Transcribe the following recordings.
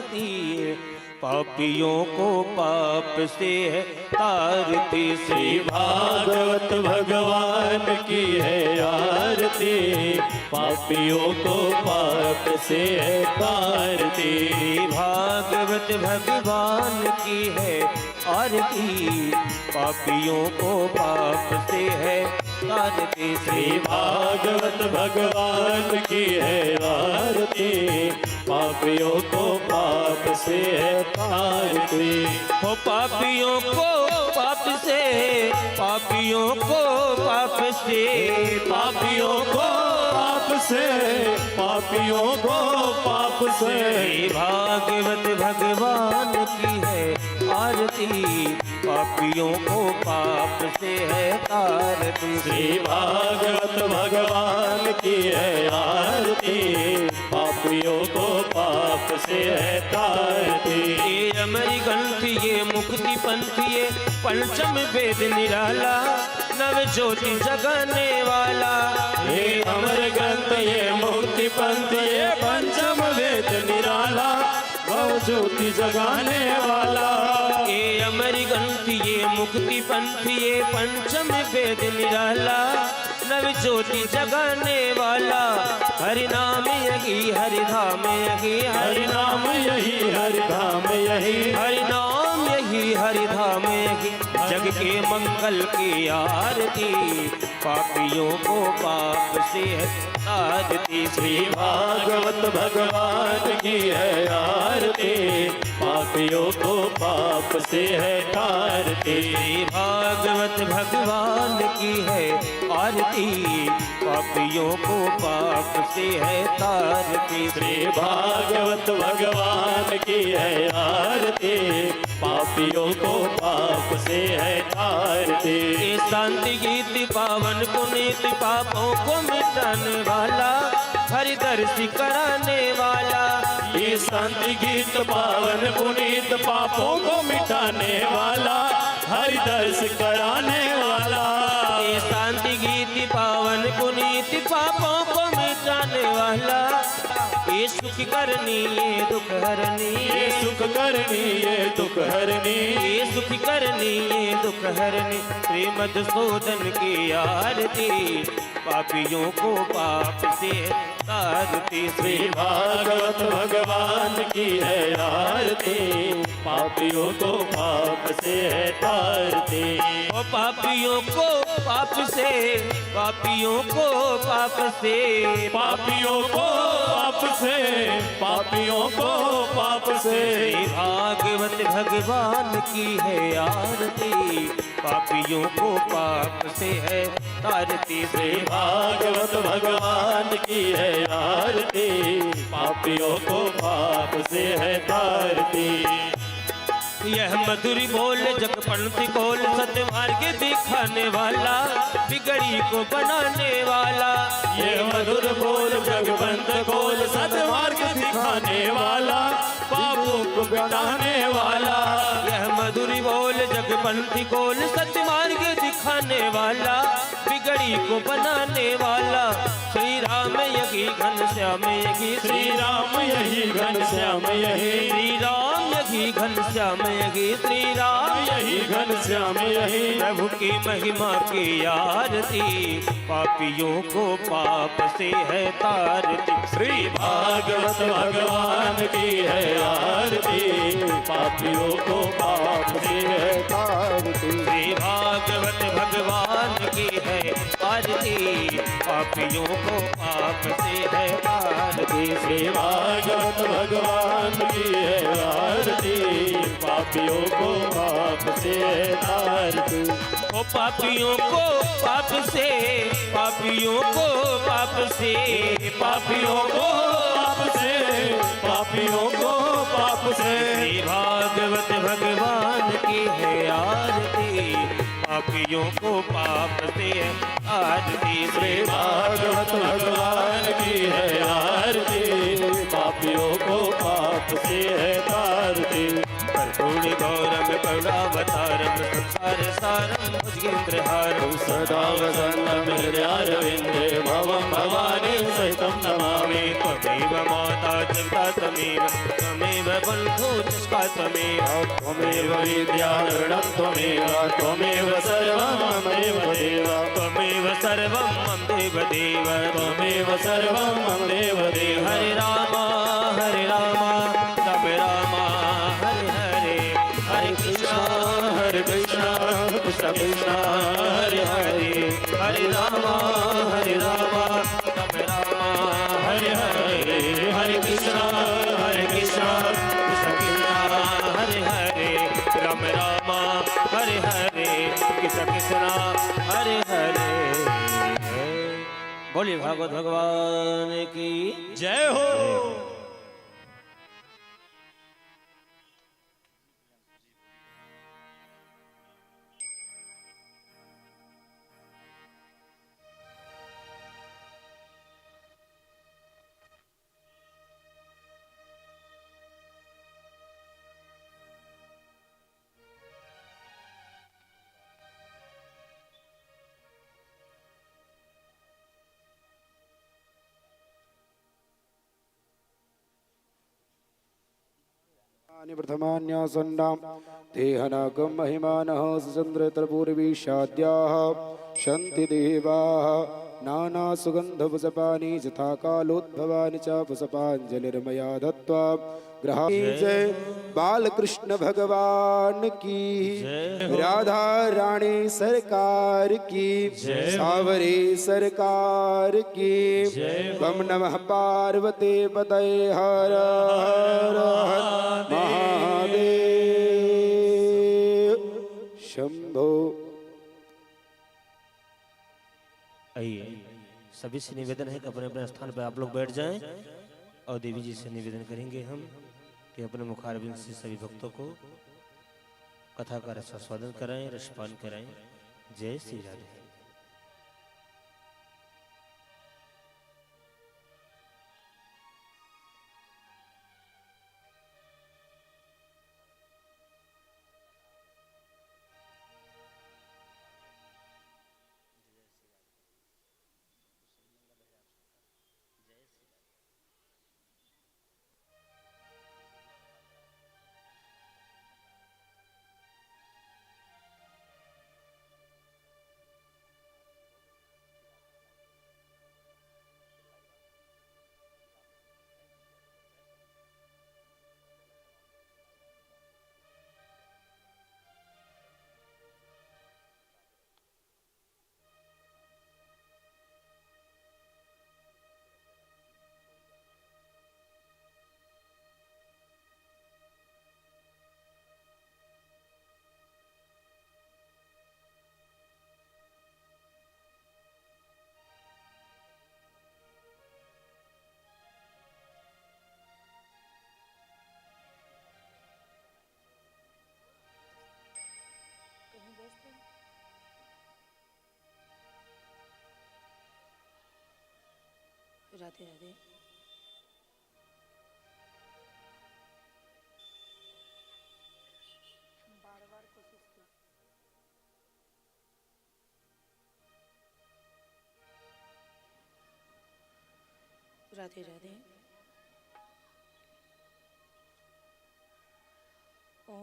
आरती, पापियों को पाप से है तारती। श्री भागवत भगवान की है आरती, पापियों को पाप से है तारती। श्री भागवत भगवान की है आरती, पापियों को पाप से है तारती। श्री भागवत भगवान की है आरती, पापियों को पाप से है तारती। हो पापियों को पाप से, पापियों को पाप से, पापियों को पाप से, पापियों को पाप से। श्री भागवत भगवान की है आरती, पापियों को पाप से है तारती। श्री भागवत भगवान की है आरती, पापियों को पाप से है तारती। ये अमरी ग्रंथ ये मुक्ति पंथ ये पंचम वेद निराला, नव ज्योति जगाने वाला। ये अमर ग्रंथ ये मुक्ति पंथ ये पंचम वेद निराला, नव ज्योति जगाने वाला। ये अमर ग्रंथ ये मुक्ति पंथ ये पंचम वेद निराला, नव ज्योति जगाने वाला। हरि नाम यही हरि धाम यही, हरि नाम यही हरि धाम यही, हरि नाम यही हरि धाम यही। जग के मंगल की आरती, पापियों को पाप से है तारती। श्री भागवत भगवान की है आरती, पापियों को पाप से है तारती। श्री भागवत भगवान की है आरती, पापियों को पाप से है तारती। श्री भागवत भगवान की है आरती, पापियों को पाप से है तारती। ये शांति गीत पावन पुनीत पापों को मिटाने वाला, हरि दर्शी कराने वाला। ये शांति गीत पावन पुनीत पापों को मिटाने वाला, हरि दर्श कराने वाला। ये शांति गीत पावन पुनीत पापों को मिटाने वाला, ये सुख करनी ये दुख हरनी, ये सुख करनी ये दुख हरनी, ये सुख करनी ये दुख हरनी। श्री मधुसूदन की आरती, पापियों को पाप से तारती। श्री भागवत भगवान की है आरती, पापियों को पाप से है तारती। ओ पापियों को पाप से, पापियों को पाप से, पापियों को पाप से, पापियों को पाप से। श्री भागवत भगवान की है आरती, पापियों को पाप से है तारती। श्री भागवत भगवान की है आरती, पापियों को पाप से है तारती। यह मधुर बोल जगपंथ बोल, सतमार्ग दिखाने वाला, बिगड़ी को बनाने वाला। ये मधुर बोल जगपंथ बोल, सतमार्ग दिखाने वाला, पापों को मिटाने वाला। यह मधुर बोल जगपंथ बोल, सतमार्ग दिखाने वाला, बिगड़ी को बनाने वाला। श्री राम यही घनश्याम यही, श्री राम यही घनश्याम यही, श्री राम यही घनश्याम यही, श्री राम यही घनश्याम यही। प्रभु की महिमा की आरती, पापियों को पाप से है तारती। श्री भागवत भगवान की है आरती, पापियों को पाप से है तारती। श्री भागवत भगवान की है आरती, पापियों को पाप से है तारती। श्री भागवत भगवान की है आरती, पापियों को पाप से है तारती। ओ पापियों को पाप से, पापियों को पाप से, पापियों को पाप से, पापियों को पाप से। श्री भागवत भगवान की है आरती, पापियों को पाप से आरती। श्री भागवत भगवान की है आरती, पापियों को पाप से है तारती। कर्पूर गौरम करुणावतारम, संसार सारम भुजगेन्द्रहारम, सदा वसन्तं हृदयारविन्दे भवं भवानी सहितं नमामि। त्वमेव माता जगता त्वमेव, त्वमेव बन्धु जिसका त्वमेव त्वमेव विद्याधरणं त्वमेव त्वमेव सर्वं मम देवदेव त्वमेव सर्वं मम देवदेव त्वमेव सर्वं मम देवदेव हरे राम राम राम हरे हरे हरे कृष्ण कृष्ण कृष्ण हरे हरे हरे राम राम हरे हरे हरे कृष्ण कृष्ण कृष्ण हरे हरे राम राम हरे हरे कृष्ण कृष्ण हरे हरे। बोलिए भागवत भगवान की जय हो। प्रथमान्यासन्नां देहनागं महिमानः सुचन्द्रतरपूर्वीशाद्याः शन्ति देवाः नानासुगन्धपुष्पाणि यथा कालोद्भवानि च पुष्पाञ्जलिर्मया दत्त्वा ग्रहा। जय बालकृष्ण भगवान की, राधा रानी सरकार की, सावरी सरकार की। बम नमः पार्वती पतये हर हर महादेव शंभो। आइए सभी से निवेदन है कि अपने अपने स्थान पर आप लोग बैठ जाएं और देवी जी से निवेदन करेंगे हम कि अपने मुखारबिंद से सभी भक्तों को कथा का रसास्वादन कराएं, रसपान कराएं। जय श्री राधे। राधे राधे। बार-बार कोशिश की। राधे राधे। ओम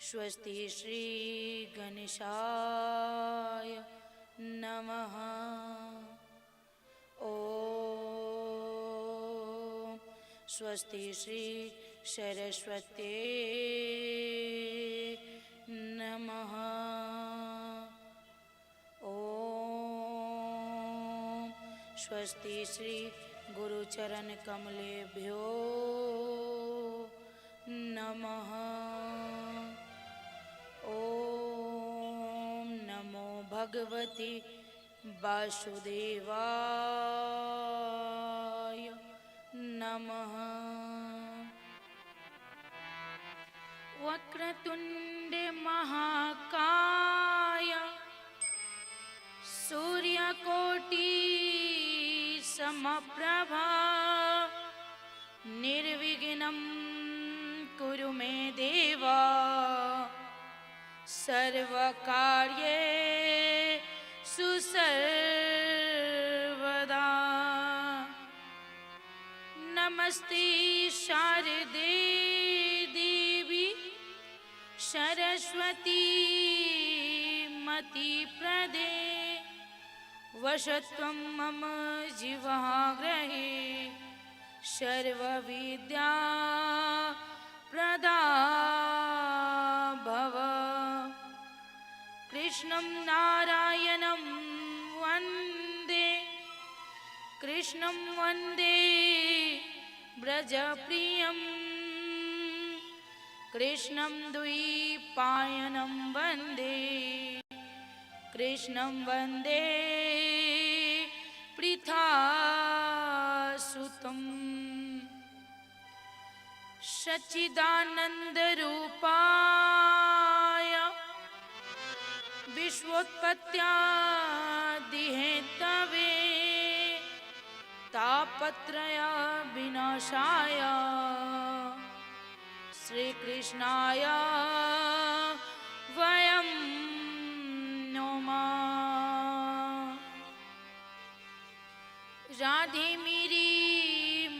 स्वस्ति श्री गणेशाय नमः। ओम स्वस्ति श्री सरस्वती नमः। ओम स्वस्ति श्री गुरुचरण कमलेभ्यो नमः। ओम नमो भगवती वासुदेवाय नमः। वक्रतुंड महाकाय सूर्यकोटि समप्रभा निर्विघ्नं कुरु मे देवा सर्वकार्येषु सर्वदा। नमस्ते शारदे देवी सरस्वती मति प्रदे वशत्वं मम जीवाग्रहे सर्वविद्या प्रदा भव कृष्णं नारायणं वन्दे कृष्णं वन्दे ब्रजप्रियं कृष्णं द्वैपायनं वन्दे कृष्णं वन्दे पृथासुतं सच्चिदानन्दरूपाय विश्वोत्पत्त्यादिहेतवे तापत्रय विनाशाय श्रीकृष्णाय वयं नमः। राधे मेरी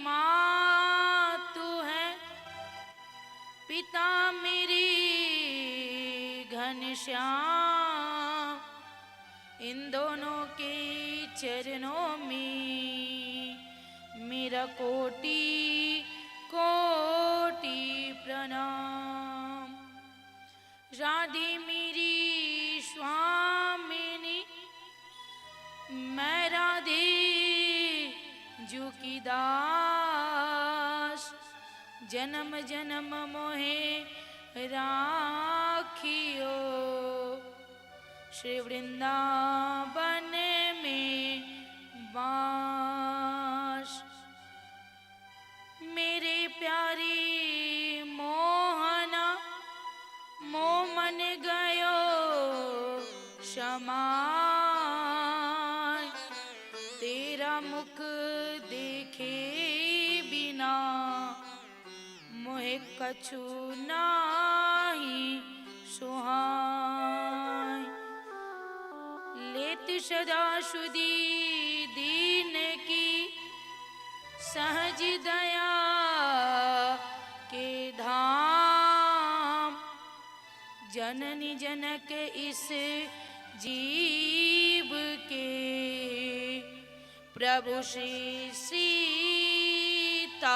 माँ तू है, पिता मेरे घनश्याम, इन दोनों के चरणों में मेरा कोटि कोटि प्रणाम। राधे मेरी स्वामिनी, मैं राधे जू की दास, जन्म जन्म मोहे राखियो श्री वृंदावन में वास। मेरे प्यारे मोहना मोह मन गयो समाय, तेरा मुख देखे बिना मोहे कछु नाही सुहाय। लेत सदा सुधी दीन की सहज दया के धाम, जननी जनक इस जीव के प्रभु श्री सीताराम।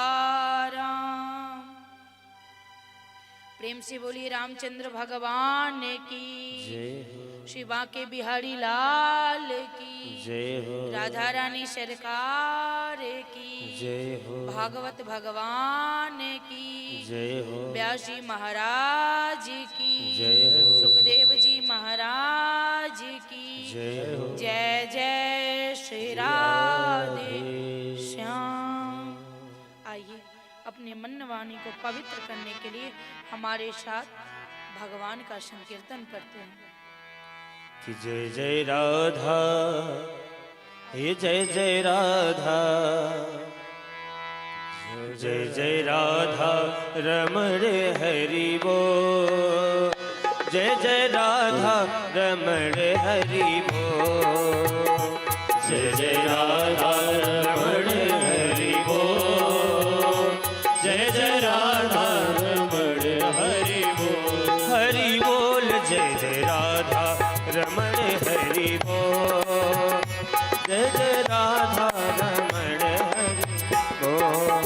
प्रेम से बोलिए रामचंद्र भगवान की जय हो, श्री बांके बिहारी लाल की जय हो, राधा रानी सरकार की जय हो, भागवत भगवान की जय हो, व्यास जी महाराज की जय हो, सुखदेव जी महाराज की जय हो, जय जय श्री राधे श्याम। आइए अपने मन वाणी को पवित्र करने के लिए हमारे साथ भगवान का संकीर्तन करते हैं कि जय जय राधा, हे जय जय राधा, जय जय राधा रमण हरि बोल, जय जय राधा रमण हरि बोल, जय जय राधा रमण हरि बोल, जय जय राधा रमण हरि बोल, हरि बोल जय जय राधा रमण हरि बोल, जय जय राधा रमण हरि बोल,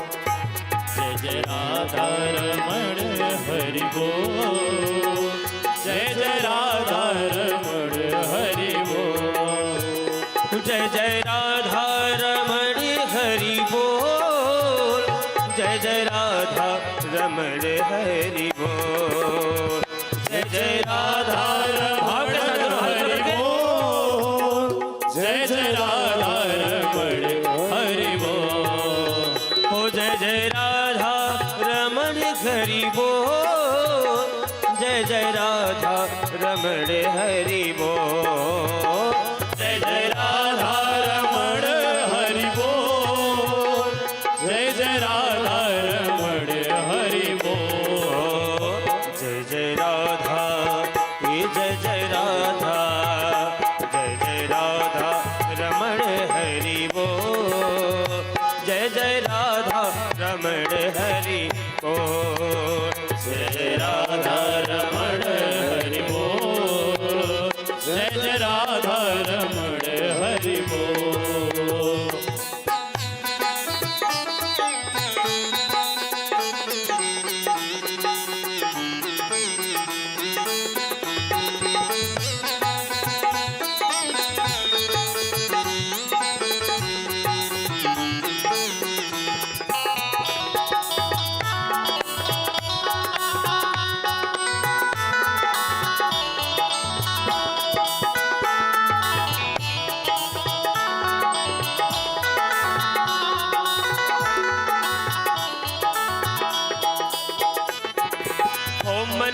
जय जय राधा रमण हरि बोल, जय जय राधा रमण हरि बोल, जय जय राधा रमण हरि बोल, जय जय राधा रमण हरि बोल, जय जय राधा रमण हरि बोल, जय जय राधा रमण हरि बोल, हो जय जय राधा रमण हरि बोल, जय जय राधा रमण हरि बोल, जय जय राधा रमण हरि बोल, जय जय राधा रमण हरि बोल, जय जय राधा, ये जय जय राधा, जय जय राधा रमण हरि बोल, जय जय राधा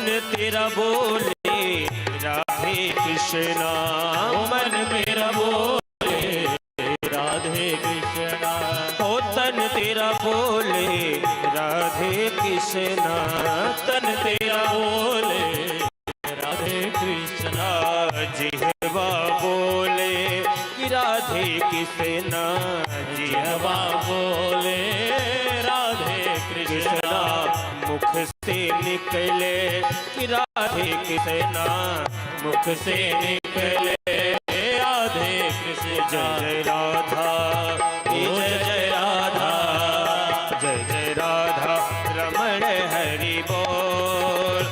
मन तेरा बोले राधे कृष्णा, मन मेरा बोले राधे कृष्णा, ओ तन तेरा बोले राधे कृष्णा, तन तेरा बोले राधे कृष्णा, जिहवा बोले कि राधे कृष्णा, जिहवा बोले राधे कृष्णा, मुख से निकले कि राधे कृष्णा, मुख से निकले राधे कृष्णा, जय राधा, जय जय राधा, जय जय राधा रमण हरि बोल,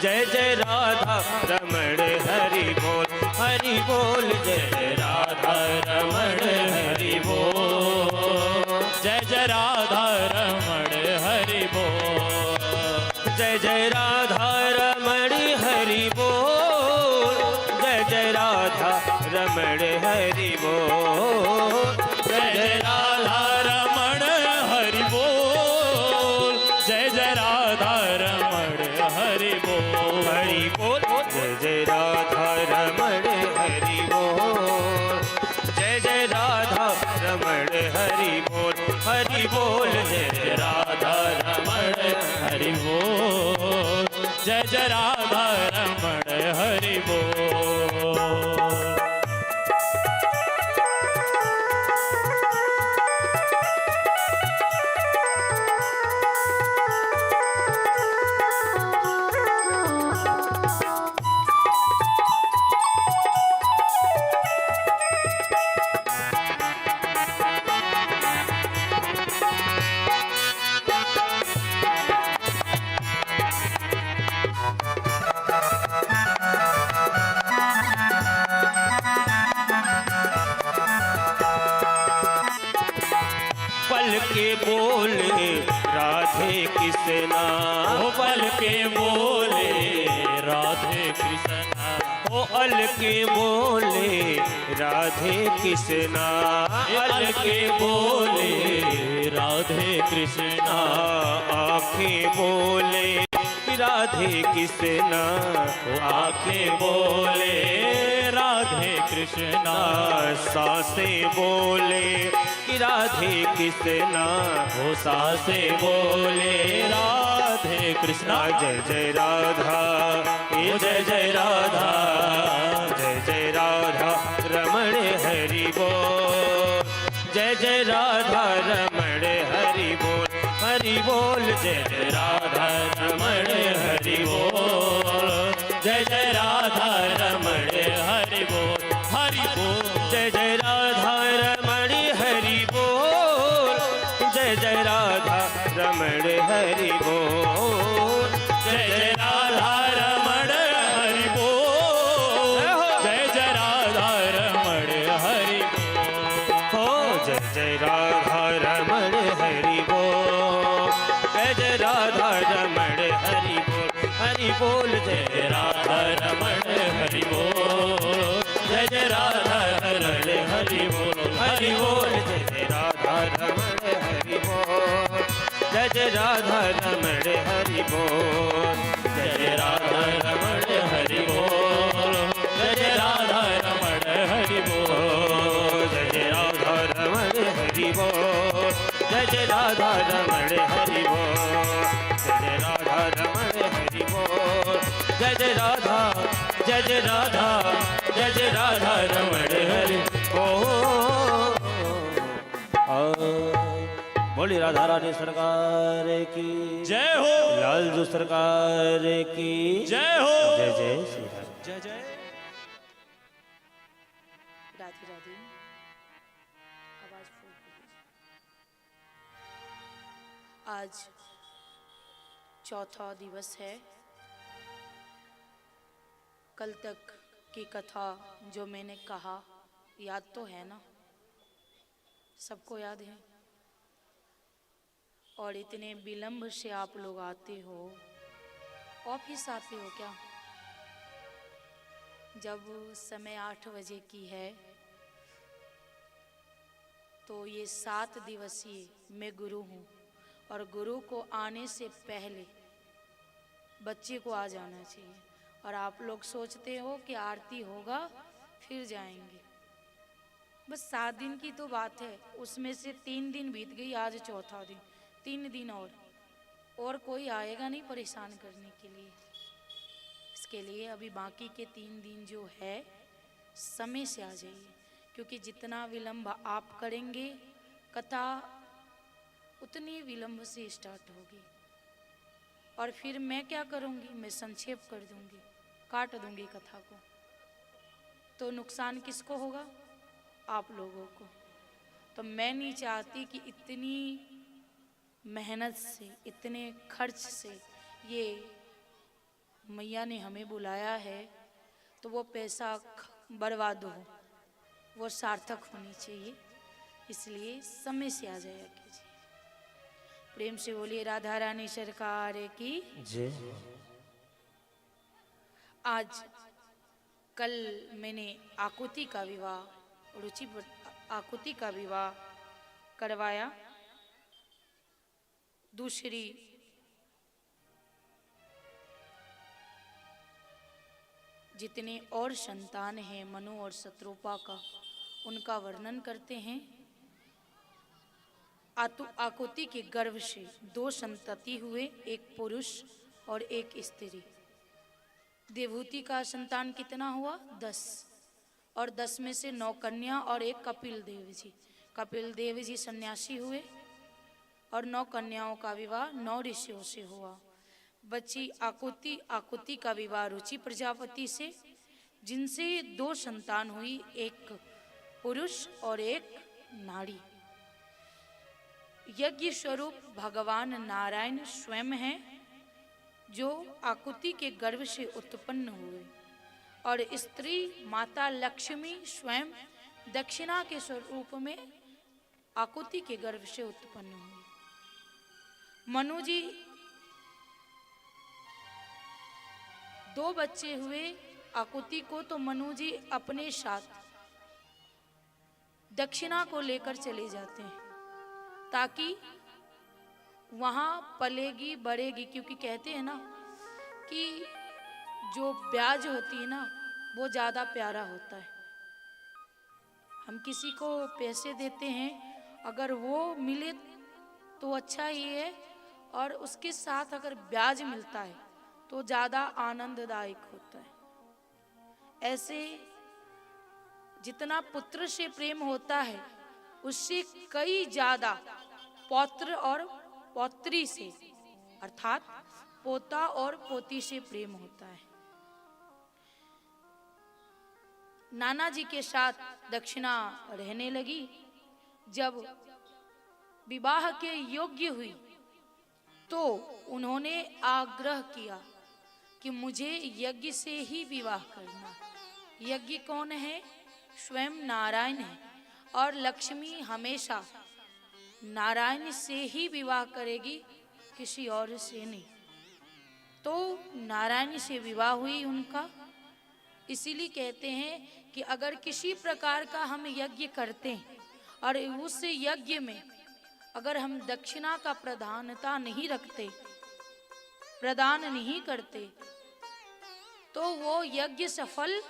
जय जय राधा रमण हरि बोल, हरि बोल, जय जय राधा रमण हरि बोल, जय जय राधा रमण हरि बोल, जय जय राधा रमण हरि बोल, जय जय राधा रमण हरि बोल, जय जय राधा रमण हरि बोल, जय जय राधा रमण हरि बोल, हरि बोल, जय जय राधा रमण हरि बोल, जय जय राधा रमण हरि बोल, हरि बोल, जय जय राधा रमण हरि बोल, जय जय राधा रमण हरि बोल। पल के बोले राधे कृष्णा, ओ पल के बोले राधे कृष्णा, ओ अल के बोले राधे कृष्णा, अल के बोले राधे कृष्णा, आंखें बोले राधे कृष्णा, आंखें बोले राधे कृष्णा, सांसें बोले कि राधे कृष्णा, ओ सासे बोले राधे कृष्णा, जय जय राधा, जय जय राधा, जय जय राधा रमण हरि बोल, जय जय राधा रमण हरि बोल, हरि बोल, जय जय राधा रमण हरि बोल, जय जय राधा रमण हरि बोल, हरि बोल, जय जय राधा रमण हरि बोल, जय जय राधा रमण हरि बोल, जय जय राधा रमण हरि बोल, जय जय राधा रमण हरि बोल, हो जय जय राधा रमण हरि बोल, जय जय राधा रमण हरि बोल, हरि बोल, जय जय राधा रमण हरि बोल, जय जय राधा रमण हरि बोल, हरि बोल, जय जय राधा रमण हरि बोल, जय जय राधा रमण हरि बोल, जय जय राधा रमण हरि बोल, जय जय राधा रमण हरि बोल, जय जय राधा रमण हरि बोल, जय जय राधा रमण हरि बोल, जय जय राधा रमण हरि बोल, जय जय राधा, जय जय राधा, जय जय राधा रमण हरि बोल। बोली राधा रानी सरकार की जय हो, लालजू सरकार की जय हो, जय जय श्री राम। जय जय राधे राधे। आवाज फुल कीजिए। आज चौथा दिवस है। कल तक की कथा जो मैंने कहा याद तो है ना? सबको याद है? और इतने विलंब से आप लोग आते हो, ऑफिस आते हो क्या? जब समय 8 बजे की है तो ये 7 दिवसीय मैं गुरु हूँ और गुरु को आने से पहले बच्चे को आ जाना चाहिए। और आप लोग सोचते हो कि आरती होगा फिर जाएंगे। बस 7 दिन की तो बात है, उसमें से 3 दिन बीत गई, आज चौथा दिन, 3 दिन और कोई आएगा नहीं परेशान करने के लिए। इसके लिए अभी बाकी के 3 दिन जो है समय से आ जाइए, क्योंकि जितना विलंब आप करेंगे कथा उतनी विलंब से स्टार्ट होगी। और फिर मैं क्या करूँगी, मैं संक्षेप कर दूँगी, काट दूँगी कथा को, तो नुकसान किसको होगा? आप लोगों को। तो मैं नहीं चाहती कि इतनी मेहनत से, इतने खर्च से ये मैया ने हमें बुलाया है, तो वो पैसा बर्बाद हो, वो सार्थक होनी चाहिए। इसलिए समय से आ जाया कीजिए। प्रेम से बोलिए राधा रानी सरकार की जय। आज कल मैंने आकुति का विवाह, रुचि आकुति का विवाह करवाया। दूसरी जितने और संतान हैं मनु और शत्रुपा का, उनका वर्णन करते हैं। आकुति के गर्भ से 2 संतति हुए, एक पुरुष और एक स्त्री। देवहूति का संतान कितना हुआ? 10, और 10 में से 9 कन्या और एक कपिल देव जी। कपिल देव जी सन्यासी हुए और 9 कन्याओं का विवाह 9 ऋषियों से हुआ। बच्ची आकुति, आकुति का विवाह रुचि प्रजापति से, जिनसे 2 संतान हुई, एक पुरुष और एक नारी। यज्ञ स्वरूप भगवान नारायण स्वयं हैं, जो आकुति के गर्भ से उत्पन्न हुए, और स्त्री माता लक्ष्मी स्वयं दक्षिणा के स्वरूप में आकुति के गर्भ से उत्पन्न हुई। मनु जी 2 बच्चे हुए आकुति को, तो मनु जी अपने साथ दक्षिणा को लेकर चले जाते हैं ताकि वहाँ पलेगी बढ़ेगी, क्योंकि कहते हैं ना कि जो ब्याज होती है ना वो ज़्यादा प्यारा होता है। हम किसी को पैसे देते हैं, अगर वो मिले तो अच्छा ही है, और उसके साथ अगर ब्याज मिलता है तो ज़्यादा आनंददायक होता है। ऐसे जितना पुत्र से प्रेम होता है, उससे कई ज़्यादा पौत्र और पौत्री से, अर्थात पोता और पोती से प्रेम होता है। नाना जी के साथ दक्षिणा रहने लगी। जब विवाह के योग्य हुई तो उन्होंने आग्रह किया कि मुझे यज्ञ से ही विवाह करना। यज्ञ कौन है? स्वयं नारायण है, और लक्ष्मी हमेशा नारायण से ही विवाह करेगी, किसी और से नहीं। तो नारायण से विवाह हुई उनका। इसीलिए कहते हैं कि अगर किसी प्रकार का हम यज्ञ करते हैं और उस यज्ञ में अगर हम दक्षिणा का प्रधानता नहीं रखते, प्रदान नहीं करते, तो वो यज्ञ सफल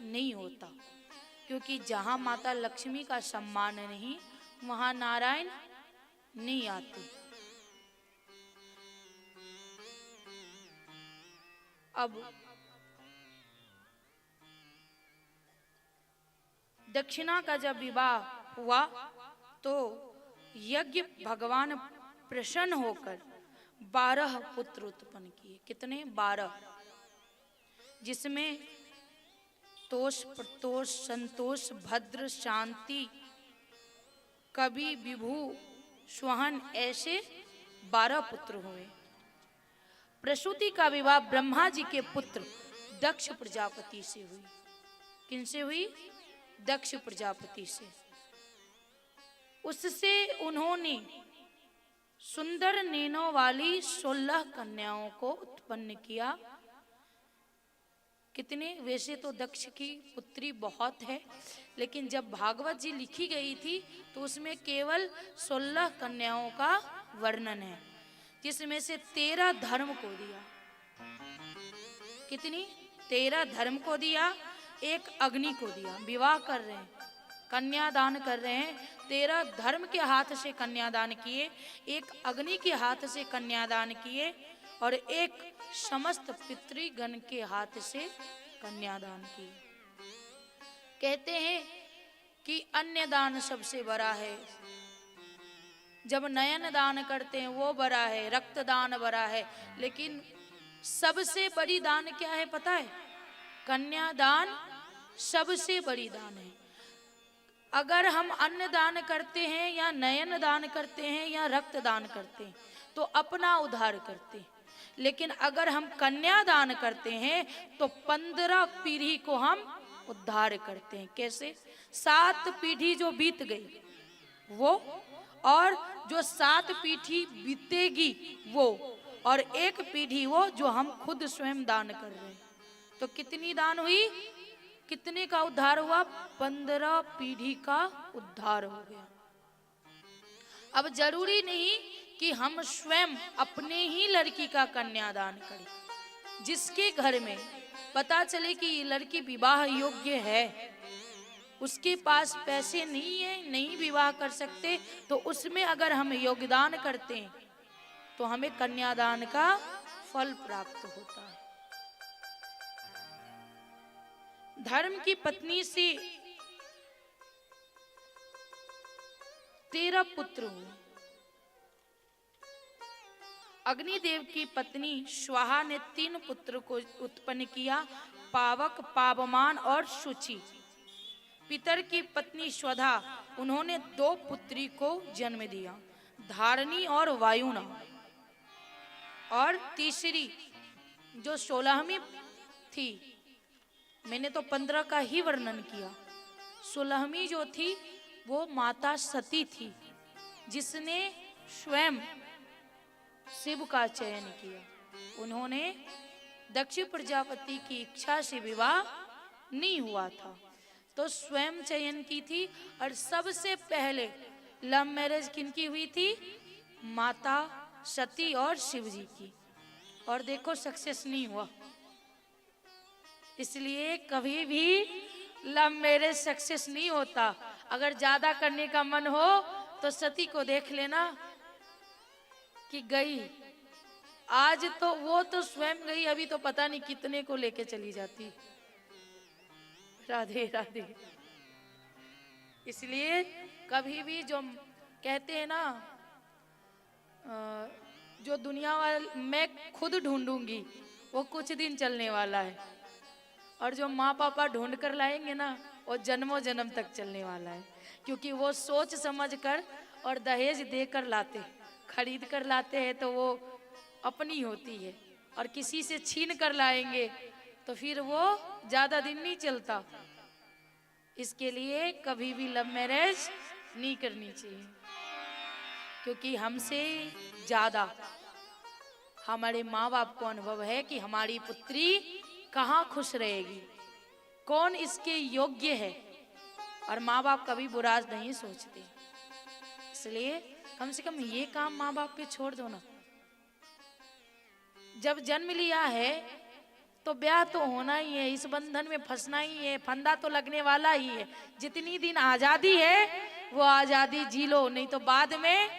नहीं होता। क्योंकि जहाँ माता लक्ष्मी का सम्मान नहीं, वहाँ नारायण नहीं आते। अब दक्षिणा का जब विवाह हुआ तो यज्ञ भगवान प्रसन्न होकर 12 पुत्र उत्पन्न किए। कितने? 12, जिसमें तोष, प्रतोष, संतोष, भद्र, शांति, कवि, विभु, स्वहन, ऐसे 12 पुत्र हुए। प्रसूति का विवाह ब्रह्मा जी के पुत्र दक्ष प्रजापति से हुई। किनसे हुई? दक्ष प्रजापति से। उससे उन्होंने सुंदर नैनों वाली 16 कन्याओं को उत्पन्न किया। कितने? वैसे तो दक्ष की पुत्री बहुत है, लेकिन जब भागवत जी लिखी गई थी तो उसमें केवल 16 कन्याओं का वर्णन है, जिसमें से 13 धर्म को दिया। कितनी? 13 धर्म को दिया, एक अग्नि को दिया। विवाह कर रहे हैं, कन्यादान कर रहे हैं। 13 धर्म के हाथ से कन्यादान किए, एक अग्नि के हाथ से कन्यादान किए और एक समस्त पितृगण के हाथ से कन्यादान किए। कहते हैं कि अन्य दान सबसे बड़ा है, जब नयन दान करते हैं वो बड़ा है, रक्तदान बड़ा है, लेकिन सबसे बड़ी दान क्या है पता है? कन्यादान सबसे बड़ी दान है। अगर हम अन्न दान करते हैं या नयन दान करते हैं या रक्त दान करते हैं तो अपना उद्धार करते हैं, लेकिन अगर हम कन्या दान करते हैं तो 15 पीढ़ी को हम उद्धार करते हैं। कैसे? 7 पीढ़ी जो बीत गई वो, और जो 7 पीढ़ी बीतेगी वो, और एक पीढ़ी वो जो हम खुद स्वयं दान कर रहे हैं। तो कितनी दान हुई? कितने का उद्धार हुआ? 15 पीढ़ी का उद्धार हो गया। अब जरूरी नहीं कि हम स्वयं अपने ही लड़की का कन्यादान करें। जिसके घर में पता चले कि ये लड़की विवाह योग्य है, उसके पास पैसे नहीं है, नहीं विवाह कर सकते, तो उसमें अगर हम योगदान करते हैं तो हमें कन्यादान का फल प्राप्त होता है। धर्म की पत्नी से 13 पुत्र हुए। अग्निदेव की पत्नी स्वाहा ने 3 पुत्र को उत्पन्न किया, पावक, पावमान और शुचि। पितर की पत्नी स्वधा, उन्होंने 2 पुत्री को जन्म दिया, धारणी और वायुना। और तीसरी जो 16वीं थी, मैंने तो 15 का ही वर्णन किया, 16वीं जो थी वो माता सती थी, जिसने स्वयं शिव का चयन किया। उन्होंने दक्ष प्रजापति की इच्छा से विवाह नहीं हुआ था, तो स्वयं चयन की थी। और सबसे पहले लव मैरिज किनकी हुई थी? माता सती और शिव जी की। और देखो सक्सेस नहीं हुआ। इसलिए कभी भी लव मैरिज सक्सेस नहीं होता। अगर ज्यादा करने का मन हो तो सती को देख लेना कि गई, आज तो वो तो स्वयं गई, अभी तो पता नहीं कितने को लेके चली जाती। राधे राधे। इसलिए कभी भी जो कहते हैं ना, जो दुनिया वाला मैं खुद ढूंढूंगी वो कुछ दिन चलने वाला है, और जो माँ पापा ढूंढ कर लाएंगे ना वो जन्मों जन्म तक चलने वाला है। क्योंकि वो सोच समझ कर और दहेज देकर लाते, खरीद कर लाते हैं तो वो अपनी होती है, और किसी से छीन कर लाएंगे तो फिर वो ज्यादा दिन नहीं चलता। इसके लिए कभी भी लव मैरिज नहीं करनी चाहिए, क्योंकि हमसे ज्यादा हमारे माँ बाप को अनुभव है कि हमारी पुत्री कहाँ खुश रहेगी, कौन इसके योग्य है, और माँ बाप कभी बुरा नहीं सोचते। इसलिए कम से कम ये काम माँ बाप पे छोड़ दो ना। जब जन्म लिया है तो ब्याह तो होना ही है, इस बंधन में फंसना ही है, फंदा तो लगने वाला ही है। जितनी दिन आजादी है वो आजादी जी लो, नहीं तो बाद में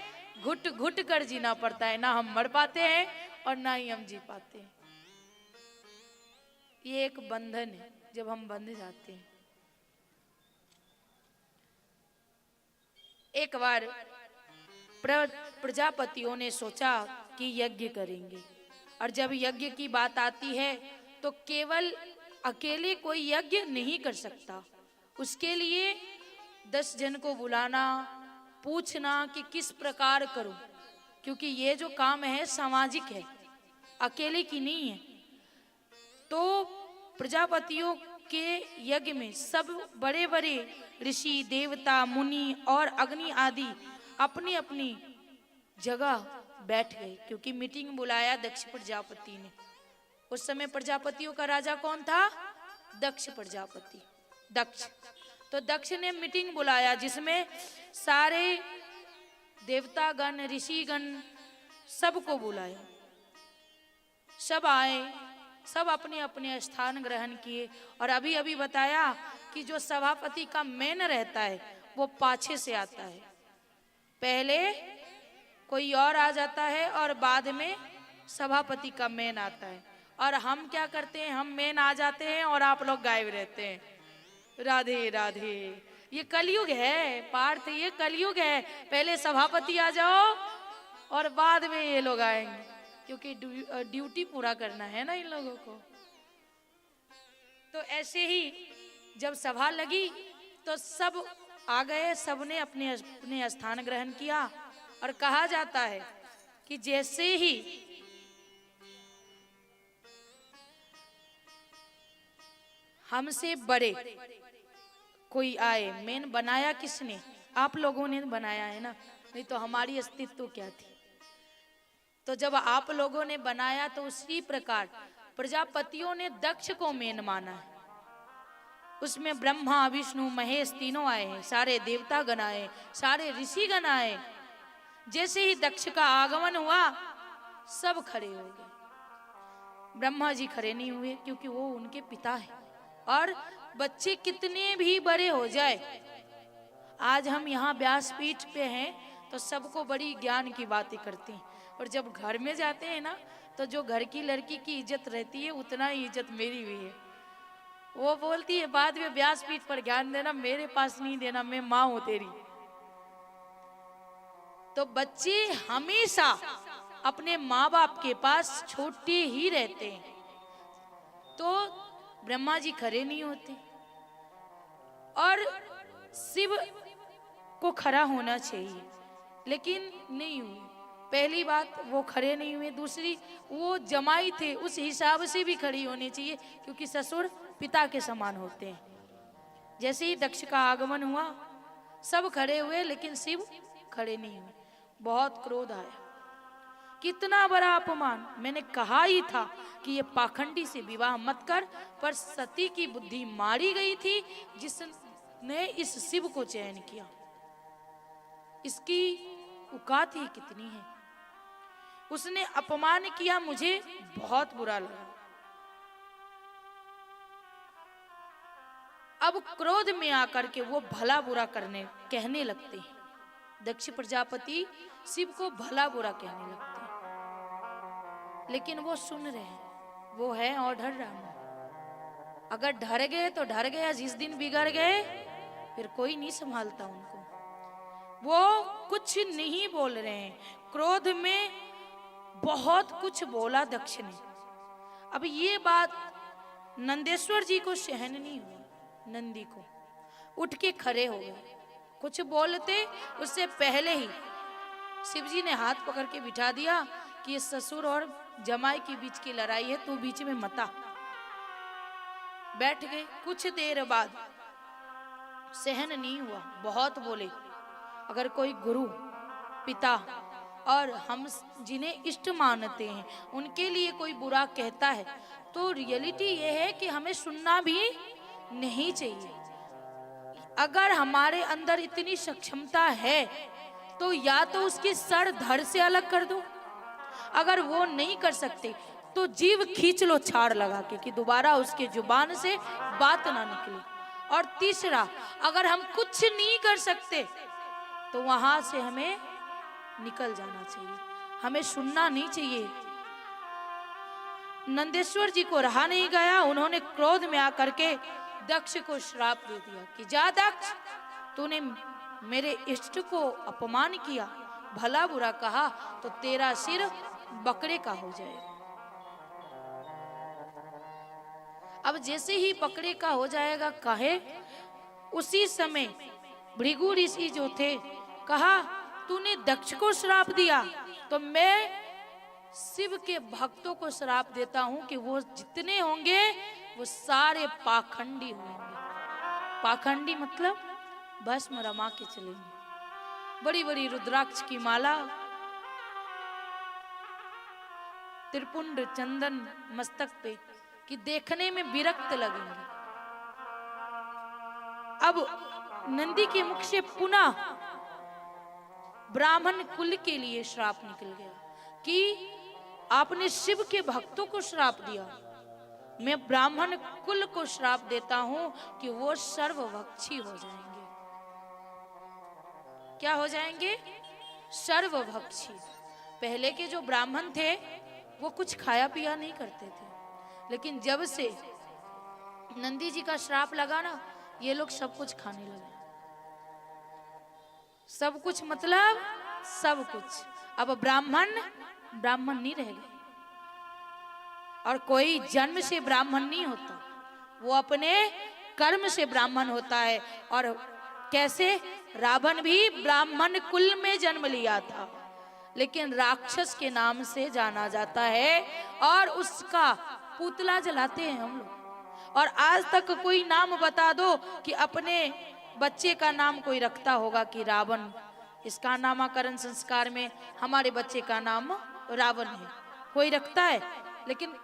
घुट घुट कर जीना पड़ता है। ना हम मर पाते हैं और ना ही हम जी पाते हैं। ये एक बंधन है, जब हम बंध जाते हैं। एक बार प्रजापतियों ने सोचा कि यज्ञ करेंगे, और जब यज्ञ की बात आती है तो केवल अकेले कोई यज्ञ नहीं कर सकता। उसके लिए 10 जन को बुलाना, पूछना कि किस प्रकार करूं, क्योंकि ये जो काम है सामाजिक है, अकेले की नहीं है। तो प्रजापतियों के यज्ञ में सब बड़े बड़े ऋषि, देवता, मुनि और अग्नि आदि अपनी अपनी जगह बैठ गए, क्योंकि मीटिंग बुलाया दक्ष प्रजापति ने। उस समय प्रजापतियों का राजा कौन था? दक्ष प्रजापति, दक्ष। तो दक्ष ने मीटिंग बुलाया जिसमें सारे देवतागण, ऋषिगण सबको बुलाया। सब आए, सब अपने अपने स्थान ग्रहण किए। और अभी अभी बताया कि जो सभापति का मेन रहता है वो पाछे से आता है, पहले कोई और आ जाता है और बाद में सभापति का मेन आता है। और हम क्या करते हैं, हम मेन आ जाते हैं और आप लोग गायब रहते हैं। राधे राधे। ये कलयुग है पार्थ, ये कलयुग है। पहले सभापति आ जाओ और बाद में ये लोग आएंगे, क्योंकि ड्यूटी पूरा करना है ना इन लोगों को। तो ऐसे ही जब सभा लगी तो सब आ गए, सबने अपने अपने स्थान ग्रहण किया। और कहा जाता है कि जैसे ही हमसे बड़े कोई आए, मेन बनाया किसने? आप लोगों ने बनाया है ना, नहीं तो हमारी अस्तित्व क्या थी। तो जब आप लोगों ने बनाया तो उसी प्रकार प्रजापतियों ने दक्ष को मेन माना है। उसमें ब्रह्मा विष्णु महेश तीनों आए हैं, सारे देवता गण आए, सारे ऋषि गण आए। जैसे ही दक्ष का आगमन हुआ सब खड़े हो गए। ब्रह्मा जी खड़े नहीं हुए क्योंकि वो उनके पिता है। और बच्चे कितने भी बड़े हो जाए, आज हम यहाँ व्यासपीठ पे हैं तो सबको बड़ी ज्ञान की बातें करते हैं, और जब घर में जाते हैं ना तो जो घर की लड़की की इज्जत रहती है उतना ही इज्जत मेरी भी है। वो बोलती है बाद में व्यासपीठ पर ज्ञान देना, मेरे पास नहीं देना, मैं माँ हूं तेरी। तो बच्चे हमेशा अपने माँ बाप के पास छोटे ही रहते हैं। तो ब्रह्मा जी खड़े नहीं होते और शिव को खड़ा होना चाहिए, लेकिन नहीं हुए। पहली बात वो खड़े नहीं हुए, दूसरी वो जमाई थे उस हिसाब से भी खड़ी होनी चाहिए, क्योंकि ससुर पिता के समान होते हैं। जैसे ही दक्ष का आगमन हुआ सब खड़े हुए, लेकिन शिव खड़े नहीं हुए। बहुत क्रोध आया, कितना बड़ा अपमान। मैंने कहा ही था कि ये पाखंडी से विवाह मत कर, पर सती की बुद्धि मारी गई थी जिसने इस शिव को चयन किया। इसकी औकात ही कितनी है। उसने अपमान किया, मुझे बहुत बुरा लगा। अब क्रोध में आकर के वो भला बुरा कहने लगते हैं। दक्ष प्रजापति शिव को भला बुरा कहने लगते हैं, लेकिन वो सुन रहे हैं। वो है और ढर राम। अगर ढर गए तो ढर गया, जिस दिन बिगड़ गए फिर कोई नहीं संभालता उनको। वो कुछ नहीं बोल रहे हैं, क्रोध में बहुत कुछ बोला दक्ष ने। अब ये बात नंदेश्वर जी को सहन नहीं हुआ। नंदी को उठ के खड़े हो गए। कुछ बोलते उससे पहले ही शिव जी ने हाथ पकड़ के बिठा दिया कि ये ससुर और जमाई के बीच की लड़ाई है, तू बीच में मत आ। बैठ गए। कुछ देर बाद सहन नहीं हुआ, बहुत बोले। अगर कोई गुरु पिता और हम जिन्हें इष्ट मानते हैं उनके लिए कोई बुरा कहता है तो रियलिटी ये है कि हमें सुनना भी नहीं चाहिए। अगर हमारे अंदर इतनी सक्षमता है तो या तो उसकी सर धड़ से अलग कर दो, अगर वो नहीं कर सकते तो जीव खींच लो छाड़ लगा के कि दोबारा उसके जुबान से बात ना निकले। और तीसरा, अगर हम कुछ नहीं कर सकते तो वहां से हमें निकल जाना चाहिए, हमें सुनना नहीं चाहिए। नंदेश्वर जी को रहा नहीं गया, उन्होंने क्रोध में आकर के दक्ष को श्राप दे दिया कि जा दक्ष, तूने मेरे इष्ट को अपमान किया, भला बुरा कहा तो तेरा सिर बकरे का हो जाएगा। अब जैसे ही बकरे का हो जाएगा कहे, उसी समय भृगु ऋषि जो थे कहा तूने दक्ष को श्राप दिया तो मैं शिव के भक्तों को श्राप देता हूं कि वो जितने होंगे वो सारे पाखंडी होंगे। पाखंडी मतलब भस्म रमा के चलेंगे, बड़ी बड़ी रुद्राक्ष की माला, त्रिपुंड चंदन मस्तक पे, कि देखने में विरक्त लगेंगे। अब नंदी के मुख से पुनः ब्राह्मण कुल के लिए श्राप निकल गया कि आपने शिव के भक्तों को श्राप दिया, मैं ब्राह्मण कुल को श्राप देता हूं कि वो सर्वभक्षी हो जाएंगे। क्या हो जाएंगे? सर्वभक्षी। पहले के जो ब्राह्मण थे वो कुछ खाया पिया नहीं करते थे, लेकिन जब से नंदी जी का श्राप लगा ना, ये लोग सब कुछ खाने लगे। सब कुछ मतलब सब कुछ। अब ब्राह्मण नहीं रह गए। और कोई जन्म से ब्राह्मण नहीं होता, वो अपने कर्म से ब्राह्मण होता है। और कैसे? रावण भी ब्राह्मण कुल में जन्म लिया था, लेकिन राक्षस के नाम से जाना जाता है और उसका पुतला जलाते हैं हम लोग। और आज तक कोई नाम बता दो कि अपने बच्चे का नाम कोई रखता होगा कि रावण। इसका नामकरण संस्कार में हमारे बच्चे का नाम रावण है, कोई रखता है। लेकिन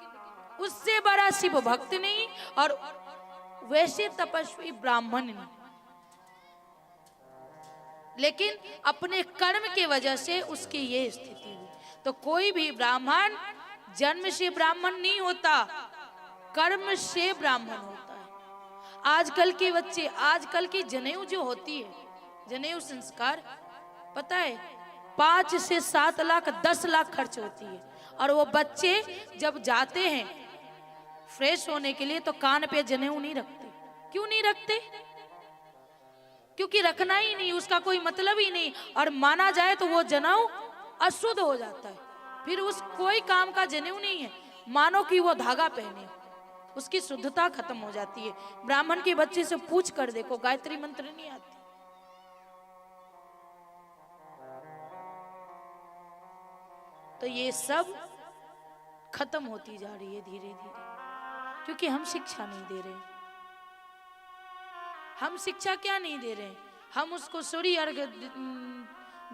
उससे बड़ा शिव भक्त नहीं और वैसे तपस्वी ब्राह्मण नहीं, लेकिन अपने कर्म के वजह से उसकी ये स्थिति हुई। तो कोई भी ब्राह्मण जन्म से ब्राह्मण नहीं होता, कर्म से ब्राह्मण होता है। आजकल के बच्चे, आजकल की जनेऊ जो होती है, जनेऊ संस्कार, पता है 5 से 7 लाख 10 लाख खर्च होती है। और वो बच्चे जब जाते हैं फ्रेश होने के लिए तो कान पे जनेऊ नहीं रखते। क्यों नहीं रखते? क्योंकि रखना ही नहीं, उसका कोई मतलब ही नहीं। और माना जाए तो वो जनेऊ अशुद्ध हो जाता है, फिर उस कोई काम का जनेऊ नहीं है। मानो कि वो धागा पहने, उसकी शुद्धता खत्म हो जाती है। ब्राह्मण के बच्चे से पूछ कर देखो, गायत्री मंत्र नहीं आती। तो ये सब खत्म होती जा रही है धीरे धीरे, क्योंकि हम शिक्षा नहीं दे रहे। हम शिक्षा क्या नहीं दे रहे? हम उसको सूर्य अर्घ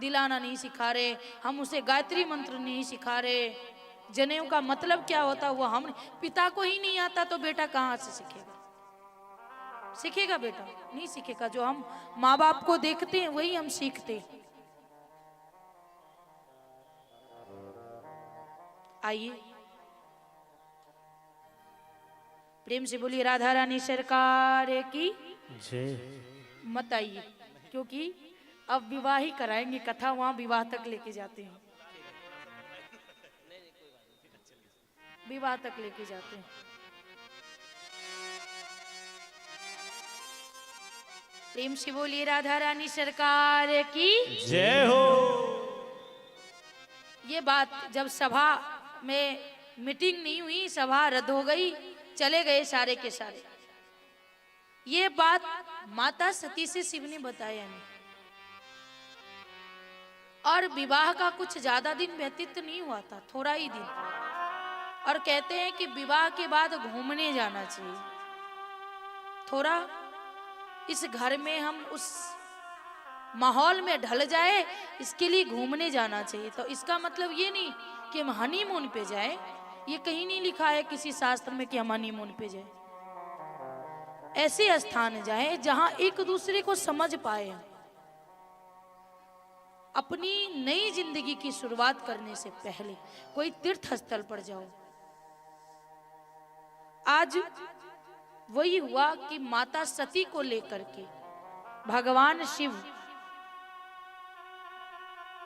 दिलाना नहीं सिखा रहे, हम उसे गायत्री मंत्र नहीं सिखा रहे। जनेऊ का मतलब क्या होता है वो हम, पिता को ही नहीं आता तो बेटा कहाँ से सीखेगा? सीखेगा बेटा? नहीं सीखेगा। जो हम माँ बाप को देखते हैं वही हम सीखते हैं। आइए प्रेम से बोलिए राधा रानी सरकार की जय। मत आइए, क्योंकि अब विवाह ही कराएंगे, कथा वहां विवाह तक लेके जाते हैं, विवाह तक लेके जाते हैं। प्रेम से बोलिए राधा रानी सरकार की जय हो। ये बात जब सभा में मीटिंग नहीं हुई, सभा रद्द हो गई, चले गए सारे के सारे। ये बात माता सती से शिव ने बताया नहीं। और विवाह का कुछ ज्यादा दिन व्यतीत नहीं हुआ था, थोड़ा ही दिन। और कहते हैं कि विवाह के बाद घूमने जाना चाहिए, थोड़ा इस घर में हम उस माहौल में ढल जाए, इसके लिए घूमने जाना चाहिए। तो इसका मतलब ये नहीं कि हम हनीमून पे जाए, ये कहीं नहीं लिखा है किसी शास्त्र में कि हम हनीमून पे जाए। ऐसे स्थान जाए जहां एक दूसरे को समझ पाए। अपनी नई जिंदगी की शुरुआत करने से पहले कोई तीर्थ स्थल पर जाओ। आज वही हुआ कि माता सती को लेकर के भगवान शिव,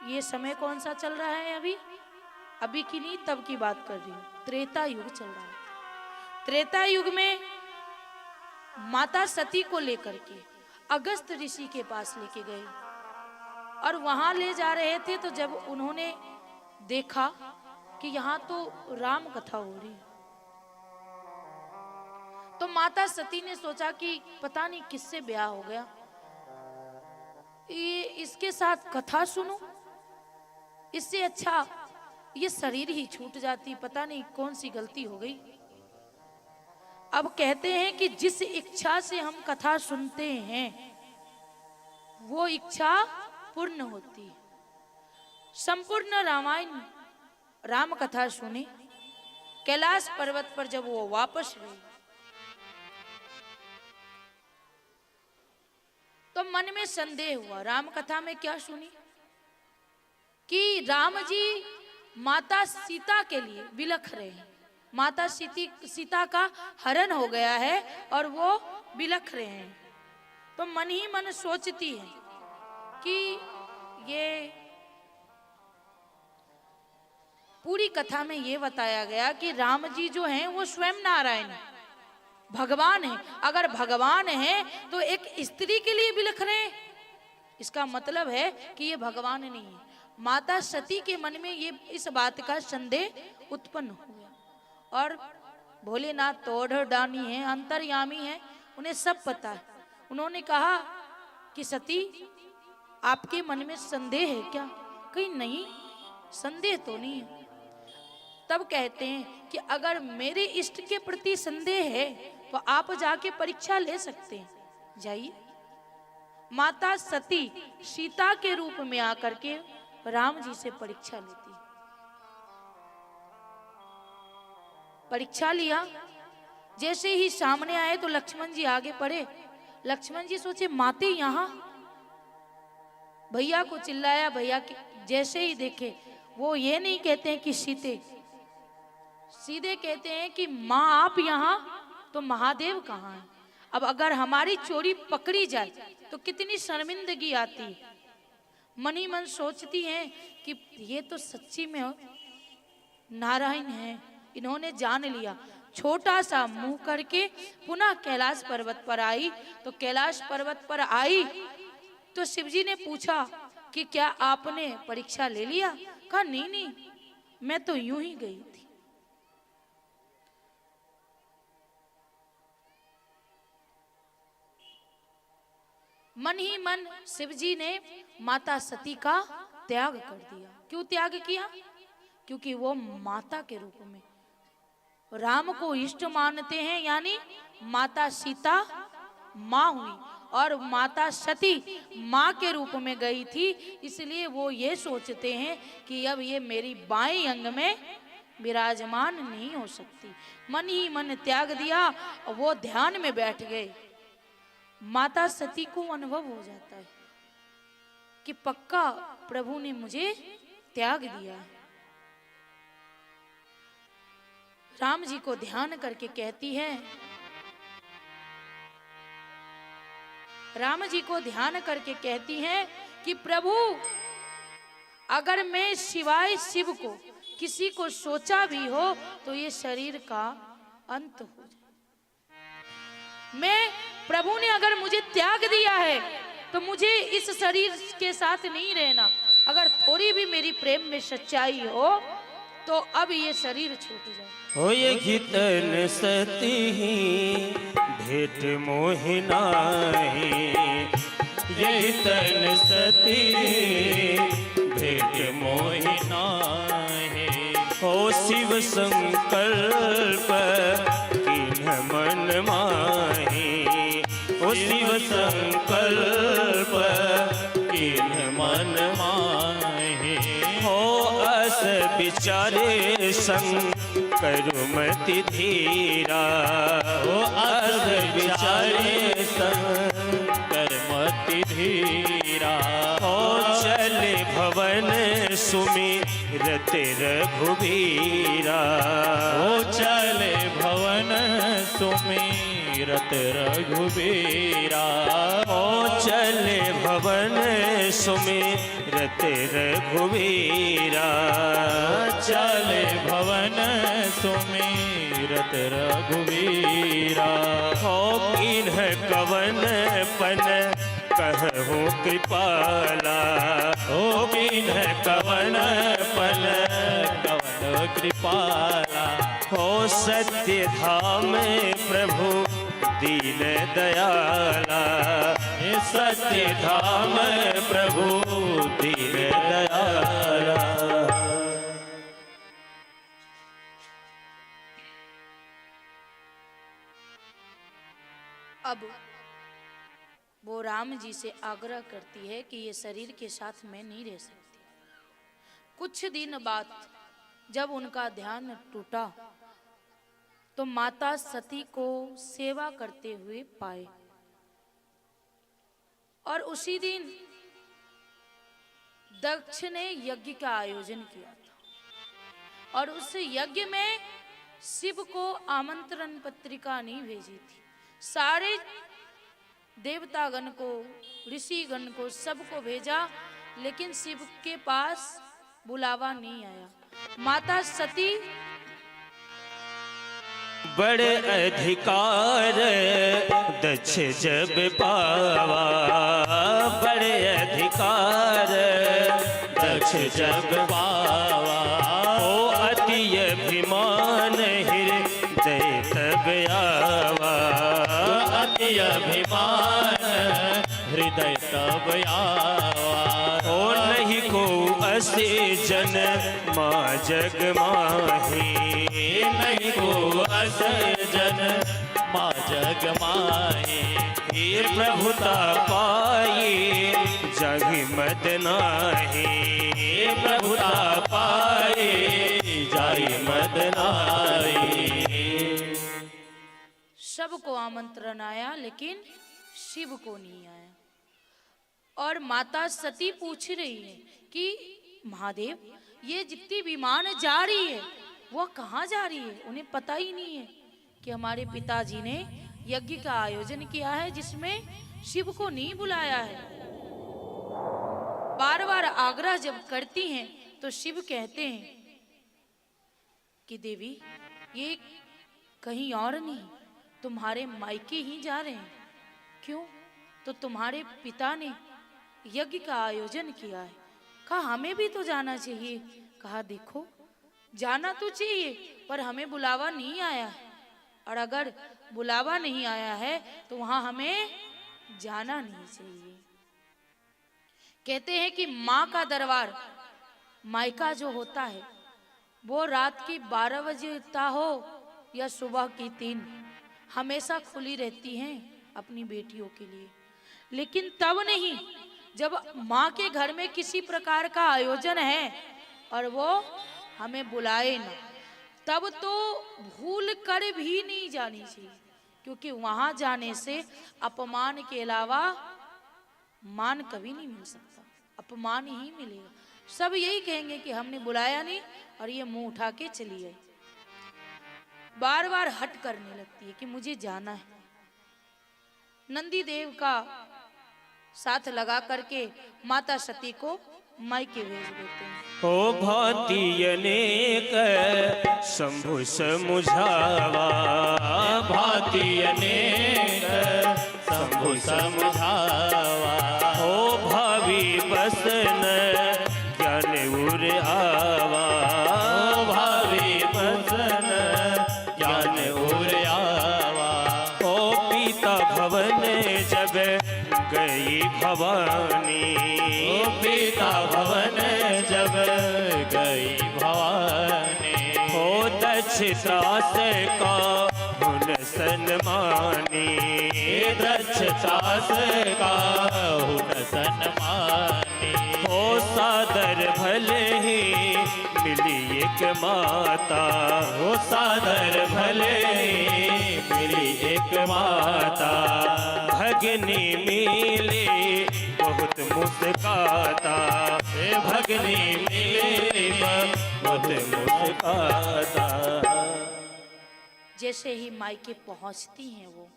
ये समय कौन सा चल रहा है? अभी की नहीं, तब की बात कर रही हूं। त्रेता युग चल रहा है। त्रेता युग में माता सती को लेकर के अगस्त ऋषि के पास लेके गए और वहां ले जा रहे थे। तो जब उन्होंने देखा कि यहाँ तो राम कथा हो रही है, तो माता सती ने सोचा कि पता नहीं किससे ब्याह हो गया, ये इसके साथ कथा सुनो, इससे अच्छा ये शरीर ही छूट जाती, पता नहीं कौन सी गलती हो गई। अब कहते हैं कि जिस इच्छा से हम कथा सुनते हैं वो इच्छा पूर्ण होती है। संपूर्ण रामायण राम कथा सुनी, कैलाश पर्वत पर जब वो वापस गए तो मन में संदेह हुआ। राम कथा में क्या सुनी कि राम जी माता सीता के लिए बिलख रहे हैं। माता सीता का हरण हो गया है और वो बिलख रहे हैं। तो मन ही मन सोचती है कि ये पूरी कथा में ये बताया गया कि राम जी जो हैं वो स्वयं नारायण है, भगवान है। अगर भगवान है तो एक स्त्री के लिए बिलख रहे हैं, इसका मतलब है कि ये भगवान नहीं है। माता सती के मन में ये इस बात का संदेह उत्पन्न हो गया। और भोलेनाथ तोड़ डानी है, अंतर्यामी है, उन्हें सब पता है। उन्होंने कहा कि सती आपके मन में संदेह है क्या? कहीं नहीं, संदेह तो नहीं है। तब कहते हैं कि अगर मेरे इष्ट के प्रति संदेह है तो आप जाके परीक्षा ले सकते हैं, जाइए। माता सती सीता के रूप में आकर के राम जी से परीक्षा लेती है। परीक्षा लिया, जैसे ही सामने आए तो लक्ष्मण जी आगे पड़े। लक्ष्मण जी सोचे माते यहाँ, भैया को चिल्लाया। भैया जैसे ही देखे वो ये नहीं कहते हैं कि सीते, सीधे कहते हैं कि माँ आप यहाँ तो महादेव कहाँ है? अब अगर हमारी चोरी पकड़ी जाए तो कितनी शर्मिंदगी आती है। मन ही मन सोचती हैं कि ये तो सच्ची में नारायण है, इन्होंने जान लिया। छोटा सा मुंह करके पुनः कैलाश पर्वत पर आई। तो कैलाश पर्वत पर आई तो शिवजी ने पूछा कि क्या आपने परीक्षा ले लिया? कहा नहीं नहीं, मैं तो यूं ही गई थी। मन ही मन शिवजी ने माता सती का त्याग कर दिया। क्यों त्याग किया? क्योंकि वो माता के रूप में राम को इष्ट मानते हैं, यानी माता सीता माँ हुई और माता सती माँ के रूप में गई थी। इसलिए वो ये सोचते हैं कि अब ये मेरी बाएं अंग में विराजमान नहीं हो सकती। मन ही मन त्याग दिया और वो ध्यान में बैठ गए। माता सती को अनुभव हो जाता है कि पक्का प्रभु ने मुझे त्याग दिया है। राम जी को ध्यान करके कहती है, राम जी को ध्यान करके कहती है कि प्रभु अगर मैं सिवाय शिव को किसी को सोचा भी हो तो ये शरीर का अंत हो जाए। मैं प्रभु ने अगर मुझे त्याग दिया है तो मुझे इस शरीर के साथ नहीं रहना। अगर थोड़ी भी मेरी प्रेम में सच्चाई हो तो अब ये शरीर छूट जाए। हो ये घितन सती भेट मोहिनाही, ये घितन सती भेट मोहिनाही। हो शिव संकल्प किन्ह मन माही, हो शिव संकल्प किन्ह मन माही। हो अस विचारे संग करो मति धीरा, हो अस विचारे संग कर मति धीरा। हो चले भवन सुमिरत रघुबीरा, हो चले भवन सुमिरत रघुबीरा। हो चले भवन सुमिरत रघुबीरा, चले भवन सुमिरत रघुवीरा। हो किन्ह कवन पन कहूँ कृपाला, हो किन्ह कवन पन कवन कृपाला। हो सत्य धाम प्रभु दीन दयाला, सत्य धाम प्रभु दीन दयाला। अब वो राम जी से आग्रह करती है कि ये शरीर के साथ मैं नहीं रह सकती। कुछ दिन बाद जब उनका ध्यान टूटा तो माता सती को सेवा करते हुए पाए और उसी दिन दक्ष ने यज्ञ का आयोजन किया था। और उस यज्ञ में शिव को आमंत्रण पत्रिका नहीं भेजी थी। सारे देवतागण को, ऋषिगण को, सबको भेजा, लेकिन शिव के पास बुलावा नहीं आया। माता सती बड़े अधिकार दक्ष जब पावा, बड़े अधिकार दक्ष जब पावा, ओ अति अभिमान हृदय तब आवा, अति अभिमान हृदय तब आवा, ओ नहीं को असे जन माँ जग माही, नहीं को अस जन माँ जग माही, हे प्रभुता पाए जहि मद नाही, हे प्रभुता पाए जाई मद नाई। सबको आमंत्रण आया, लेकिन शिव को नहीं आया। और माता सती पूछ रही है कि महादेव, ये जितनी विमान जा रही है वो कहाँ जा रही है? उन्हें पता ही नहीं है कि हमारे पिताजी ने यज्ञ का आयोजन किया है जिसमें शिव को नहीं बुलाया है। बार बार आग्रह जब करती हैं तो शिव कहते हैं कि देवी, ये कहीं और नहीं, तुम्हारे मायके ही जा रहे हैं। क्यों? तो तुम्हारे पिता ने यज्ञ का आयोजन किया है। कहा हमें भी तो जाना चाहिए। कहा देखो, जाना तो चाहिए पर हमें बुलावा नहीं आया है, और अगर बुलावा नहीं आया है तो वहां हमें जाना नहीं चाहिए। कहते हैं कि माँ का दरबार, मायका जो होता है, वो रात की 12 बजे हो या सुबह की 3, हमेशा खुली रहती हैं अपनी बेटियों के लिए। लेकिन तब नहीं जब माँ के घर में किसी प्रकार का आयोजन है और वो हमें बुलाए ना, तब तो भूल कर भी नहीं जानी चाहिए, क्योंकि वहां जाने से अपमान के अलावा मान कभी नहीं मिल सकता, अपमान ही मिलेगा। सब यही कहेंगे कि हमने बुलाया नहीं और ये मुंह उठा के चली गई। बार बार हट करने लगती है कि मुझे जाना है। नंदी देव का साथ लगा करके माता सती को मायके भेज देते हैं। ओ भांति अनेक शंभु समुझावा, भांति अनेक शंभु समझावा, ओ भावी बसन ज्ञान उर आवा, ओ भावी बसन ज्ञान उर आवा, ओ पीता भवन जब गई भवानी, ओ पिता भवन जब गई भवानी, ओ दक्षदास का हुन सन्मानी, दक्षदास का हुन सन्मानी, ओ सादर भले ही मिली एक माता, ओ सादर भले मिली एक माता, भगनी मिले बहुत मुस्काता, भगनी मिले बहुत मुस्काता। जैसे ही मायके पहुंचती हैं वो,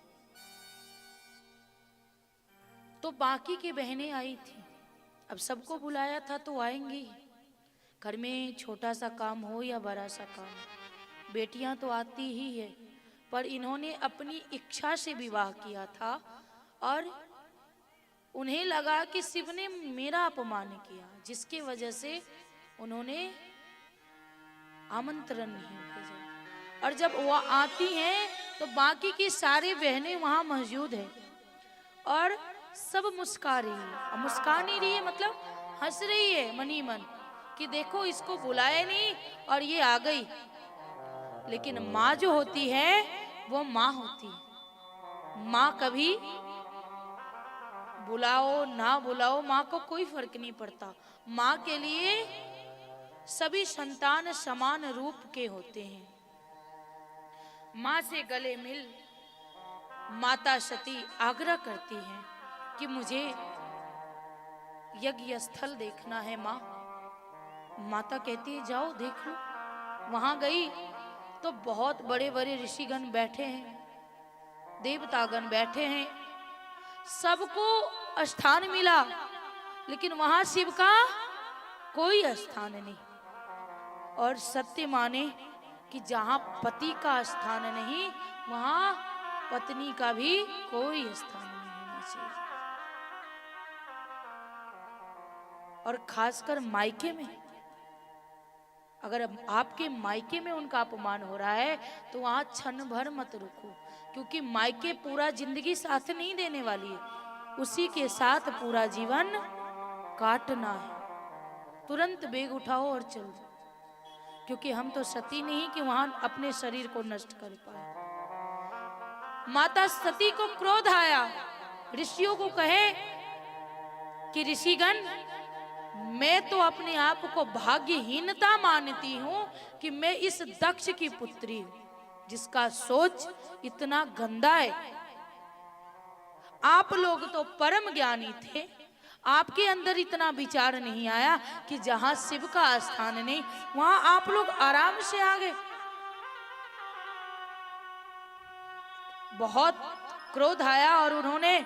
तो बाकी की बहनें आई थी। अब सबको बुलाया था तो आएंगे ही। घर में छोटा सा काम हो या बड़ा सा काम, बेटियां तो आती ही है, पर इन्होंने अपनी इच्छा से विवाह किया था और उन्हें लगा कि शिव ने मेरा अपमान किया, जिसकी वजह से उन्होंने आमंत्रण नहीं भेजा। और जब वो आती हैं तो बाकी की सारी बहनें वहां मौजूद है और सब मुस्का रही है। और मुस्का नहीं रही है मतलब हंस रही है मनी मन कि देखो इसको बुलाया नहीं और ये आ गई। लेकिन माँ जो होती है वो माँ होती है। माँ कभी बुलाओ ना बुलाओ, माँ को कोई फर्क नहीं पड़ता। माँ के लिए सभी संतान समान रूप के होते हैं। माँ से गले मिल माता सती आग्रह करती हैं कि मुझे यज्ञ स्थल देखना है माँ। माता कहती है जाओ देख लो। वहां गई तो बहुत बड़े बड़े ऋषिगण बैठे हैं, देवतागण बैठे हैं, सबको स्थान मिला, लेकिन वहां शिव का कोई स्थान नहीं। और सत्य माने कि जहां पति का स्थान नहीं, वहां पत्नी का भी कोई स्थान नहीं होना चाहिए। और खासकर मायके में, अगर आपके मायके में उनका अपमान हो रहा है तो वहां क्षण भर मत रुको, क्योंकि मायके पूरा जिंदगी साथ नहीं देने वाली है, उसी के साथ पूरा जीवन काटना है। तुरंत बेग उठाओ और चल दो, क्योंकि हम तो सती नहीं कि वहां अपने शरीर को नष्ट कर पाए। माता सती को क्रोध आया, ऋषियों को कहे कि ऋषिगण, मैं तो अपने आप को भाग्यहीनता मानती हूं कि मैं इस दक्ष की पुत्री हूं, जिसका सोच इतना गंदा है। आप लोग तो परम ज्ञानी थे, आपके अंदर इतना विचार नहीं आया कि जहां शिव का स्थान नहीं, वहां आप लोग आराम से आ गए। बहुत क्रोध आया और उन्होंने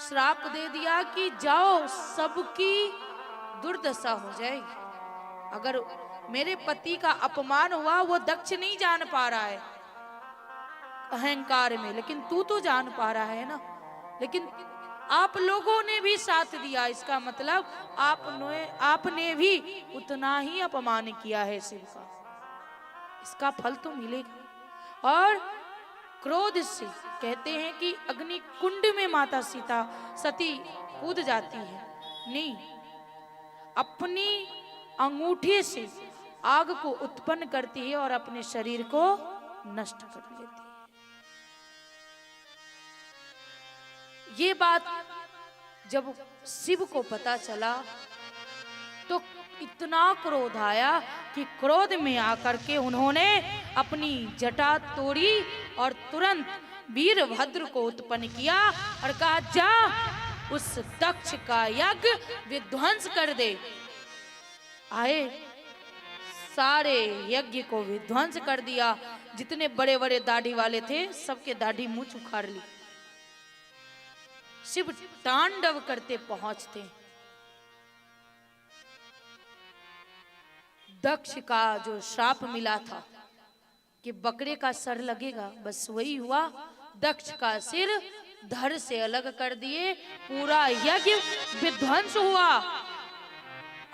श्राप दे दिया कि जाओ, सबकी दुर्दशा हो जाएगी। अगर मेरे पति का अपमान हुआ, वो दक्ष नहीं जान पा रहा है अहंकार में, लेकिन तू तो जान पा रहा है ना। लेकिन आप लोगों ने भी साथ दिया, इसका मतलब आपने भी उतना ही अपमान किया है शिव का, इसका फल तो मिलेगा। और क्रोध से कहते हैं कि अग्नि कुंड में माता सीता सती कूद जाती है, नहीं, अपनी अंगूठे से आग को उत्पन्न करती है और अपने शरीर को नष्ट कर लेती है। ये बात जब शिव को पता चला तो इतना क्रोध आया कि क्रोध में आकर के उन्होंने अपनी जटा तोड़ी और तुरंत वीरभद्र को उत्पन्न किया और कहा, जा उस दक्ष का यज्ञ विध्वंस कर दे। आए, सारे यज्ञ को विध्वंस कर दिया। जितने बड़े बड़े दाढ़ी वाले थे, सबके दाढ़ी मुंह उखाड़ ली। शिव तांडव करते पहुंचते, दक्ष का जो श्राप मिला था कि बकरे का सर लगेगा, बस वही हुआ। दक्ष का सिर धड़ से अलग कर दिए, पूरा यज्ञ विध्वंस हुआ।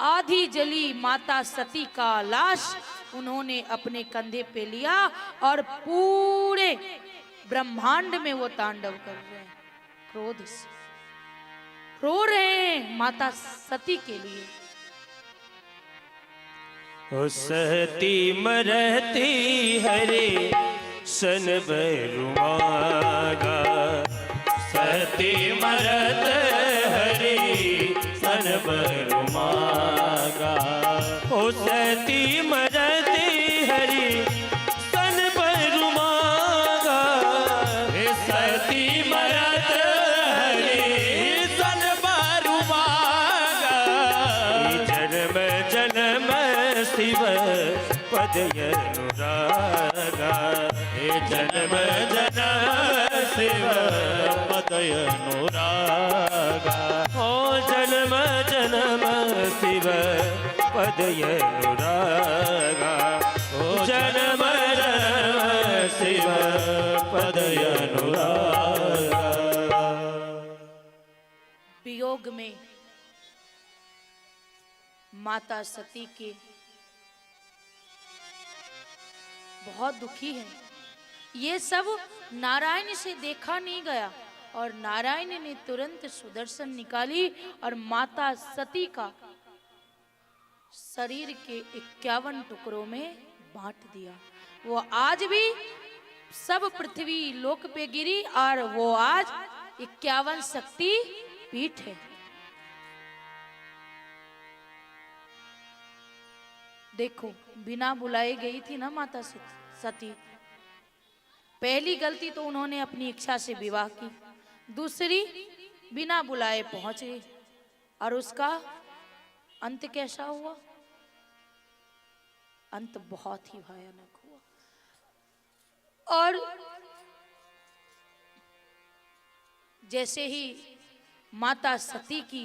आधी जली माता सती का लाश उन्होंने अपने कंधे पे लिया और पूरे ब्रह्मांड में वो तांडव कर रहे हैं, क्रोध से रो रहे हैं माता सती के लिए। ओ सती मरती हरे सन बरुमागा, सती मरत हरि सन बरुमागा। ओ सती मरती हरे सन बरुमागा, सती मरत हरि सन बरुमागा। जन्म जन्म शिव पद अनुरागा, जन्म जन्म शिव पद अनुरागा। ओ जन्म जन्म शिव पद अनुरागा, ओ जन्म जन्म शिव पद अनुरागा। वियोग में माता सती के बहुत दुखी है। ये सब नारायण से देखा नहीं गया और नारायण ने तुरंत सुदर्शन निकाली और माता सती का शरीर के 51 टुकड़ों में बांट दिया। वो आज भी सब पृथ्वी लोक पे गिरी और वो आज 51 शक्ति पीठ है। देखो, बिना बुलाए गई थी ना माता सती। पहली गलती तो उन्होंने अपनी इच्छा से विवाह की, दूसरी बिना बुलाए पहुंच गई, और उसका अंत कैसा हुआ? अंत बहुत ही भयानक हुआ। और जैसे ही माता सती की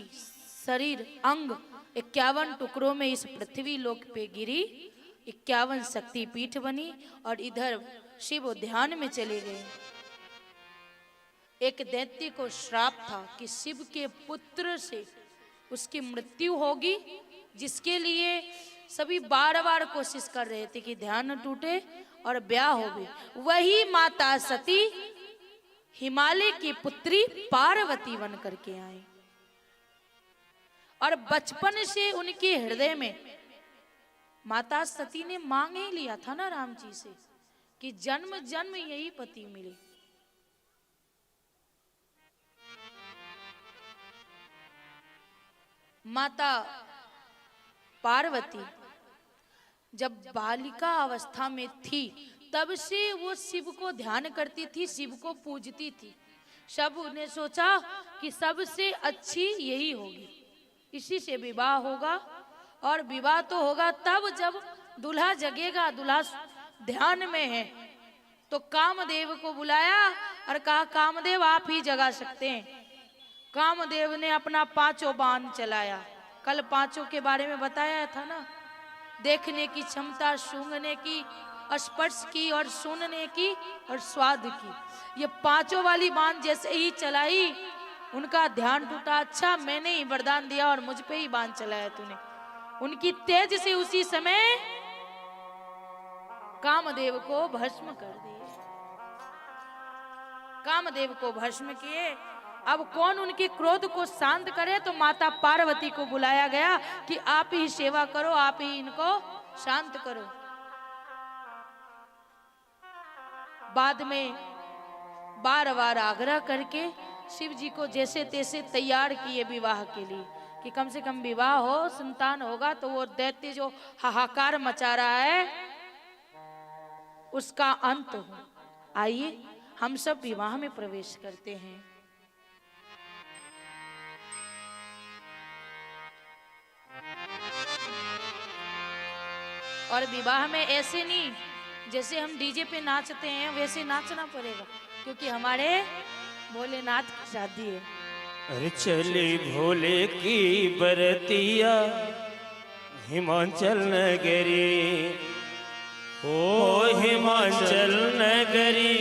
शरीर अंग 51 टुकड़ों में इस पृथ्वी लोक पे गिरी, 51 शक्ति पीठ बनी और इधर शिव ध्यान में चले गए। एक दैत्य को श्राप था कि शिव के पुत्र से उसकी मृत्यु होगी, जिसके लिए सभी बार बार कोशिश कर रहे थे कि ध्यान न टूटे और ब्याह हो गए। वही माता सती हिमालय की पुत्री पार्वती बन करके आई और बचपन से उनके हृदय में माता सती ने मांग ही लिया था ना राम जी से कि जन्म जन्म यही पति मिले। माता पार्वती जब बालिका अवस्था में थी तब से वो शिव को ध्यान करती थी, शिव को पूजती थी। सब ने सोचा कि सबसे अच्छी यही होगी, इसी से विवाह होगा। और विवाह तो होगा तब जब दूल्हा जगेगा, दूल्हा ध्यान में है। तो कामदेव को बुलाया और कहा कामदेव आप ही जगा सकते हैं। कामदेव ने अपना 5 बाण चलाया। कल 5 के बारे में बताया था ना, देखने की क्षमता, सूंघने की, स्पर्श की और सुनने की और स्वाद की। ये 5 वाली बाण जैसे ही चलाई उनका ध्यान टूटा। अच्छा मैंने ही वरदान दिया और मुझ पे ही बाण चलाया तूने। उनकी तेज से उसी समय कामदेव को भस्म कर दिए। कामदेव को भस्म किए। अब कौन उनके क्रोध को शांत करे? तो माता पार्वती को बुलाया गया कि आप ही सेवा करो, आप ही इनको शांत करो। बाद में बार बार आग्रह करके शिव जी को जैसे तैसे तैयार किए विवाह के लिए कि कम से कम विवाह हो, संतान होगा तो वो दैत्य जो हाहाकार मचा रहा है उसका अंत हो। आइए हम सब विवाह में प्रवेश करते हैं। और विवाह में ऐसे नहीं जैसे हम डीजे पे नाचते हैं वैसे नाचना पड़ेगा, क्योंकि हमारे भोलेनाथ की शादी है। अरे चले भोले की बरतिया हिमाचल नगरी, हो हिमाचल नगरी,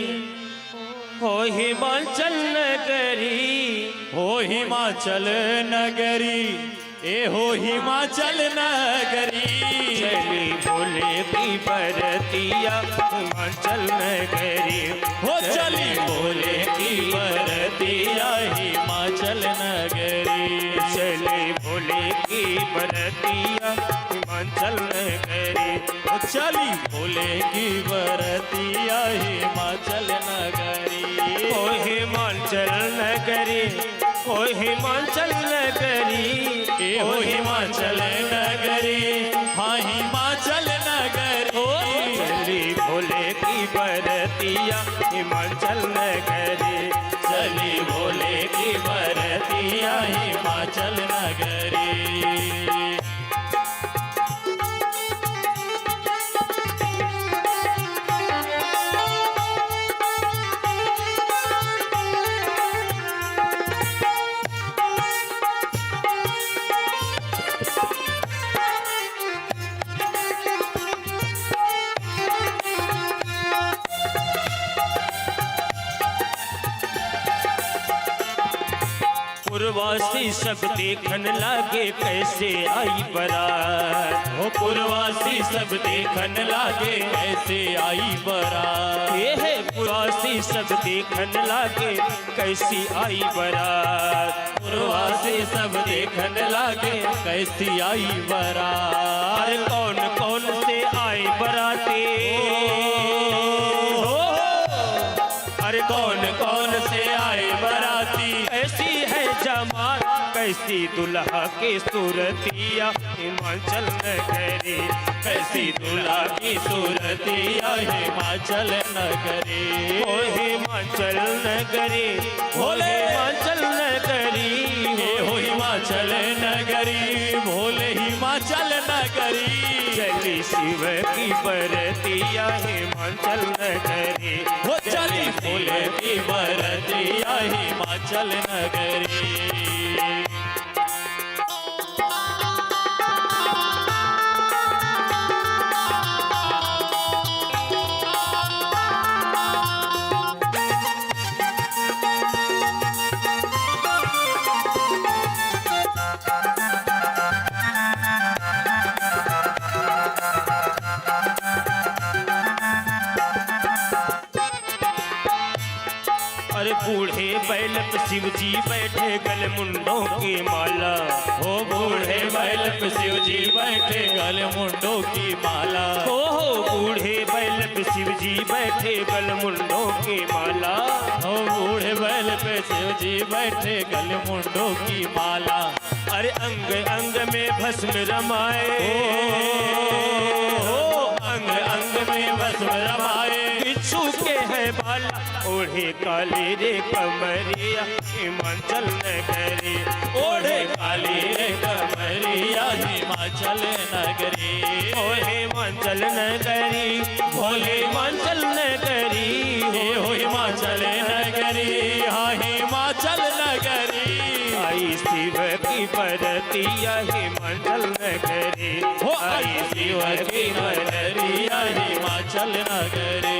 हो हिमाचल नगरी, हो हिमाचल नगरी, ए हो हिमाचल नगरी। चली भोले की बरतिया हिमाचल नगरी, हो चली भोले की बरतिया हिमाचल नगरी। चली भोले की बरतिया हिमाचल नगरी, हो चली भोले की बरतिया हिमाचल नगरी। ओ हिमाचल नगरी, ओ हिमाचल नगरी, ए हो हिमाचल नगरी, हाँ हिमाचल नगरी। चली भोले की बरतिया हिमाचल नगरी, चली भोले की बरतिया हिमाचल नगरी। पूर्वासी सब देखन लागे कैसे आई बरात, हो पूर्वासी सब देखन लागे कैसे आई बरात। ये है पूर्वासी सब देखन लागे कैसी आई बरात, पूर्वासी सब देखन लागे कैसी आई बरात। अरे कौन कौन से आए बराती, अरे कौन कौन से आए बराती। ऐसी है जमात कैसी दुल्हा की सूरतिया हिमाचल नगरी, कैसी दुल्हा की सूरतिया हिमाचल नगरी। ओ हिमाचल नगरी, भोले हिमाचल नगरी, हे हो हिमाचल नगरी, भोले हिमाचल नगरी। चली आई शिव की बरतिया हिमाचल नगरी। हो चली फूल की बरतिया हिमाचल नगरी। अरे बूढ़े बैल पे शिव जी बैठे गल मुंडों की माला। हो बूढ़े बैल पे शिव जी बैठे गल मुंडों की माला। हो बूढ़े बैल पे शिव जी बैठे गल मुंडों की माला। हो बूढ़े बैल पे शिव जी बैठे गल मुंडों की माला। अरे अंग अंग में भस्म रमाए। हो अंग अंग में भस्म रमाए। बिच्छू के हैं बाल ओढ़े काले रे कमरिया हिमाचल नगरी। ओढ़े काली रे कमरिया हिमाचल नगरी। ओ हिमाचल नगरी, भोले हिमाचल नगरी। हो हिमाचल नगरी, हाँ हिमाचल नगरी। आई शिव की बरतिया हिमाचल नगरी। हो आई शिव की बरतिया हिमाचल नगरी।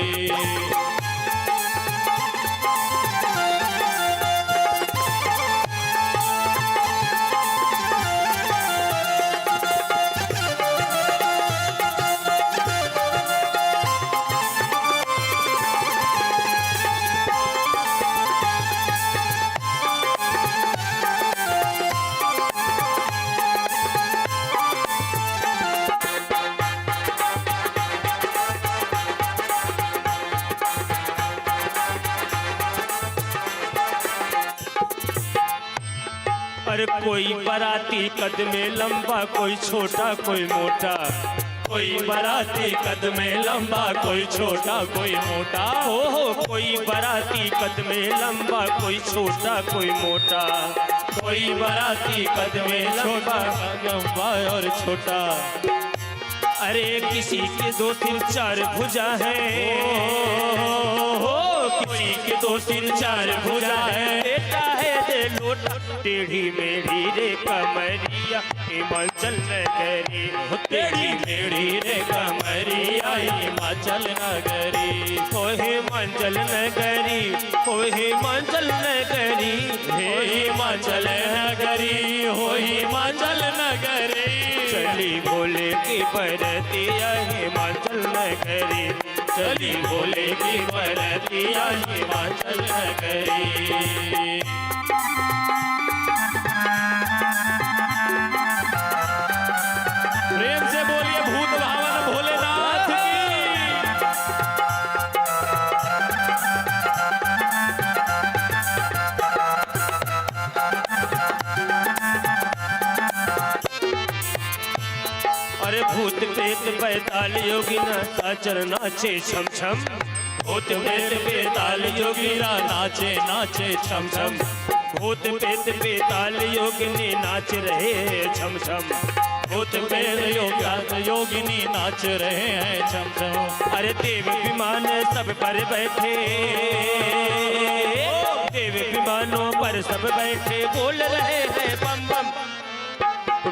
अरे कोई बराती कद में लंबा, कोई छोटा कोई मोटा। कोई बराती कद में लंबा, कोई छोटा कोई मोटा। हो कोई बराती कद में लंबा, कोई छोटा कोई मोटा। कोई बराती कद में छोटा लंबा और छोटा। अरे किसी के दो सिर चार भुजा है। हो किसी के दो सिर चार भुजा है। बेटा है रे लोटा टेढ़ी मेढ़ी रे कमरिया हिमाचल नगरी। टेढ़ी मेढ़ी रे कमरिया हिमाचल नगरी। ओ हिमाचल नगरी, ओ हिमाचल नगरी। हे हिमाचल नगरी, हो हिमाचल नगरी। चली भोले की बरतिया हिमाचल नगरी। चली भोले की बरतिया हिमाचल नगरी। प्रेम से बोलिए भूत भावन भोलेनाथ की। अरे भूत प्रेत बैताल योगिना साचर नाचे छम छम। भूत प्रेत बेताल योगिना नाचे नाचे छम छम। भूत प्रेत बेताल योगिनी नाच रहे हैं छम छम। भूत प्रेत योगिनी नाच रहे हैं छम छम। अरे देव विमान सब पर बैठे। देव विमानों पर सब बैठे बोल रहे हैं बम बम।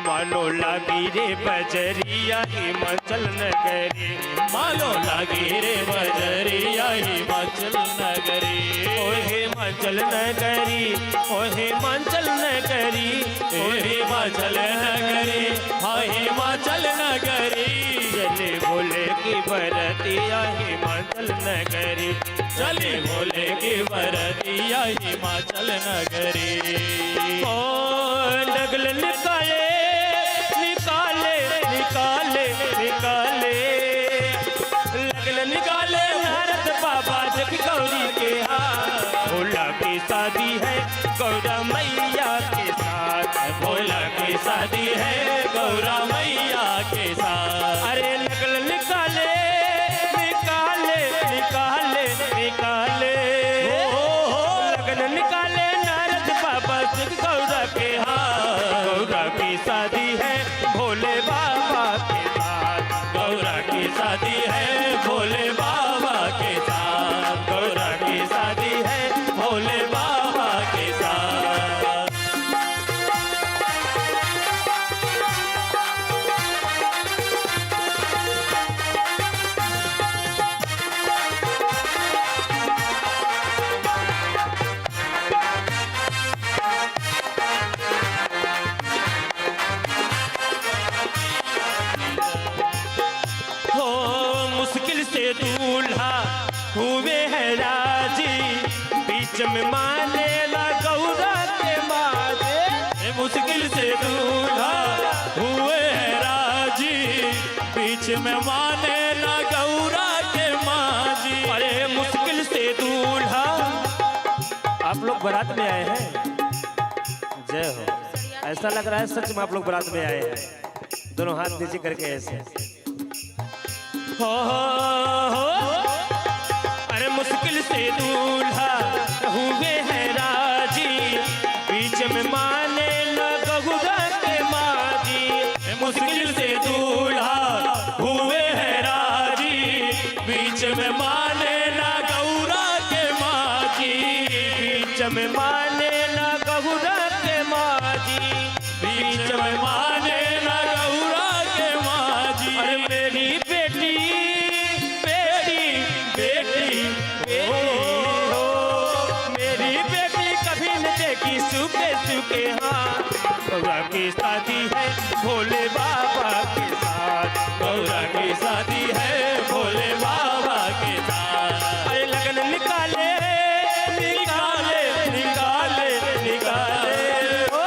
मानो लागी रे बजरिया हिमाचल नगरी। मानो लागी रे बजरिया हिमाचल नगरी। ओ हिमाचल नगरी, ओ हिमाचल नगरी। ओ हिमाचल नगरी, हाँ हिमाचल नगरी। चले भोले की बरतिया हिमाचल नगरी। चली भोले की बरतिया हिमाचल नगरी। ओ लगल निकाले निकाले निकाले निकाले। लगल निकाले नारद बाबा जग गौरी के हाथ। भोला की शादी है गौरा मैया के साथ। भोला की शादी है गौरा मैया के साथ। अरे लगल निकाले निकाले निकाले निकाले। लगन निकाले नारद बाबा जग गौरा के हाथ। गौरा की शादी है भोले बाबा के साथ। गौरा में माने ना गौरा के माजे। मुश्किल से दूल्हा हुए हैं राजी, बीच में माने ना गौरा के माजी। अरे मुश्किल से दूल्हा। आप लोग बारात में आए हैं? जय हो। ऐसा लग रहा है सच में आप लोग बारात में आए हैं। दोनों हाथ नीचे करके ऐसे हो। अरे मुश्किल से दूल्हा हुए हैं राजी, बीच में माने न गौरा के माजी। मुश्किल से दूल्हा हुए हैं राजी, बीच में माने ना गौरा के माजी। बीच में माने न गौरा के माजी। बीच में माने ना गौरा के माजी। अरे मेरी बेटी बेटी बेटी हो, मेरी बेटी कभी न देखी सूखे सूखे हाथ। गौरा की शादी है भोले बाबा के साथ। गौरा की शादी है भोले बाबा के साथ। अरे लगन निकाले निकाले निकाले निकाले ओ,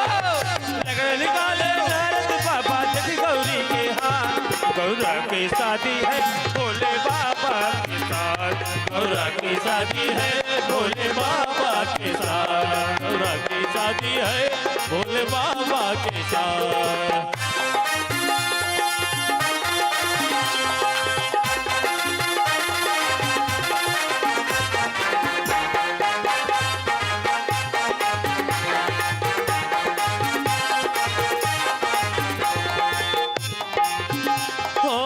लगन निकाले नारद बाबा जग गौरी के हाथ। गौरा की शादी है भोले बाबा के साथ। गौरा की शादी है भोले बाबा के साथ। गौरा की शादी है भोले बाबा के साथ। हो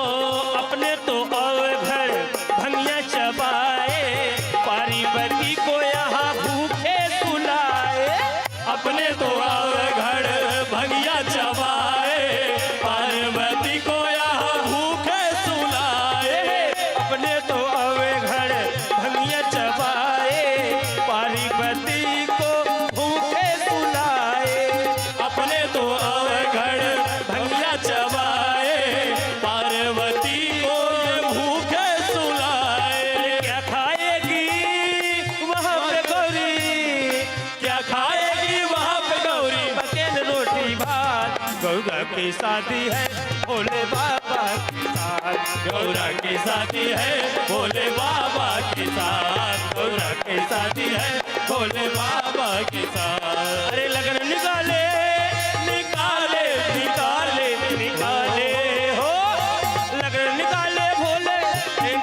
अपने तो और घर भंगिया चबाए, पार्वती को यहाँ भूखे सुलाए। अपने तो घर भंगिया चबाए, पार्वती को यहाँ भूखे सुलाए। अपने तो अवे घर भंगिया चबाए, पार्वती को भूखे सुलाए। अपने तो घर भंगिया चबाए, पार्वती को भूखे सुलाए। क्या खाएगी वहाँ पे गौरी? क्या खाएगी वहाँ पे गौरी? बकेल रोटी भात। गौरा की शादी है भोले बाबा के साथ। गौरा की शादी है भोले बाबा के साथ। गौरा की शादी है भोले बाबा के साथ। अरे लगन निकाले निकाले निकाले निकाले हो, लगन निकाले भोले।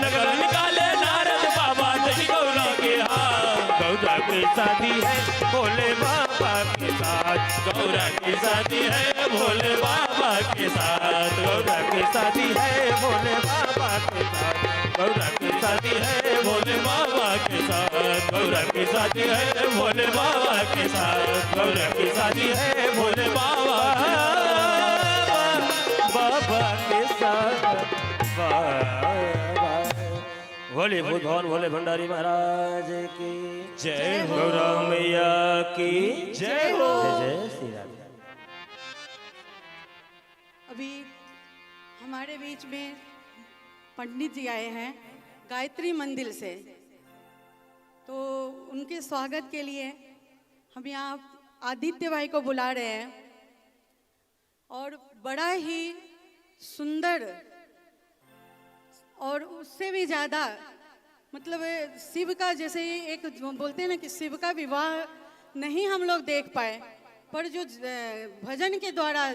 लगन निकाले नारद बाबा जय गौरा के हाथ। गौरा की शादी है भोले बाबा के साथ। गौरा की शादी है भोले बाबा के साथ। गौरा की शादी है भोले बाबा के साथ। गौरा की शादी है भोले बाबा के साथ। गौरा की शादी है भोले बाबा के साथ। गौरा की शादी है भोले बाबा बाबा के साथ। भोले भूत भवन भोले भंडारी महाराज की जय हो। गौरा मैया की जय हो। जय श्री राम। अभी हमारे बीच में पंडित जी आए हैं गायत्री मंदिर से, तो उनके स्वागत के लिए हम यहाँ आदित्य भाई को बुला रहे हैं। और बड़ा ही सुंदर और उससे भी ज़्यादा मतलब शिव का, जैसे एक बोलते हैं ना कि शिव का विवाह नहीं हम लोग देख पाए, पर जो भजन के द्वारा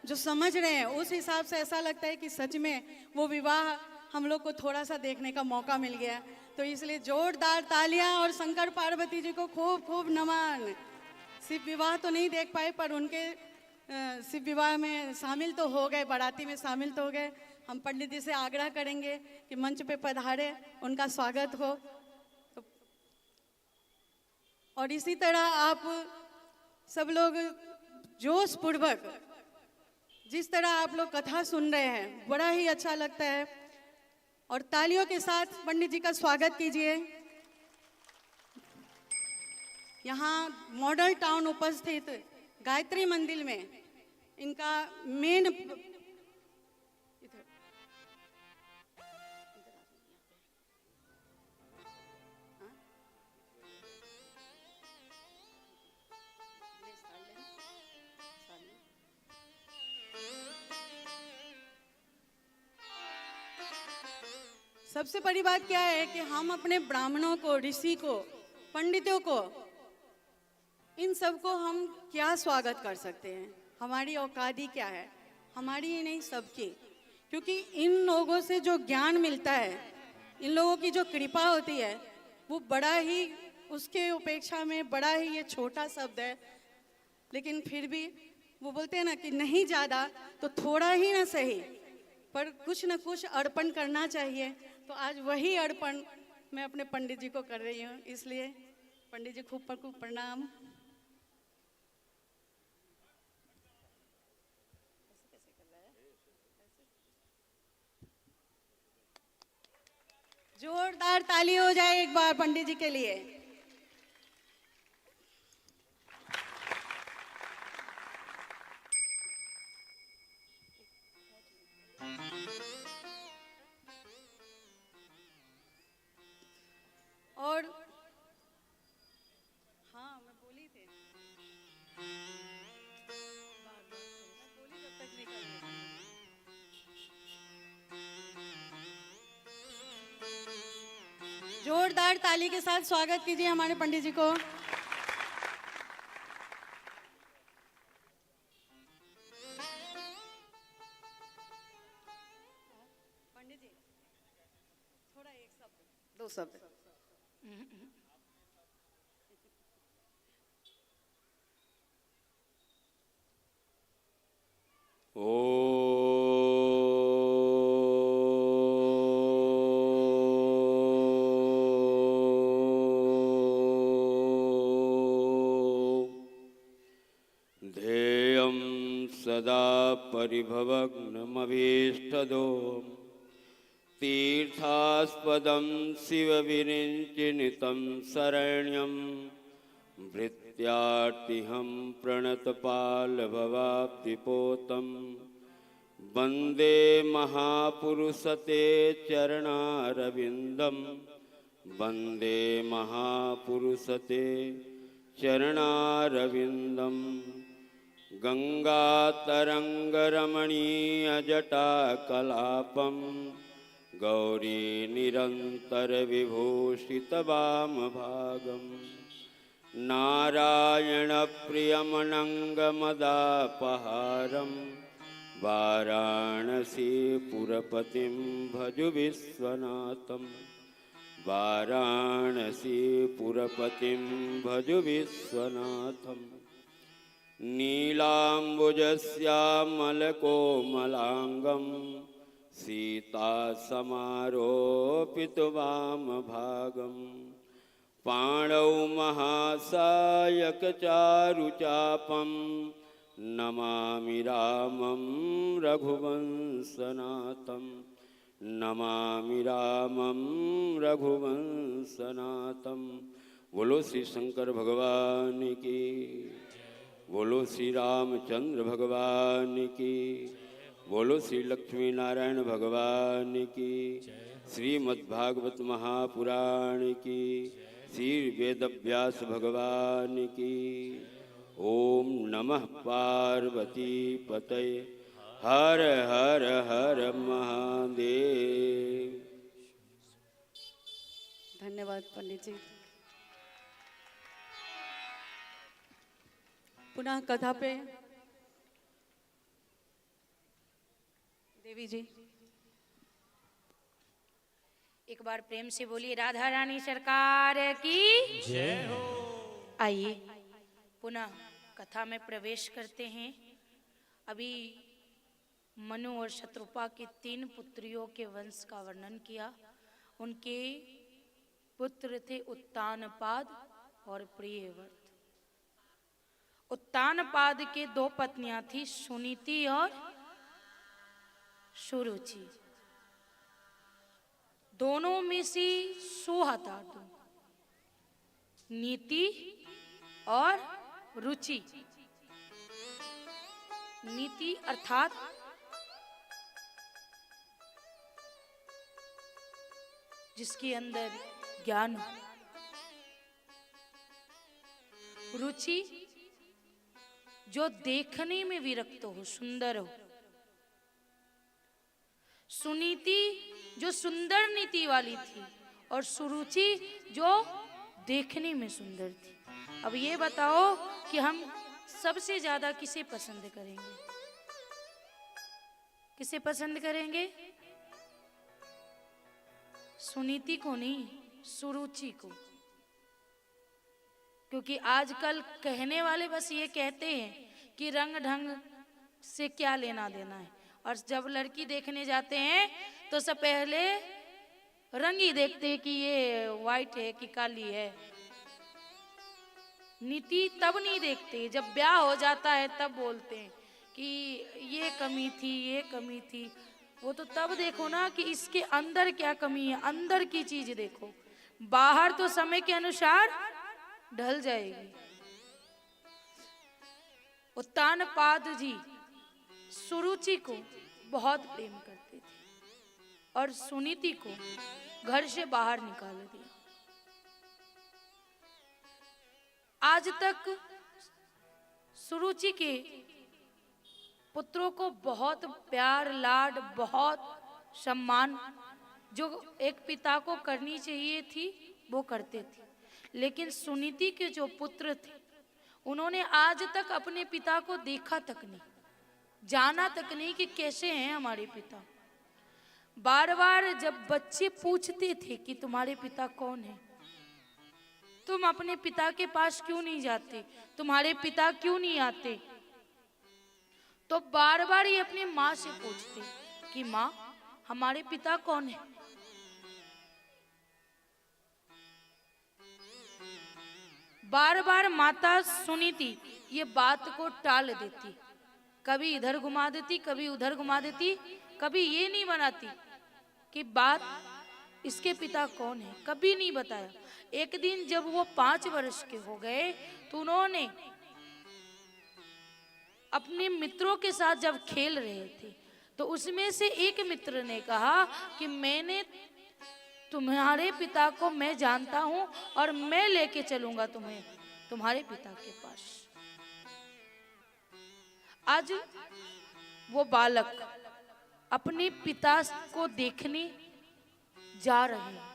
जो समझ रहे हैं उस हिसाब से ऐसा लगता है कि सच में वो विवाह हम लोग को थोड़ा सा देखने का मौका मिल गया। तो इसलिए जोरदार तालियां और शंकर पार्वती जी को खूब खूब नमन। शिव विवाह तो नहीं देख पाए पर उनके शिव विवाह में शामिल तो हो गए, बाराती में शामिल तो हो गए। हम पंडित जी से आग्रह करेंगे कि मंच पे पधारे, उनका स्वागत हो। और इसी तरह आप सब लोग जोश पूर्वक जिस तरह आप लोग कथा सुन रहे हैं बड़ा ही अच्छा लगता है। और तालियों के साथ पंडित जी का स्वागत कीजिए। यहाँ मॉडल टाउन उपस्थित गायत्री मंदिर में इनका मेन सबसे बड़ी बात क्या है कि हम अपने ब्राह्मणों को, ऋषि को, पंडितों को, इन सबको हम क्या स्वागत कर सकते हैं? हमारी औकाती क्या है? हमारी ही नहीं, सबकी। क्योंकि इन लोगों से जो ज्ञान मिलता है, इन लोगों की जो कृपा होती है, वो बड़ा ही, उसके अपेक्षा में बड़ा ही ये छोटा शब्द है। लेकिन फिर भी वो बोलते हैं ना कि नहीं ज़्यादा तो थोड़ा ही ना सही, पर कुछ ना कुछ अर्पण करना चाहिए। तो आज वही अर्पण मैं अपने पंडित जी को कर रही हूँ। इसलिए पंडित जी खूब प्रणाम। जोरदार ताली हो जाए एक बार पंडित जी के लिए। और हाँ, मैं बोली थी, बोली जब तक निकल गई। जोरदार ताली के साथ स्वागत कीजिए हमारे पंडित जी को। पंडित जी थोड़ा एक शब्द, दो शब्द। ध्येयं सदा परिभवग्नमभीष्टदो तीर्थास्पदं शिवविरिञ्चिनितं शरण्यं भृत्यार्तिहं प्रणतपालभवाब्धिपोतं वन्दे महापुरुषते चरणारविन्दं वन्दे महापुरुषते चरणारविन्दं गङ्गातरङ्गरमणीयजटाकलापं गौरीनिरन्तरविभूषितवामभागं नारायणप्रियमनङ्गमदापहारं वाराणसीपुरपतिं भज विश्वनाथं वाराणसीपुरपतिं भज विश्वनाथम् नीलाम्बुजश्यामलकोमलाङ्गं सीतासमारोपितवामभागं पाणौ महासायकचारुचापं नमामि रामं रघुवंशनाथं नमामि रामं रघुवंशनाथं। बोलो श्री शंकर भगवान की, बोलो श्री रामचंद्र भगवान की, बोलो श्री लक्ष्मी नारायण भगवान की, श्रीमद्भागवत महापुराण की, श्री वेदव्यास भगवान की। ओम नमः पार्वती पतये हर हर हर महादेव। धन्यवाद पंडित जी। पुनः कथा पे देवी जी। एक बार प्रेम से बोलिए राधा रानी सरकार की जय हो। आइए पुनः कथा में प्रवेश करते हैं। अभी मनु और शत्रुपा की 3 पुत्रियों के वंश का वर्णन किया। उनके पुत्र थे उत्तानपाद और प्रियव्रत। उत्तानपाद के 2 पत्नियां थी, सुनीति और सुरुचि। दोनों में से सुहता नीति और रुचि। नीति अर्थात जिसके अंदर ज्ञान हो। रुचि जो देखने में विरक्त हो, सुंदर हो। सुनीति जो सुंदर नीति वाली थी और सुरुचि जो देखने में सुंदर थी। अब ये बताओ कि हम सबसे ज्यादा किसे पसंद करेंगे? किसे पसंद करेंगे? सुनीति को नहीं, सुरुचि को। क्योंकि आजकल कहने वाले बस ये कहते हैं कि रंग ढंग से क्या लेना देना है, और जब लड़की देखने जाते हैं तो सब पहले रंग ही देखते हैं कि ये वाइट है कि काली है। नीति तब नहीं देखते, जब ब्याह हो जाता है तब बोलते हैं कि ये कमी थी, ये कमी थी। वो तो तब देखो ना कि इसके अंदर क्या कमी है, अंदर की चीज देखो। बाहर तो समय के अनुसार ढल जाएगी। उत्तानपाद जी सुरुचि को बहुत प्रेम करते थे और सुनीति को घर से बाहर निकाल दिया। आज तक सुरुचि के पुत्रों को बहुत प्यार लाड, बहुत सम्मान जो एक पिता को करनी चाहिए थी वो करते थे। लेकिन सुनीति के जो पुत्र थे उन्होंने आज तक अपने पिता को देखा तक नहीं, जाना तक नहीं कि कैसे हैं हमारे पिता। बार बार जब बच्चे पूछते थे कि तुम्हारे पिता कौन है, तुम अपने पिता के पास क्यों नहीं जाते, तुम्हारे पिता क्यों नहीं आते, तो बार बार ये अपनी माँ से पूछते कि माँ हमारे पिता कौन है। बार बार माता सुनीति ये बात को टाल देती, कभी इधर घुमा देती, कभी उधर घुमा देती, कभी ये नहीं बनाती कि बात इसके पिता कौन है, कभी नहीं बताया। एक दिन जब वो 5 वर्ष के हो गए तो उन्होंने अपने मित्रों के साथ जब खेल रहे थे तो उसमें से एक मित्र ने कहा कि मैंने तुम्हारे पिता को मैं जानता हूं और मैं लेके चलूंगा तुम्हें तुम्हारे पिता के पास। आज वो बालक अपने पिता को देखने जा रहे हैं।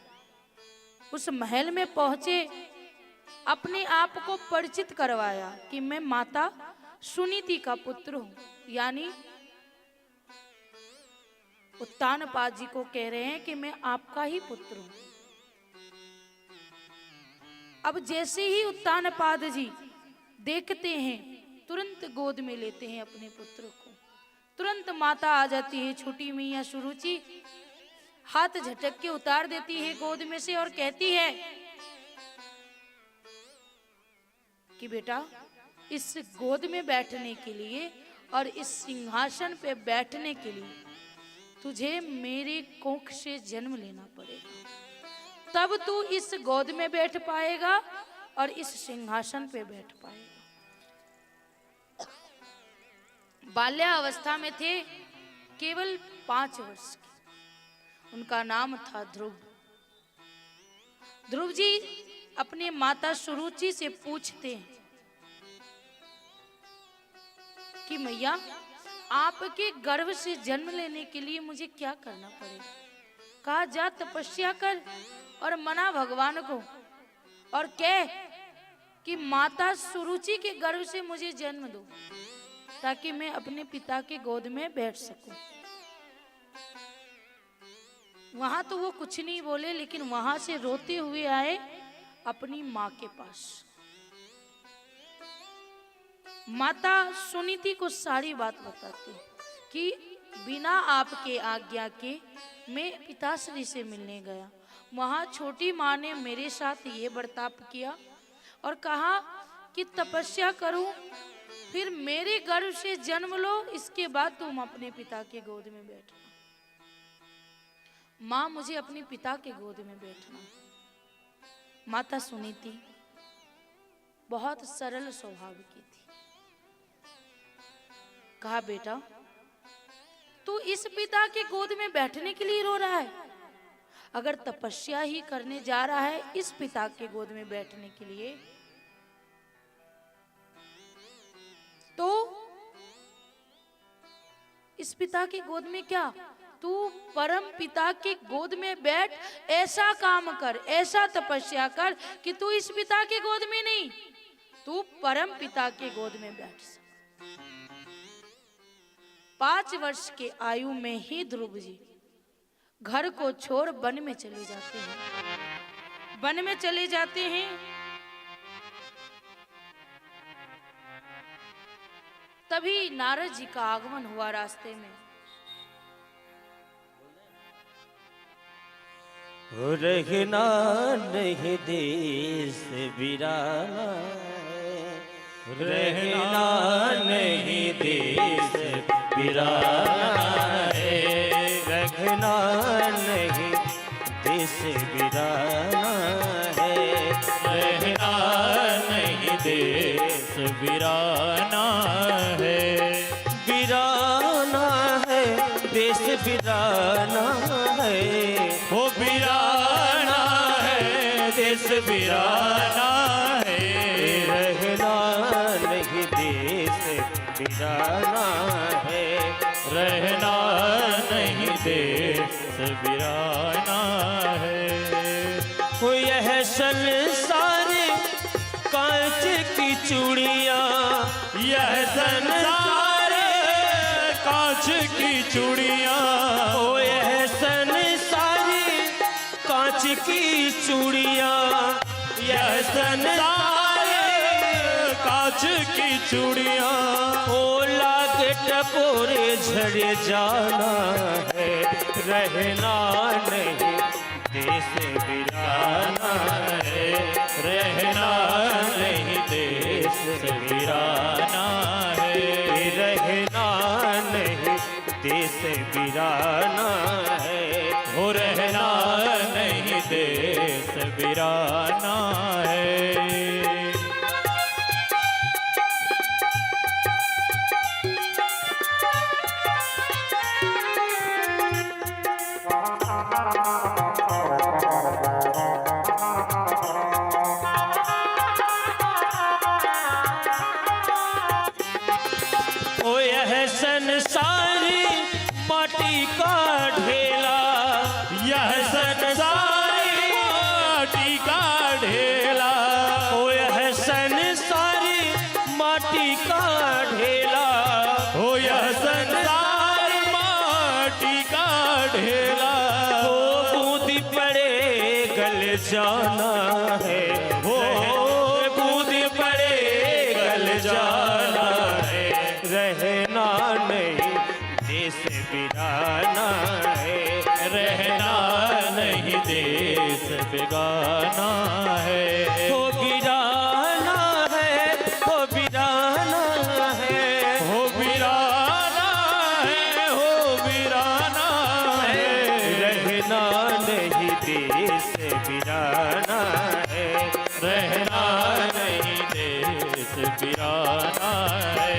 उस महल में पहुंचे, अपने आप को परिचित करवाया कि मैं माता सुनीति का पुत्र हूं, यानी उत्तानपाद जी को कह रहे हैं कि मैं आपका ही पुत्र हूं। अब जैसे ही उत्तानपाद जी देखते हैं तुरंत गोद में लेते हैं अपने पुत्र को। तुरंत माता आ जाती है, छोटी मैया सुरुचि हाथ झटक के उतार देती है गोद में से और कहती है कि बेटा इस गोद में बैठने के लिए और इस सिंहासन पे बैठने के लिए तुझे मेरे कोख से जन्म लेना पड़ेगा, तब तू इस गोद में बैठ पाएगा और इस सिंहासन पे बैठ पाएगा। बाल्यावस्था में थे, केवल 5 वर्ष के। उनका नाम था ध्रुव। ध्रुव जी अपनी माता सुरुचि से पूछते हैं कि मैया आपके गर्भ से जन्म लेने के लिए मुझे क्या करना पड़ेगा? कहा जा तपस्या कर और मना भगवान को और कह कि माता सुरुचि के गर्भ से मुझे जन्म दो ताकि मैं अपने पिता के गोद में बैठ सकूं। वहां तो वो कुछ नहीं बोले, लेकिन वहां से रोते हुए आए अपनी माँ के पास। माता सुनीति को सारी बात बताती कि बिना आपके आज्ञा के मैं पिताश्री से मिलने गया, वहां छोटी माँ ने मेरे साथ ये बर्ताव किया और कहा कि तपस्या करूं, फिर मेरे गर्भ से जन्म लो, इसके बाद तुम अपने पिता के गोद में बैठना। माँ मुझे अपने पिता के गोद में बैठना। माता सुनीति बहुत सरल स्वभाव की थी। कहा बेटा तू इस पिता के गोद में बैठने के लिए रो रहा है, अगर तपस्या ही करने जा रहा है इस पिता के गोद में बैठने के लिए, तो इस पिता की गोद में क्या तू परम पिता की गोद में बैठ, ऐसा काम कर, ऐसा तपस्या कर कि तू इस पिता की गोद में नहीं, तू परम पिता की गोद में बैठ। 5 वर्ष के आयु में ही ध्रुव जी घर को छोड़ वन में चले जाते हैं। वन में चले जाते हैं, तभी नारद जी का आगमन हुआ रास्ते में। रहना नहीं देश वीराना, रहना नहीं देश वीराना है, रहना नहीं देश वीराना है, रहना नहीं देश वीराना है, वीराना है देश वीराना है, वो वीराना है देश वीराना है, रहना नहीं देश वीराना है, रहना नहीं देश वीराना है। वो यह संसार कांच की चूड़ियाँ, यह संसार कांच की चूड़ियाँ, ओ यह संसार कांच की चूड़ियाँ, यह संसार कांच की चूड़ियाँ, ओ लाग टपोरे झड़ जाना है, रहना नहीं देश वीराना है, रहना नहीं देश वीराना है, रहना नहीं देश वीराना है, वो रहना नहीं देश वीराना है। ओ यह संसार माटी का ढेला, यह संसार माटी का ढेला, ओ यह संसार माटी का ढेला, हो यह संसार माटी का ढेला, ओ बूंदी पड़े गल जाना है, हो बूंदी पड़े गल जाना है, रहना नहीं देश वीराना है, रहना नहीं देश बेगाना है, हो वीराना है, हो वीराना है, हो वीराना है, हो वीराना है, रहना नहीं देश वीराना है, रहना नहीं देश वीराना है।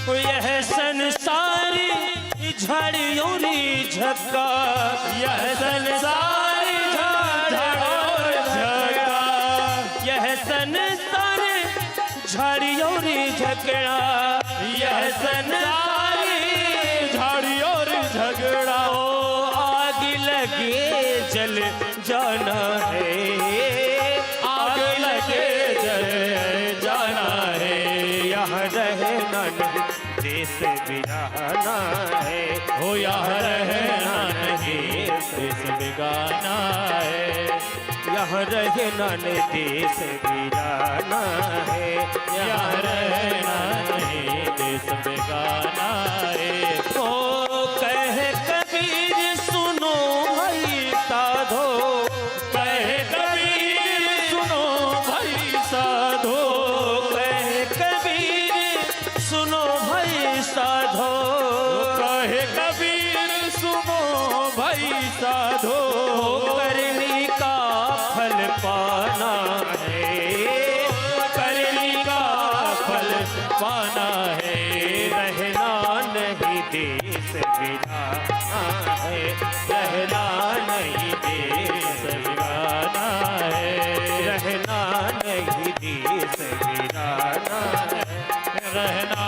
ओ यह संसार झड़ियों झक्का, यह संसार झाड़ और झका, यह संसार झड़ियों झगड़ा, यह संसार झाड़ी और झगड़ा, ओ आग लगे जल जाना है, आग लगे जल जाना है, यहाँ रहना नहीं देश वीराना है, हो यहाँ रहना नहीं देश बेगाना है, यहाँ रहना नहीं देश वीराना है, यहाँ रहना नहीं देश बेगाना है। ओ कह कबीर सुनो भाई साधो, कहे कबीर सुनो भाई साधो, कह कबीर सुनो भाई साधो, कहे कबीर सुनो भाई साधो, करनी का फल पाना है, वीराना है, रहना नहीं देश वीराना है, रहना नहीं देश वीराना है, रहना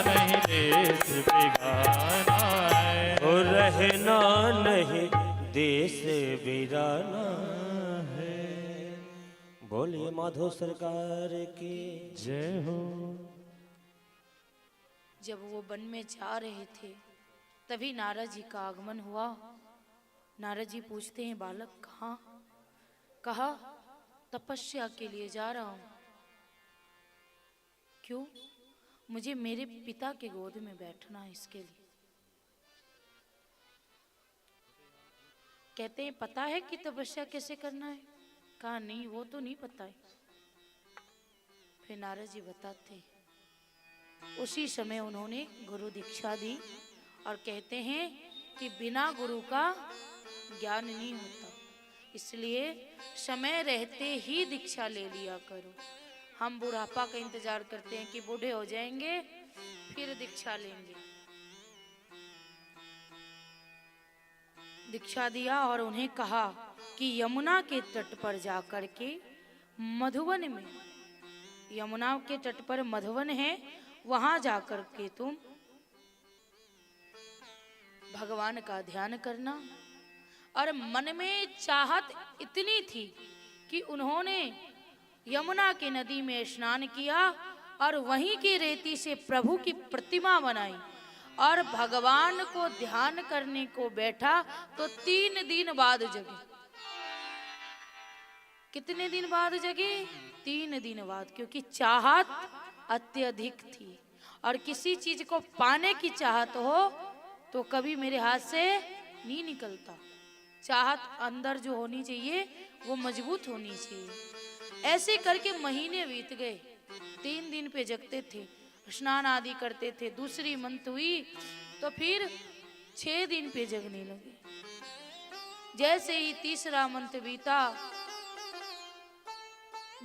नहीं देश बिगाना है, ओ रहना नहीं देश वीराना है। बोलिए माधो सरकार की जय हो। जब वो वन में जा रहे थे तभी नारद जी का आगमन हुआ। नारद जी पूछते हैं, बालक कहाँ? कहा, तपस्या के लिए जा रहा हूं। क्यों? मुझे मेरे पिता के गोद में बैठना है, इसके लिए। कहते हैं, पता है कि तपस्या कैसे करना है? कहा, नहीं, वो तो नहीं पता है। फिर नारद जी बताते। उसी समय उन्होंने गुरु दीक्षा दी और कहते हैं कि बिना गुरु का ज्ञान नहीं होता, इसलिए समय रहते ही दीक्षा ले लिया करो। हम बुढ़ापा का इंतजार करते हैं कि बूढ़े हो जाएंगे फिर दीक्षा लेंगे। दीक्षा दिया और उन्हें कहा कि यमुना के तट पर जाकर के मधुवन में, यमुना के तट पर मधुवन है, वहां जाकर के तुम भगवान का ध्यान करना। और मन में चाहत इतनी थी कि उन्होंने यमुना की नदी में स्नान किया और वहीं की रेती से प्रभु की प्रतिमा बनाई और भगवान को ध्यान करने को बैठा तो 3 दिन बाद जगे। कितने दिन बाद जगे? 3 दिन बाद, क्योंकि चाहत अत्यधिक थी। और किसी चीज को पाने की चाहत हो तो कभी मेरे हाथ से नहीं निकलता। चाहत अंदर जो होनी चाहिए वो मजबूत होनी चाहिए। ऐसे करके महीने बीत गए। 3 दिन पे जगते थे, स्नान आदि करते थे। दूसरी मंथ हुई तो फिर 6 दिन पे जगने लगे। जैसे ही तीसरा मंथ बीता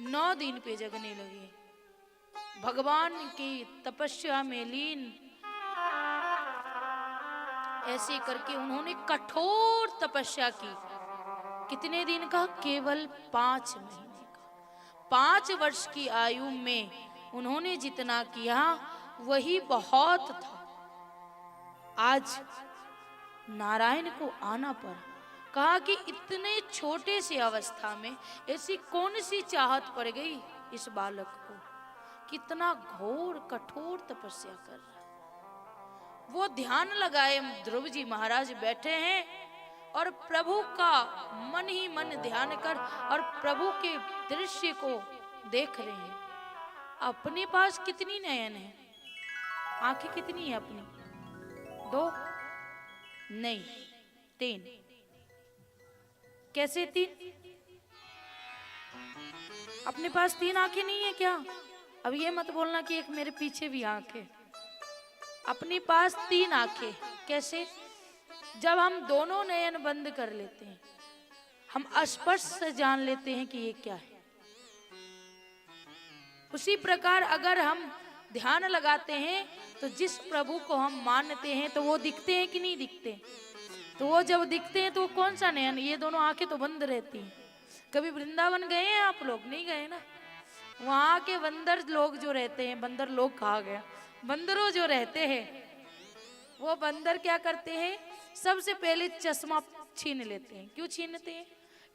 9 दिन पे जगने लगे। भगवान की तपस्या में लीन ऐसे करके उन्होंने कठोर तपस्या की। कितने दिन का? केवल 5 महीने का। 5 वर्ष की आयु में उन्होंने जितना किया वही बहुत था। आज नारायण को आना पड़ा। कहा कि इतने छोटे से अवस्था में ऐसी कौन सी चाहत पड़ गई इस बालक को, कितना घोर कठोर तपस्या कर रहा है। वो ध्यान लगाए, ध्रुव जी महाराज बैठे हैं और प्रभु का मन ही मन ध्यान कर और प्रभु के दृश्य को देख रहे हैं। अपने पास कितनी नयन है? आंखें कितनी है अपनी? 2 नहीं 3। कैसे 3? अपने पास 3 आंखें नहीं है क्या? अब ये मत बोलना कि एक मेरे पीछे भी आंख है। अपने पास 3 आंखें। कैसे? जब हम दोनों नयन बंद कर लेते हैं, हम स्पष्ट से जान लेते हैं कि ये क्या है। उसी प्रकार अगर हम ध्यान लगाते हैं तो जिस प्रभु को हम मानते हैं तो वो दिखते हैं कि नहीं दिखते? तो वो जब दिखते हैं तो वो कौन सा नयन? ये दोनों आंखें तो बंद रहती हैं। कभी वृंदावन गए हैं आप लोग? नहीं गए ना। वहां के बंदर लोग जो रहते हैं, बंदर लोग कहा गया, बंदरों जो रहते हैं, वो बंदर क्या करते हैं? सबसे पहले चश्मा छीन लेते हैं। क्यों छीनते हैं?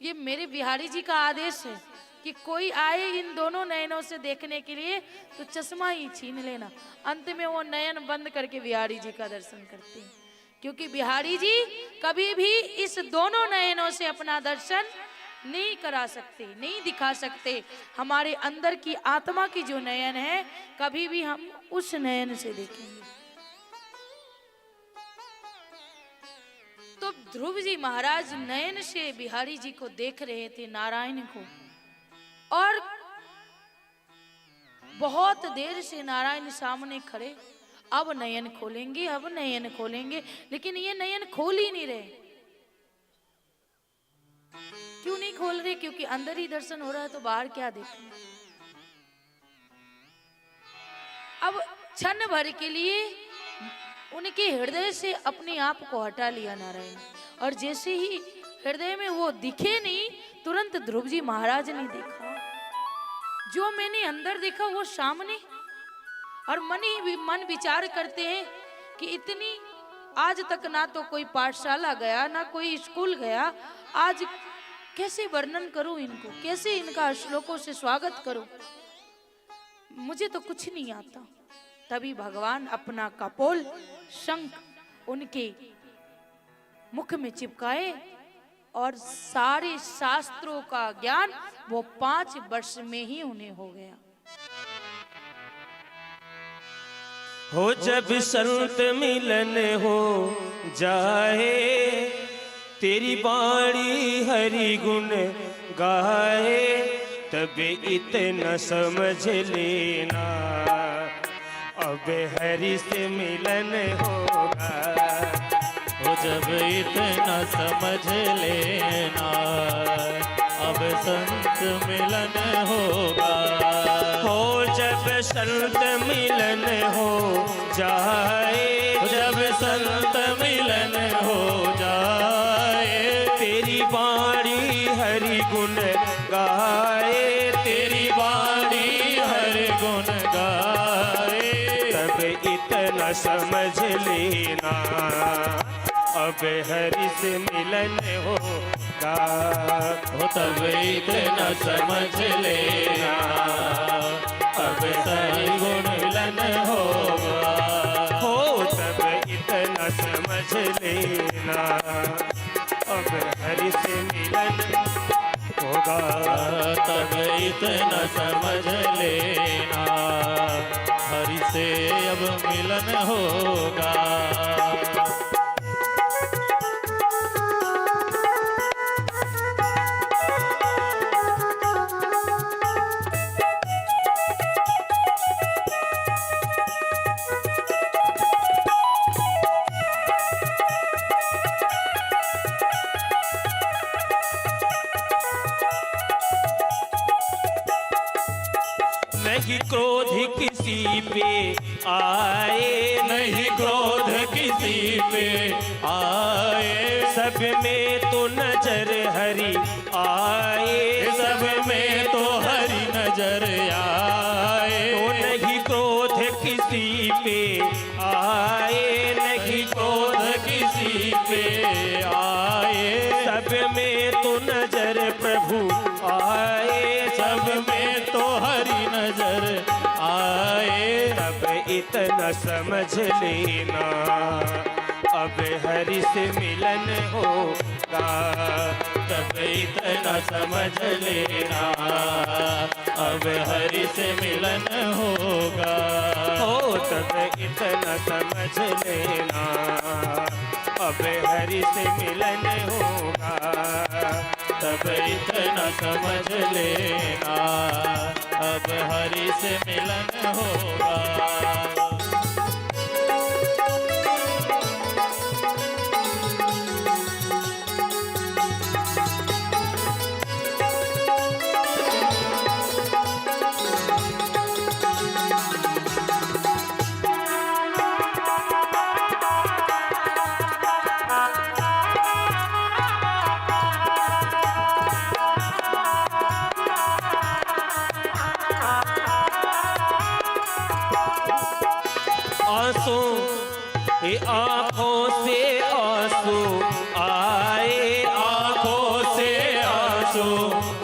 ये मेरे बिहारी जी का आदेश है कि कोई आए इन दोनों नयनों से देखने के लिए तो चश्मा ही छीन लेना। अंत में वो नयन बंद करके बिहारी जी का दर्शन करते हैं, क्योंकि बिहारी जी कभी भी इस दोनों नयनों से अपना दर्शन नहीं करा सकते, नहीं दिखा सकते। हमारे अंदर की आत्मा की जो नयन है, कभी भी हम उस नयन से देखेंगे। तो ध्रुव जी महाराज नयन से बिहारी जी को देख रहे थे, नारायण को, और बहुत देर से नारायण सामने खड़े। अब नयन खोलेंगे, अब नयन खोलेंगे, लेकिन ये नयन खोल ही नहीं रहे। क्यों नहीं खोल रहे? क्योंकि अंदर ही दर्शन हो रहा है तो बाहर क्या देखें। अब क्षण भर के लिए उनके हृदय से अपने आप को हटा लिया नारायण। और जैसे ही हृदय में वो दिखे नहीं, तुरंत ध्रुव जी महाराज ने देखा, जो मैंने अंदर देखा वो सामने। और मन विचार करते हैं कि इतनी आज तक ना तो कोई पाठशाला गया ना कोई स्कूल गया, आज कैसे वर्णन करूं इनको, कैसे इनका श्लोकों से स्वागत करूं, मुझे तो कुछ नहीं आता। तभी भगवान अपना कपोल शंख उनके मुख में चिपकाए और सारे शास्त्रों का ज्ञान वो 5 वर्ष में ही उन्हें हो गया। हो जब संत मिलन हो जाए, तेरी बाणी हरि गुण गाए, तब इतना समझ लेना अब हरि से मिलन होगा। हो जब इतना समझ लेना अब संत मिलन होगा। हो जब संत मिलन हो जाए, जब संत मिलन हो जाए, तेरी बाणी हरि गुण गाए, तेरी बाणी हरि गुण गाए, तब इतना समझ लेना अब हरि से मिलन होगा। हो तब इतना समझ लेना अब हरि गुण मिलन होगा। हो तब इतना समझ लेना अब हरि से मिलन होगा। तब इतना समझ लेना हरि से अब मिलन होगा। नहीं क्रोध किसी पे आए, नहीं क्रोध किसी पे आए, सब में तो नजर हरि आए, सब में तो हरि नजर आए। तो नहीं क्रोध किसी पे आए, नहीं क्रोध किसी पे आए, सब में तो नजर प्रभु आए, सब में तो हरि नजर आए। तब इतना समझ लेना अब हरि से मिलन होगा। तब इतना समझ लेना अब हरि से मिलन होगा। हो तब इतना समझ लेना अब हरि से मिलन होगा। तब इतना समझ लेना अब हरि से मिलन होगा। आंखों से आंसू आए, आंखों से आंसू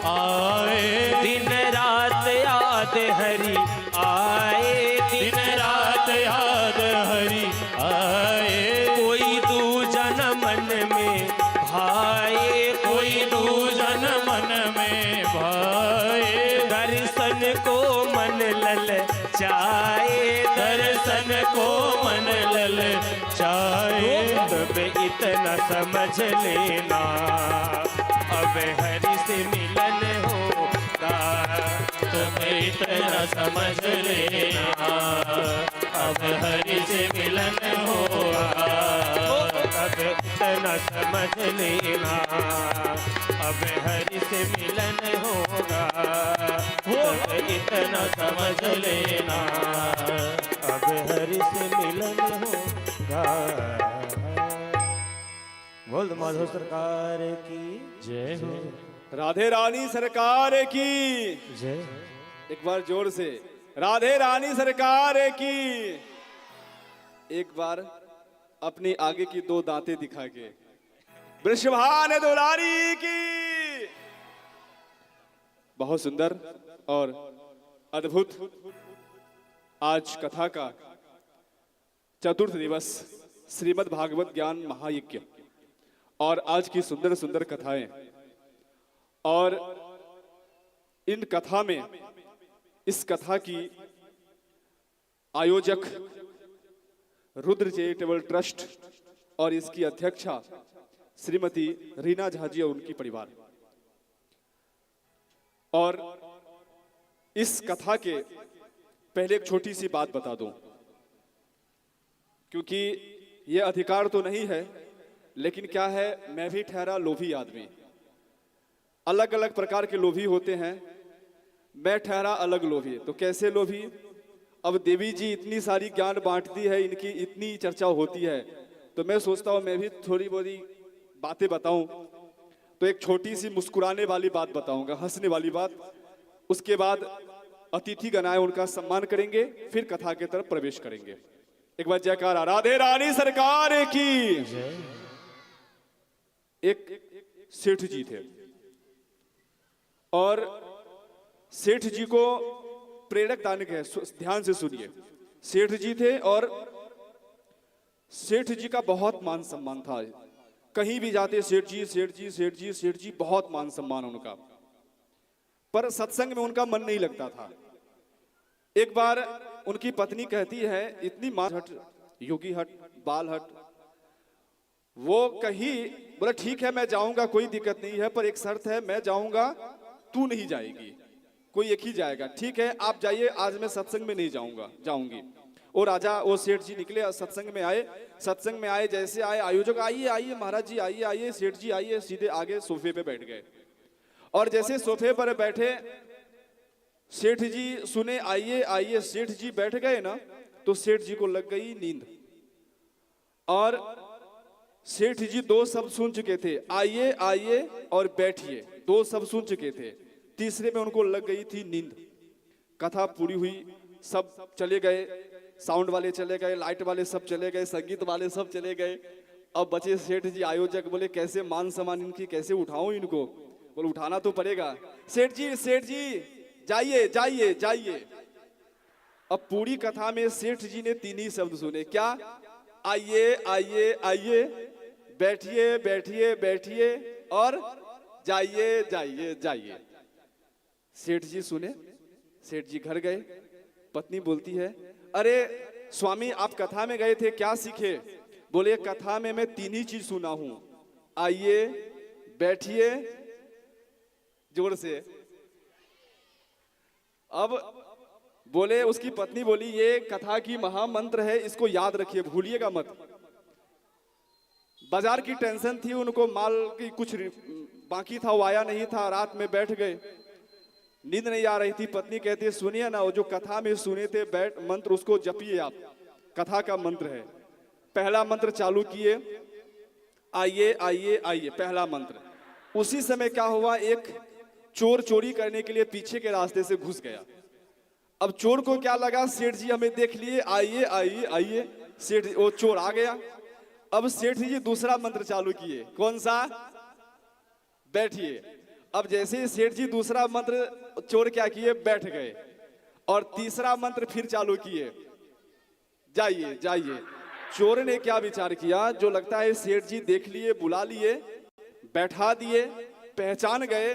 आए, दिन रात याद हरि आए, दिन रात याद हरि आए। कोई दूजा न मन में भाए, कोई दूजन मन में भाए, दर्शन को मन लल चाहे, दर्शन को मन लल चाहे। तब इतना समझ लेना अब हरि से मिलन होगा। तब इतना समझ लेना अब हरि से मिलन होगा। अब इतना समझ लेना अब हरि से मिलन होगा। अब इतना समझ लेना अब हरि से मिलन होगा। बोल माधव सरकार की जय हो। राधे रानी सरकार की जय। एक बार जोर से राधे रानी सरकार की। एक बार अपनी आगे की दो दांतें दिखा के वृषभान दुलारी की। बहुत सुंदर और अद्भुत आज कथा का चतुर्थ दिवस श्रीमद् भागवत ज्ञान महायज्ञ और आज की सुंदर सुंदर कथाएं और इन कथा में इस कथा की आयोजक रुद्र चैरिटेबल ट्रस्ट और इसकी अध्यक्षा श्रीमती रीना झा जी और उनकी परिवार। और इस कथा के पहले एक छोटी सी बात बता दूं, क्योंकि यह अधिकार तो नहीं है, लेकिन क्या है, मैं भी ठहरा लोभी आदमी। अलग अलग प्रकार के लोभी होते हैं, मैं ठहरा अलग लोभी। तो कैसे लोभी? अब देवी जी इतनी सारी ज्ञान बांटती है, इनकी इतनी चर्चा होती है, तो मैं सोचता हूँ मैं भी थोड़ी बहुत बातें बताऊं। तो एक छोटी सी मुस्कुराने वाली बात बताऊंगा, हंसने वाली बात। उसके बाद अतिथि गणाएं उनका सम्मान करेंगे, फिर कथा के तरफ प्रवेश करेंगे। एक बार जयकारा राधे रानी सरकार की। एक सेठ जी थे और सेठ जी को प्रेरक दान है, ध्यान से सुनिए। सेठ जी थे और सेठ जी का बहुत मान सम्मान था। कहीं भी जाते सेठ जी सेठ जी सेठ जी सेठ जी, बहुत मान सम्मान उनका। पर सत्संग में उनका मन नहीं लगता था। एक बार उनकी पत्नी कहती है, इतनी मान हट, योगी हट, बाल हट। वो कहीं बोला ठीक है मैं जाऊंगा, कोई दिक्कत नहीं है, पर एक शर्त है, मैं जाऊंगा तू नहीं जाएगी, कोई एक ही जाएगा। ठीक है आप जाइए, आज मैं सत्संग में नहीं जाऊंगा, जाऊंगी। और राजा वो सेठ जी निकले, सत्संग में आए। सत्संग में आए, जैसे आए आयोजक आइए आइए महाराज जी आइए आइए, सेठ जी आइए, सीधे आगे सोफे पे बैठ गए। और जैसे सोफे पर बैठे, सेठ जी सुने आइए आइए, सेठ जी बैठ गए ना, तो सेठ जी को लग गई नींद। और सेठ जी दो शब्द सुन चुके थे, आइए आइए और बैठिए, दो शब्द सुन चुके थे। तीसरे में उनको लग गई थी नींद। कथा पूरी हुई, सब चले गए, साउंड वाले चले गए, लाइट वाले सब चले गए, संगीत वाले सब चले गए। अब बचे सेठ जी। आयोजक बोले कैसे मान सम्मान इनकी, कैसे उठाऊं इनको? बोले उठाना तो पड़ेगा। सेठ जी जाइए जाइए जाइए। अब पूरी कथा में सेठ जी ने तीन ही शब्द सुने, क्या? आइए आइए आइए, बैठिए बैठिए बैठिए और जाइए जाइए जाइए। सेठ जी सुने, सेठ जी घर गए। पत्नी बोलती है, अरे स्वामी आप कथा में गए थे, क्या सीखे? बोले कथा में मैं तीन ही चीज सुना हूं, आइए बैठिए, जोर से। अब बोले, उसकी पत्नी बोली ये कथा की महामंत्र है, इसको याद रखिए, भूलिएगा मत। बाजार की टेंशन थी उनको, माल की कुछ बाकी था, वो आया नहीं था। रात में बैठ गए, नींद नहीं आ रही थी। पत्नी कहती है, सुनिए ना, वो जो कथा में सुने थे बैठ मंत्र, उसको जपिए आप, कथा का मंत्र है। पहला मंत्र चालू किए, आइए आइए आइए, पहला मंत्र। उसी समय क्या हुआ, एक चोर चोरी करने के लिए पीछे के रास्ते से घुस गया। अब चोर को क्या लगा, सेठ जी हमें देख लिए, आइए आइए आइए। सेठ वो चोर आ गया। अब सेठ जी दूसरा मंत्र चालू किए, कौन सा? बैठिए। अब जैसे ही सेठ जी दूसरा मंत्र, चोर क्या किए, बैठ गए। और तीसरा मंत्र फिर चालू किए, जाइए जाइए। चोर ने क्या विचार किया, जो लगता है सेठ जी देख लिए, बुला लिए, बैठा दिए, पहचान गए।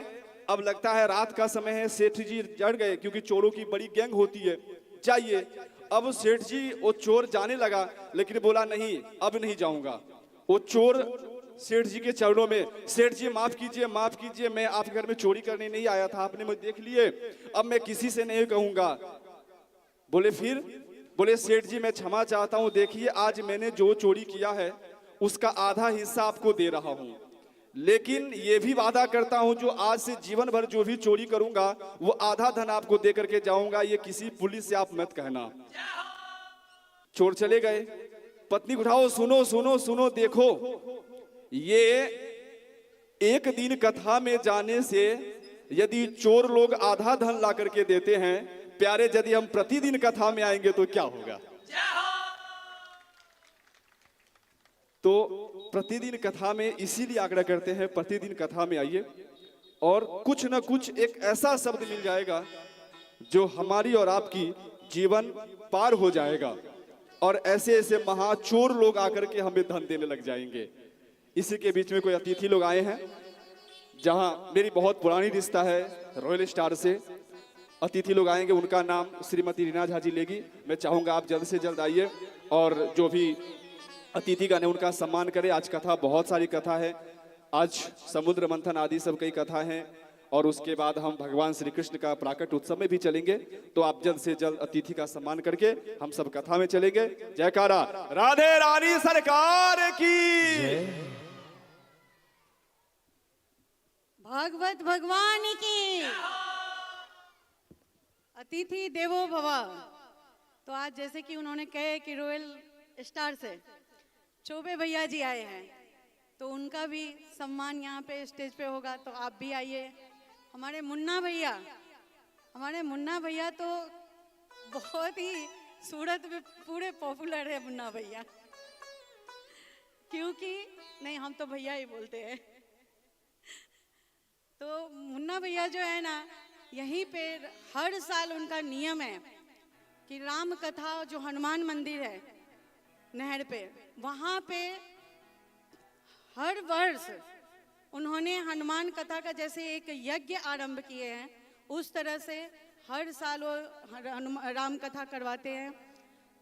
अब लगता है रात का समय है, सेठ जी जड़ गए, क्योंकि चोरों की बड़ी गैंग होती है, जाइए। अब सेठ जी, वो चोर जाने लगा, लेकिन बोला नहीं अब नहीं जाऊंगा। वो चोर सेठ जी के चरणों में, सेठ जी माफ कीजिए, मैं आपके घर में चोरी करने नहीं आया था, आपने मुझे देख लिए, अब मैं किसी से नहीं कहूंगा। बोले फिर? बोले सेठ जी मैं क्षमा चाहता हूं, देखिए आज मैंने जो चोरी किया है उसका आधा हिस्सा आपको दे रहा हूं, लेकिन ये भी वादा करता हूं जो आज से जीवन भर जो भी चोरी करूंगा वो आधा धन आपको दे करके जाऊंगा, ये किसी पुलिस से आप मत कहना। चोर चले गए। पत्नी को उठाओ, सुनो सुनो सुनो, देखो ये एक दिन कथा में जाने से यदि चोर लोग आधा धन ला करके देते हैं, प्यारे यदि हम प्रतिदिन कथा में आएंगे तो क्या होगा। तो प्रतिदिन कथा में इसीलिए आग्रह करते हैं, प्रतिदिन कथा में आइए और कुछ ना कुछ एक ऐसा शब्द मिल जाएगा जो हमारी और आपकी जीवन पार हो जाएगा और ऐसे ऐसे महाचोर लोग आकर के हमें धन देने लग जाएंगे। इसी के बीच में कोई अतिथि लोग आए हैं, जहां मेरी बहुत पुरानी रिश्ता है रॉयल स्टार से। अतिथि लोग आएंगे, उनका नाम श्रीमती रीना झा जी लेगी। मैं चाहूंगा आप जल्द से जल्द आइए और जो भी अतिथिगण है उनका सम्मान करें। आज कथा, बहुत सारी कथा है, आज समुद्र मंथन आदि सब कई कथा हैं और उसके बाद हम भगवान श्री कृष्ण का प्राकट उत्सव में भी चलेंगे। तो आप जल्द से जल्द अतिथि का सम्मान करके हम सब कथा में चलेंगे। जयकारा राधे रानी सरकार की, भागवत भगवान की, अतिथि देवो भव। तो आज जैसे कि उन्होंने कहे कि रॉयल स्टार से चौबे भैया जी आए हैं, तो उनका भी सम्मान यहाँ पे स्टेज पे होगा। तो आप भी आइए। हमारे मुन्ना भैया तो बहुत ही सूरत में पूरे पॉपुलर है मुन्ना भैया, क्योंकि नहीं, हम तो भैया ही बोलते हैं। तो मुन्ना भैया जो है ना, यहीं पे हर साल उनका नियम है कि राम कथा, जो हनुमान मंदिर है नहर पे, वहाँ पे हर वर्ष उन्होंने हनुमान कथा का जैसे एक यज्ञ आरंभ किए हैं, उस तरह से हर साल वो राम कथा करवाते हैं।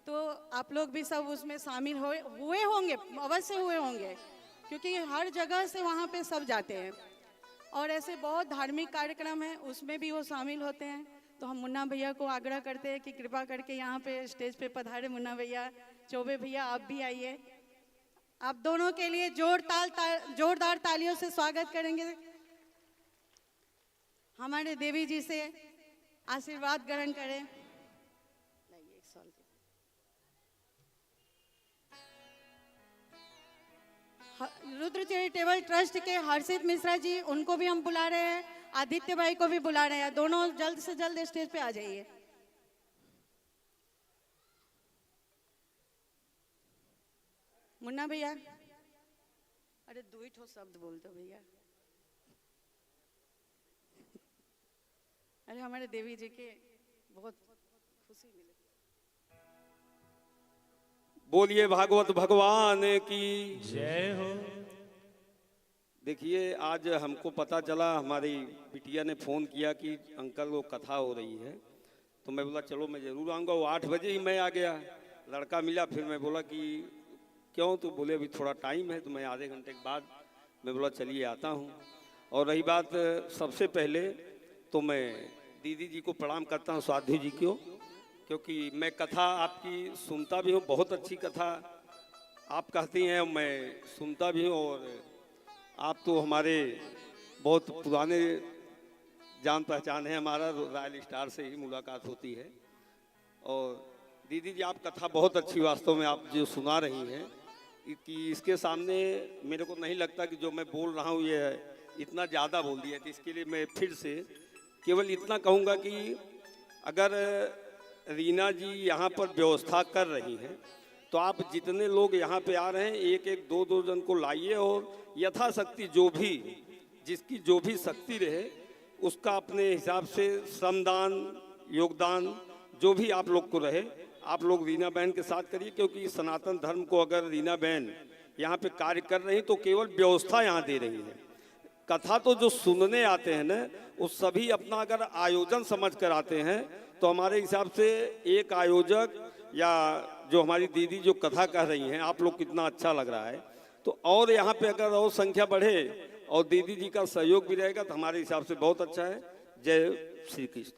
तो आप लोग भी सब उसमें शामिल हुए होंगे, अवश्य हुए होंगे, क्योंकि हर जगह से वहाँ पे सब जाते हैं और ऐसे बहुत धार्मिक कार्यक्रम हैं, उसमें भी वो शामिल होते हैं। तो हम मुन्ना भैया को आग्रह करते हैं कि कृपा करके यहाँ पे स्टेज पे पधारे। मुन्ना भैया, चौबे भैया, आप भी आइए। आप दोनों के लिए जोरदार तालियों से स्वागत करेंगे। हमारे देवी जी से आशीर्वाद ग्रहण करें। रुद्र चैरिटेबल ट्रस्ट के हर्षित मिश्रा जी, उनको भी हम बुला रहे हैं। आदित्य भाई को भी बुला रहे हैं। दोनों जल्द से जल्द स्टेज पे आ जाइए। मुन्ना भैया, अरे दो ही ठो शब्द बोल दो भैया। अरे हमारे देवी जी के बहुत खुशी मिले। बोलिए भागवत भगवान की जय हो। देखिए, आज हमको पता चला, हमारी बिटिया ने फ़ोन किया कि अंकल वो कथा हो रही है, तो मैं बोला चलो मैं ज़रूर आऊँगा। वो 8 बजे ही मैं आ गया। लड़का मिला, फिर मैं बोला कि क्यों, तो बोले अभी थोड़ा टाइम है। तो मैं आधे घंटे के बाद मैं बोला चलिए आता हूँ। और रही बात, सबसे पहले तो मैं दीदी जी को प्रणाम करता हूँ, साध्वी जी को, क्योंकि मैं कथा आपकी सुनता भी हूँ, बहुत अच्छी कथा आप कहती हैं, मैं सुनता भी हूँ। और आप तो हमारे बहुत पुराने जान पहचान है, हमारा रॉयल स्टार से ही मुलाकात होती है। और दीदी जी, आप कथा बहुत अच्छी वास्तव में आप जो सुना रही हैं, कि इसके सामने मेरे को नहीं लगता कि जो मैं बोल रहा हूँ ये इतना ज़्यादा बोल दिया। तो इसके लिए मैं फिर से केवल इतना कहूँगा कि अगर रीना जी यहाँ पर व्यवस्था कर रही हैं, तो आप जितने लोग यहाँ पे आ रहे हैं, एक एक दो दो जन को लाइए और यथाशक्ति जो भी जिसकी जो भी शक्ति रहे उसका अपने हिसाब से श्रमदान, योगदान जो भी आप लोग को रहे, आप लोग रीना बहन के साथ करिए। क्योंकि सनातन धर्म को अगर रीना बहन यहाँ पे कार्य कर रही तो केवल व्यवस्था यहाँ दे रही है। कथा तो जो सुनने आते हैं ना, वो सभी अपना अगर आयोजन समझ कर आते हैं, तो हमारे हिसाब से एक आयोजक या जो हमारी दीदी जो कथा कह रही हैं, आप लोग कितना अच्छा लग रहा है। तो और यहाँ पे अगर और संख्या बढ़े और दीदी जी का सहयोग भी रहेगा तो हमारे हिसाब से बहुत अच्छा है। जय श्री कृष्ण।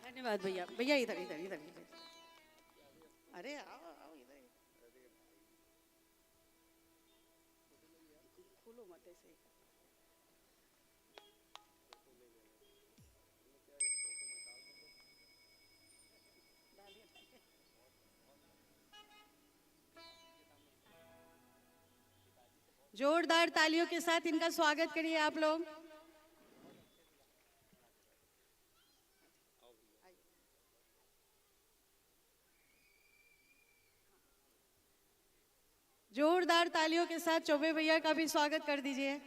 धन्यवाद भैया। भैया इधर इधर इधर इधर। अरे आओ आओ इधर। खोलो मत ऐसे। जोरदार तालियों के साथ इनका स्वागत करिए आप लोग। जोरदार तालियों के साथ चौबे भैया का भी स्वागत कर दीजिए।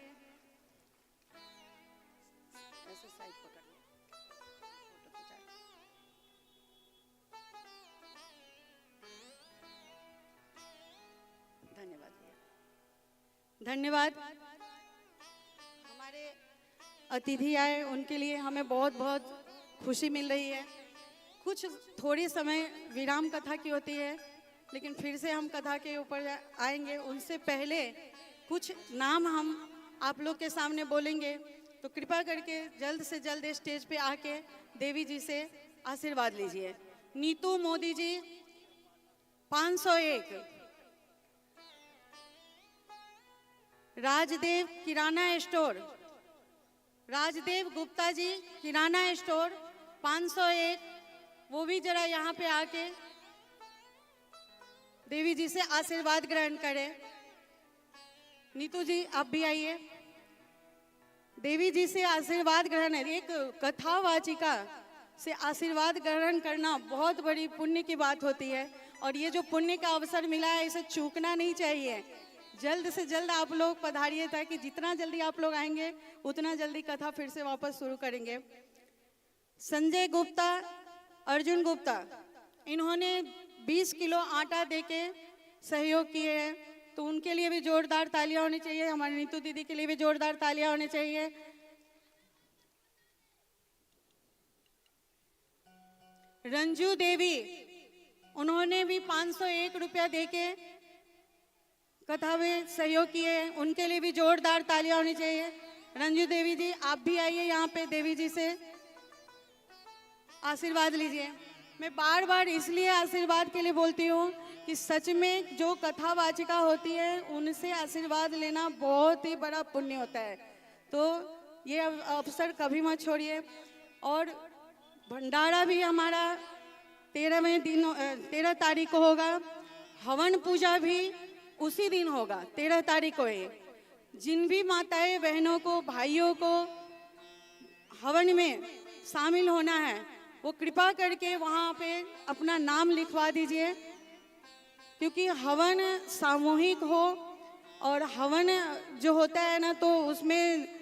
धन्यवाद भैया, धन्यवाद। हमारे अतिथि आए, उनके लिए हमें बहुत बहुत खुशी मिल रही है। कुछ थोड़ी समय विराम कथा की होती है, लेकिन फिर से हम कथा के ऊपर आएंगे। उनसे पहले कुछ नाम हम आप लोग के सामने बोलेंगे, तो कृपा करके जल्द से जल्द स्टेज पे आके देवी जी से आशीर्वाद लीजिए। नीतू मोदी जी 501, राजदेव किराना स्टोर, राजदेव गुप्ता जी किराना स्टोर 501, वो भी जरा यहाँ पे आके देवी जी से आशीर्वाद ग्रहण करें। नीतू जी आप भी आइए, देवी जी से आशीर्वाद ग्रहण। एक कथावाचिका से आशीर्वाद ग्रहण करना बहुत बड़ी पुण्य की बात होती है, और ये जो पुण्य का अवसर मिला है इसे चूकना नहीं चाहिए। जल्द से जल्द आप लोग पधारिए, ताकि जितना जल्दी आप लोग आएंगे उतना जल्दी कथा फिर से वापस शुरू करेंगे। संजय गुप्ता, अर्जुन गुप्ता, इन्होंने 20 किलो आटा देके सहयोग किए हैं, तो उनके लिए भी जोरदार तालियां होनी चाहिए। हमारी नीतू दीदी के लिए भी जोरदार तालियां होनी चाहिए। रंजू देवी, उन्होंने भी 501 रुपया देके कथा में सहयोग किए हैं, उनके लिए भी जोरदार तालियां होनी चाहिए। रंजू देवी जी आप भी आइए यहाँ पे, देवी जी से आशीर्वाद लीजिए। मैं बार बार इसलिए आशीर्वाद के लिए बोलती हूँ कि सच में जो कथावाचिका होती है उनसे आशीर्वाद लेना बहुत ही बड़ा पुण्य होता है, तो ये अवसर कभी मत छोड़िए। और भंडारा भी हमारा 13 तारीख को होगा, हवन पूजा भी उसी दिन होगा, 13 तारीख को है। जिन भी माताएं बहनों को, भाइयों को हवन में शामिल होना है, वो कृपा करके वहाँ पे अपना नाम लिखवा दीजिए, क्योंकि हवन सामूहिक हो, और हवन जो होता है ना, तो उसमें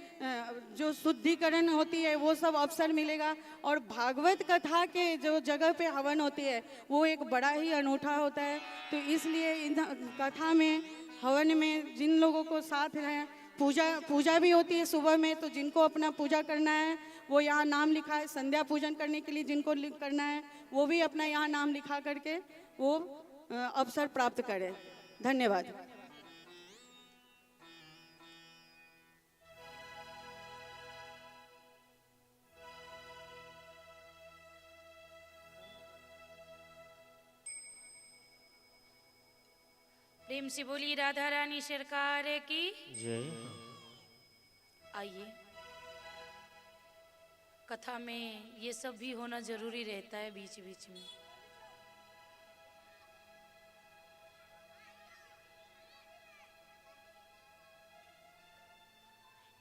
जो शुद्धिकरण होती है वो सब अवसर मिलेगा। और भागवत कथा के जो जगह पे हवन होती है वो एक बड़ा ही अनूठा होता है, तो इसलिए इन कथा में, हवन में जिन लोगों को साथ रहें, पूजा भी होती है सुबह में, तो जिनको अपना पूजा करना है वो यहाँ नाम लिखा है। संध्या पूजन करने के लिए जिनको करना है वो भी अपना यहाँ नाम लिखा करके वो अवसर प्राप्त करें। धन्यवाद। प्रेम से बोली राधा रानी सरकार की जय। आइए, कथा में ये सब भी होना जरूरी रहता है बीच बीच में।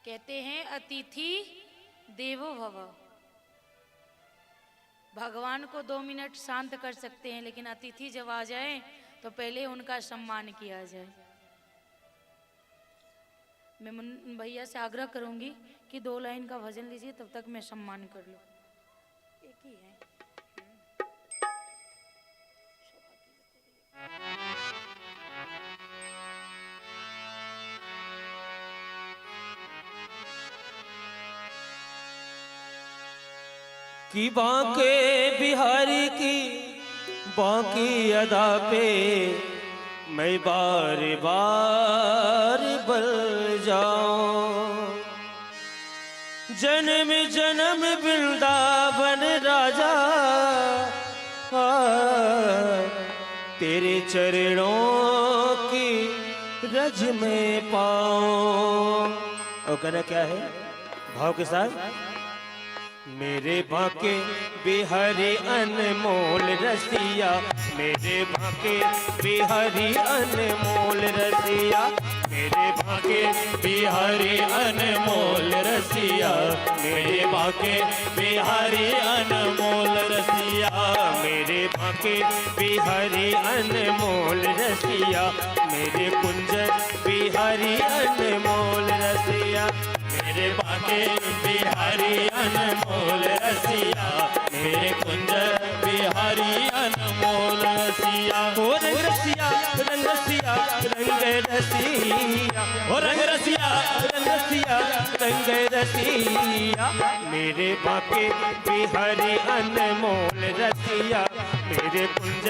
कहते हैं अतिथि देवो भव। भगवान को 2 मिनट शांत कर सकते हैं, लेकिन अतिथि जब आ जाए तो पहले उनका सम्मान किया जाए। मैं भैया से आग्रह करूंगी कि 2 लाइन का भजन लीजिए, तब तक मैं सम्मान कर लूं। एक ही है। कि बांके बिहारी की बांकी अदा पे मैं बार बार बल जाऊं। जन्म जन्म वृंदावन राजा तेरे चरणों की रज में पाऊं। और कहना क्या है भाव के साथ? मेरे बांके बिहारी अनमोल रसिया, मेरे बांके बिहारी अनमोल रसिया। मेरे बाके बिहारी अनमोल रसिया, मेरे बाके बिहारी अनमोल रसिया, मेरे बाके बिहारी अनमोल रसिया, मेरे कुंज बिहारी अनमोल रसिया, मेरे बाके बिहारी अनमोल रसिया, मेरे कुंज बिहारी अनमोल रसिया। ओ रंग रसिया रंग रसिया रंग रसिया, ओ रंग रसिया रंग रसिया रंग रसिया, मेरे बाके बिहारी अनमोल रसिया, मेरे कुंज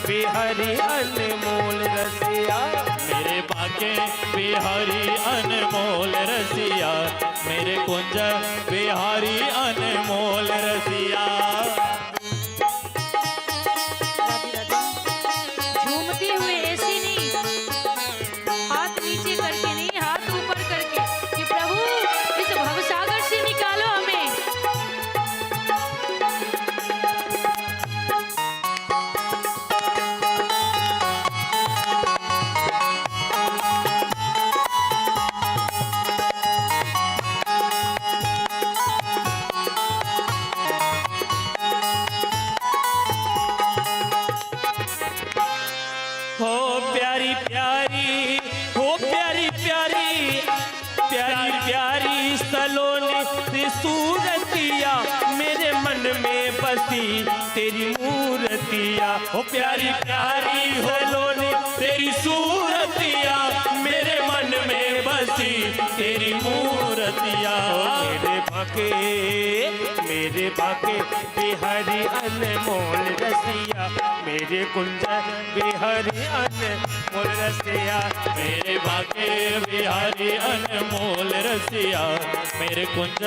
बिहारी अनमोल रसिया, मेरे बाके बिहारी अनमोल रसिया, मेरे कुंज बिहारी अनमोल रसिया। झूमते हुए ऐसे नहीं, हाथ नीचे करके नहीं, हाथ ऊपर करके कि प्रभु इस भवसागर से निकालो हमें। हो प्यारी प्यारी, हो प्यारी प्यारी, प्यारी प्यारी सलोनी सी सूरतिया, मेरे मन में बसी तेरी मूर्तिया, ओ प्यारी प्यारी सलोनी तेरी सूरतिया, मेरे मन में बसी तेरी मूर्तिया। मेरे बाके बिहारी अनमोल रसिया, मेरे कुंज बिहारी अनमोल रसिया, मेरे बाके बिहारी अनमोल रसिया, मेरे कुंज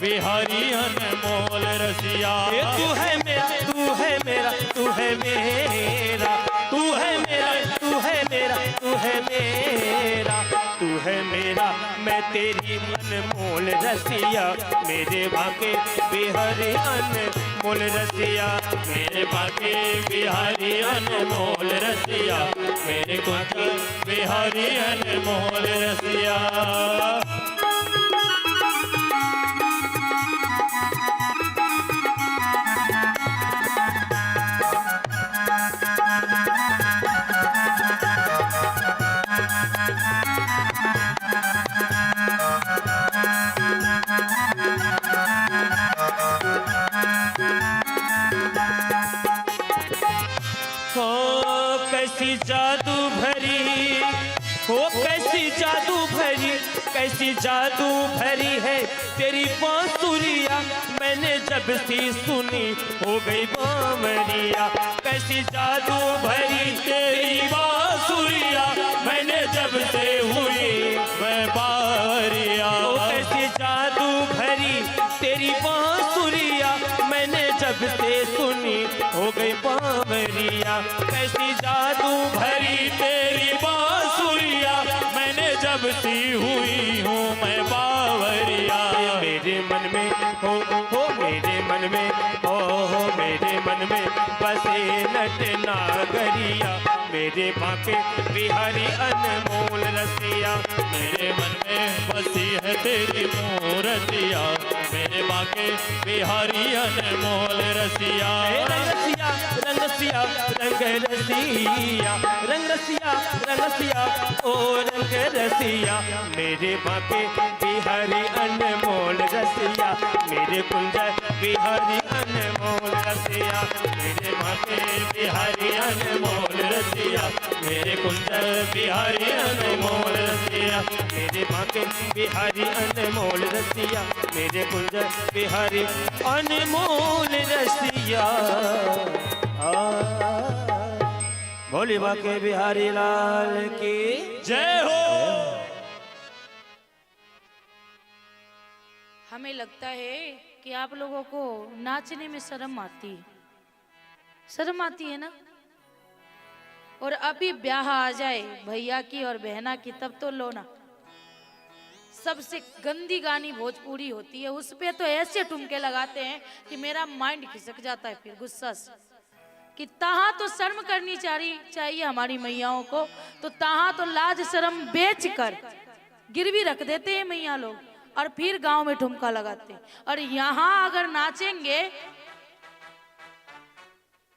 बिहारी अनमोल रसिया। ये तू है मेरा तू है मेरा तू है मेरा, तू है मेरा तू है मेरा तू है मेरा, तू है मेरा मैं तेरी मनमोल रसिया, मेरे बाके बिहारी अनमोल रसिया, मेरे बाके बिहारी अनमोल रसिया, मेरे कुंज बिहारी अनमोल रसिया। हो कैसी जादू भरी, हो कैसी जादू भरी, कैसी जादू भरी है तेरी बांसुरिया, मैंने जब से सुनी हो गई बावरिया, कैसी जादू भरी तेरी बांसुरिया, मैंने जब से हुई मैं बावरिया। ओ कैसी जादू भरी तेरी बांसुरिया, मैंने जब से सुनी हो गई बावरिया, कैसी जादू भरी तेरी बांसुरिया, मैंने जब सी हुई हूँ मैं बावरिया। मेरे मन में हो मेरे मन में हो मेरे मन में बसे नट नागरिया, मेरे बाके बिहारी अनमोल रसिया, मेरे मन में बसी है तेरी मूर्तिया, मेरे बाके बिहारी अनमोल रसिया। रंग रसिया रंग रसिया रंग रसिया, रंग रसिया रंग रसिया ओ रंग रसिया, मेरे बाके बिहारी अनमोल रसिया, मेरे कुंज बिहारी अनमोल रसिया, मेरे बाके बिहारी अनमोल रसिया, मेरे कुंज बिहारी अनमोल रसिया, मेरे बाके बिहारी अनमोल रसिया, मेरे कुंज बिहारी अनमोल रसिया। भोले बाके बिहारी लाल की जय हो। हमें लगता है कि आप लोगों को नाचने में शर्म आती है, शर्म आती है ना। और अभी ब्याह आ जाए भैया की और बहना की, तब तो लो ना। सबसे गंदी गानी भोजपुरी होती है, उस पे तो ऐसे ठुमके लगाते हैं कि मेरा माइंड खिसक जाता है फिर गुस्सा से। कि तहाँ तो शर्म करनी चाहिए हमारी मैयाओं को, तो तहाँ तो लाज शर्म बेच कर गिरवी रख देते हैं मैया लोग और फिर गांव में ठुमका लगाते हैं। और यहाँ अगर नाचेंगे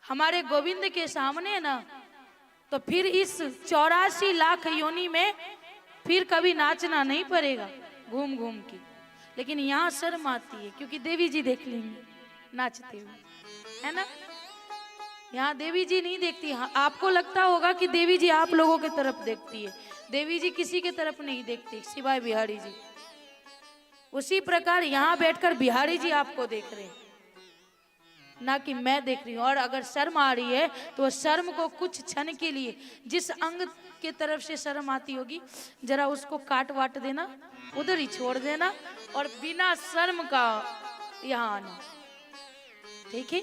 हमारे गोविंद के सामने ना, तो फिर इस 84 लाख योनि में फिर कभी नाचना नहीं पड़ेगा घूम घूम के। लेकिन यहाँ शर्म आती है क्योंकि देवी जी देख लेंगे नाचते हुए, है ना। यहाँ देवी जी नहीं देखती। आपको लगता होगा कि देवी जी आप लोगों की तरफ देखती है, देवी जी किसी की तरफ नहीं देखती सिवाय बिहारी जी। उसी प्रकार यहाँ बैठकर बिहारी जी आपको देख रहे हैं, ना कि मैं देख रही हूँ। और अगर शर्म आ रही है तो शर्म को कुछ क्षण के लिए, जिस अंग के तरफ से शर्म आती होगी जरा उसको काट वाट देना, उधर ही छोड़ देना और बिना शर्म का यहाँ आना, ठीक है।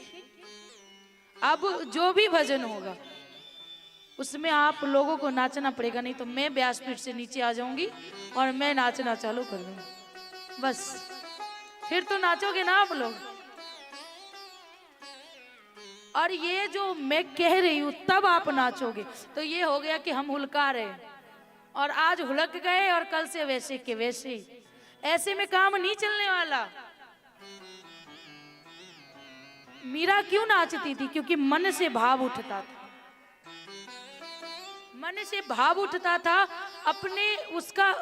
अब जो भी भजन होगा उसमें आप लोगों को नाचना पड़ेगा, नहीं तो मैं व्यासपीठ से नीचे आ जाऊंगी और मैं नाचना चालू कर दूंगी। बस फिर तो नाचोगे ना आप लोग। और ये जो मैं कह रही हूं तब आप नाचोगे, तो ये हो गया कि हम हुलका रहे हैं और आज हुलक गए और कल से वैसे के वैसे ही। ऐसे में काम नहीं चलने वाला। मीरा क्यों नाचती थी? क्योंकि मन से भाव उठता था, मन से भाव उठता था अपने,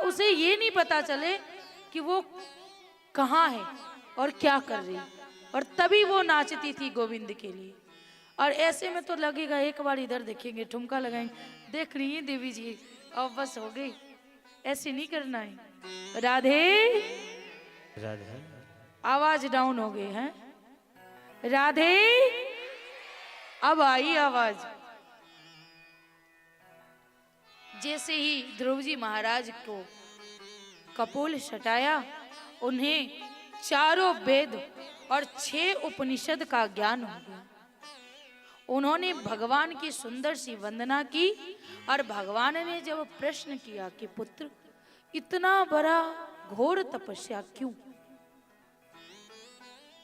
उसे ये नहीं पता चले कि वो कहाँ है और क्या कर रही है, और तभी वो नाचती थी गोविंद के लिए। और ऐसे में तो लगेगा एक बार इधर देखेंगे, ठुमका लगाएंगे, देख रही है देवी जी, अब बस हो गई। ऐसे नहीं करना है। राधे राधे आवाज डाउन हो गई है। राधे अब आई आवाज। जैसे ही ध्रुव जी महाराज को कपोल सटाया, उन्हें चारों वेद और 6 उपनिषद का ज्ञान हो गया। उन्होंने भगवान की सुंदर सी वंदना की और भगवान ने जब प्रश्न किया कि पुत्र इतना बड़ा घोर तपस्या क्यों,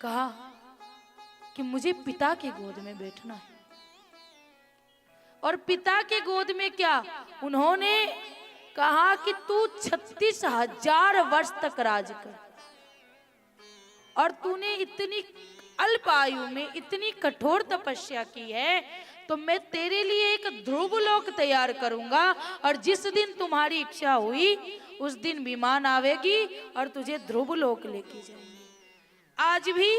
कहा कि मुझे पिता के गोद में बैठना है। और पिता के गोद में क्या, उन्होंने कहा कि तू 36,000 वर्ष तक राज कर, और तूने इतनी अल्प आयु में इतनी कठोर तपस्या की है, तो मैं तेरे लिए एक ध्रुव लोक तैयार करूंगा, और जिस दिन तुम्हारी इच्छा हुई उस दिन विमान आवेगी और तुझे ध्रुव लोक लेके जाएंगे। आज भी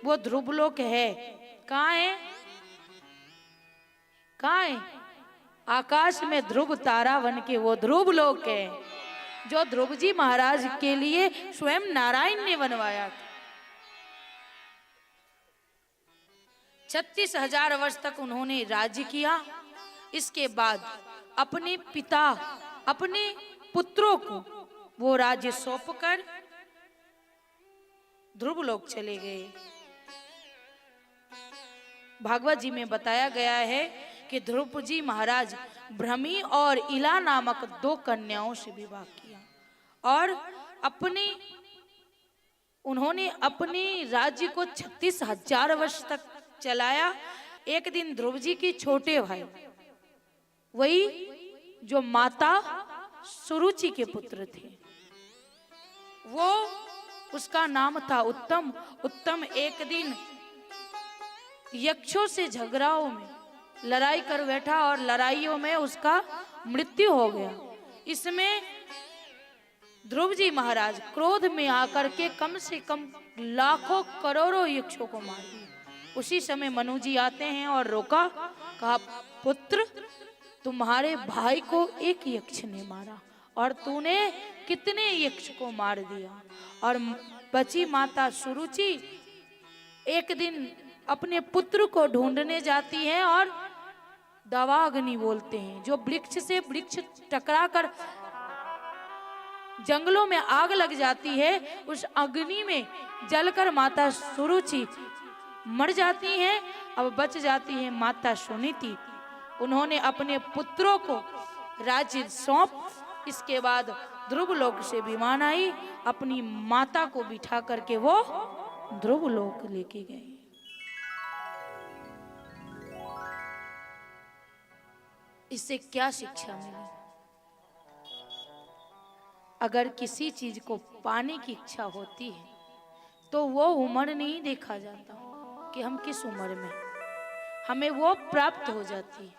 वो ध्रुव लोक है। कहाँ है? कहाँ है? आकाश में ध्रुव तारा बन के वो ध्रुव लोक है जो ध्रुव जी महाराज के लिए स्वयं नारायण ने बनवाया था। 36,000 वर्ष तक उन्होंने राज्य किया। इसके बाद अपने पिता, अपने पुत्रों को वो राज्य सौंपकर ध्रुव लोक चले गए। भागवत जी में बताया गया है कि ध्रुव जी महाराज भ्रमी और इला नामक 2 कन्याओं से विवाह किया और उन्होंने अपने राज्य को 36,000 वर्ष तक चलाया। एक दिन ध्रुव जी की छोटे भाई, वही जो माता सुरुचि के पुत्र थे, वो उसका नाम था उत्तम। उत्तम एक दिन यक्षों से झगड़ाओं में लड़ाई कर बैठा और लड़ाइयों में उसका मृत्यु हो गया। इसमें ध्रुव जी महाराज क्रोध में आकर के कम से कम लाखों करोड़ों यक्षों को मार दिया। उसी समय मनु जी आते हैं और रोका, कहा पुत्र तुम्हारे भाई को एक यक्ष ने मारा और तूने कितने यक्ष को मार दिया। और बची माता सुरुचि एक दिन अपने पुत्र को ढूंढने जाती है और दावाग्नि बोलते हैं, जो वृक्ष से वृक्ष टकरा कर जंगलों में आग लग जाती है। उस अग्नि में जलकर माता सुरुचि मर जाती हैं। अब बच जाती है माता सुनीति। उन्होंने अपने पुत्रों को राज्य सौंप, इसके बाद ध्रुव लोक से विमान आई, अपनी माता को बिठा करके वो ध्रुव लोक लेके गए। इससे क्या शिक्षा मिली? अगर किसी चीज को पाने की इच्छा होती है तो वो उम्र नहीं देखा जाता कि हम किस उम्र में, हमें वो प्राप्त हो जाती है।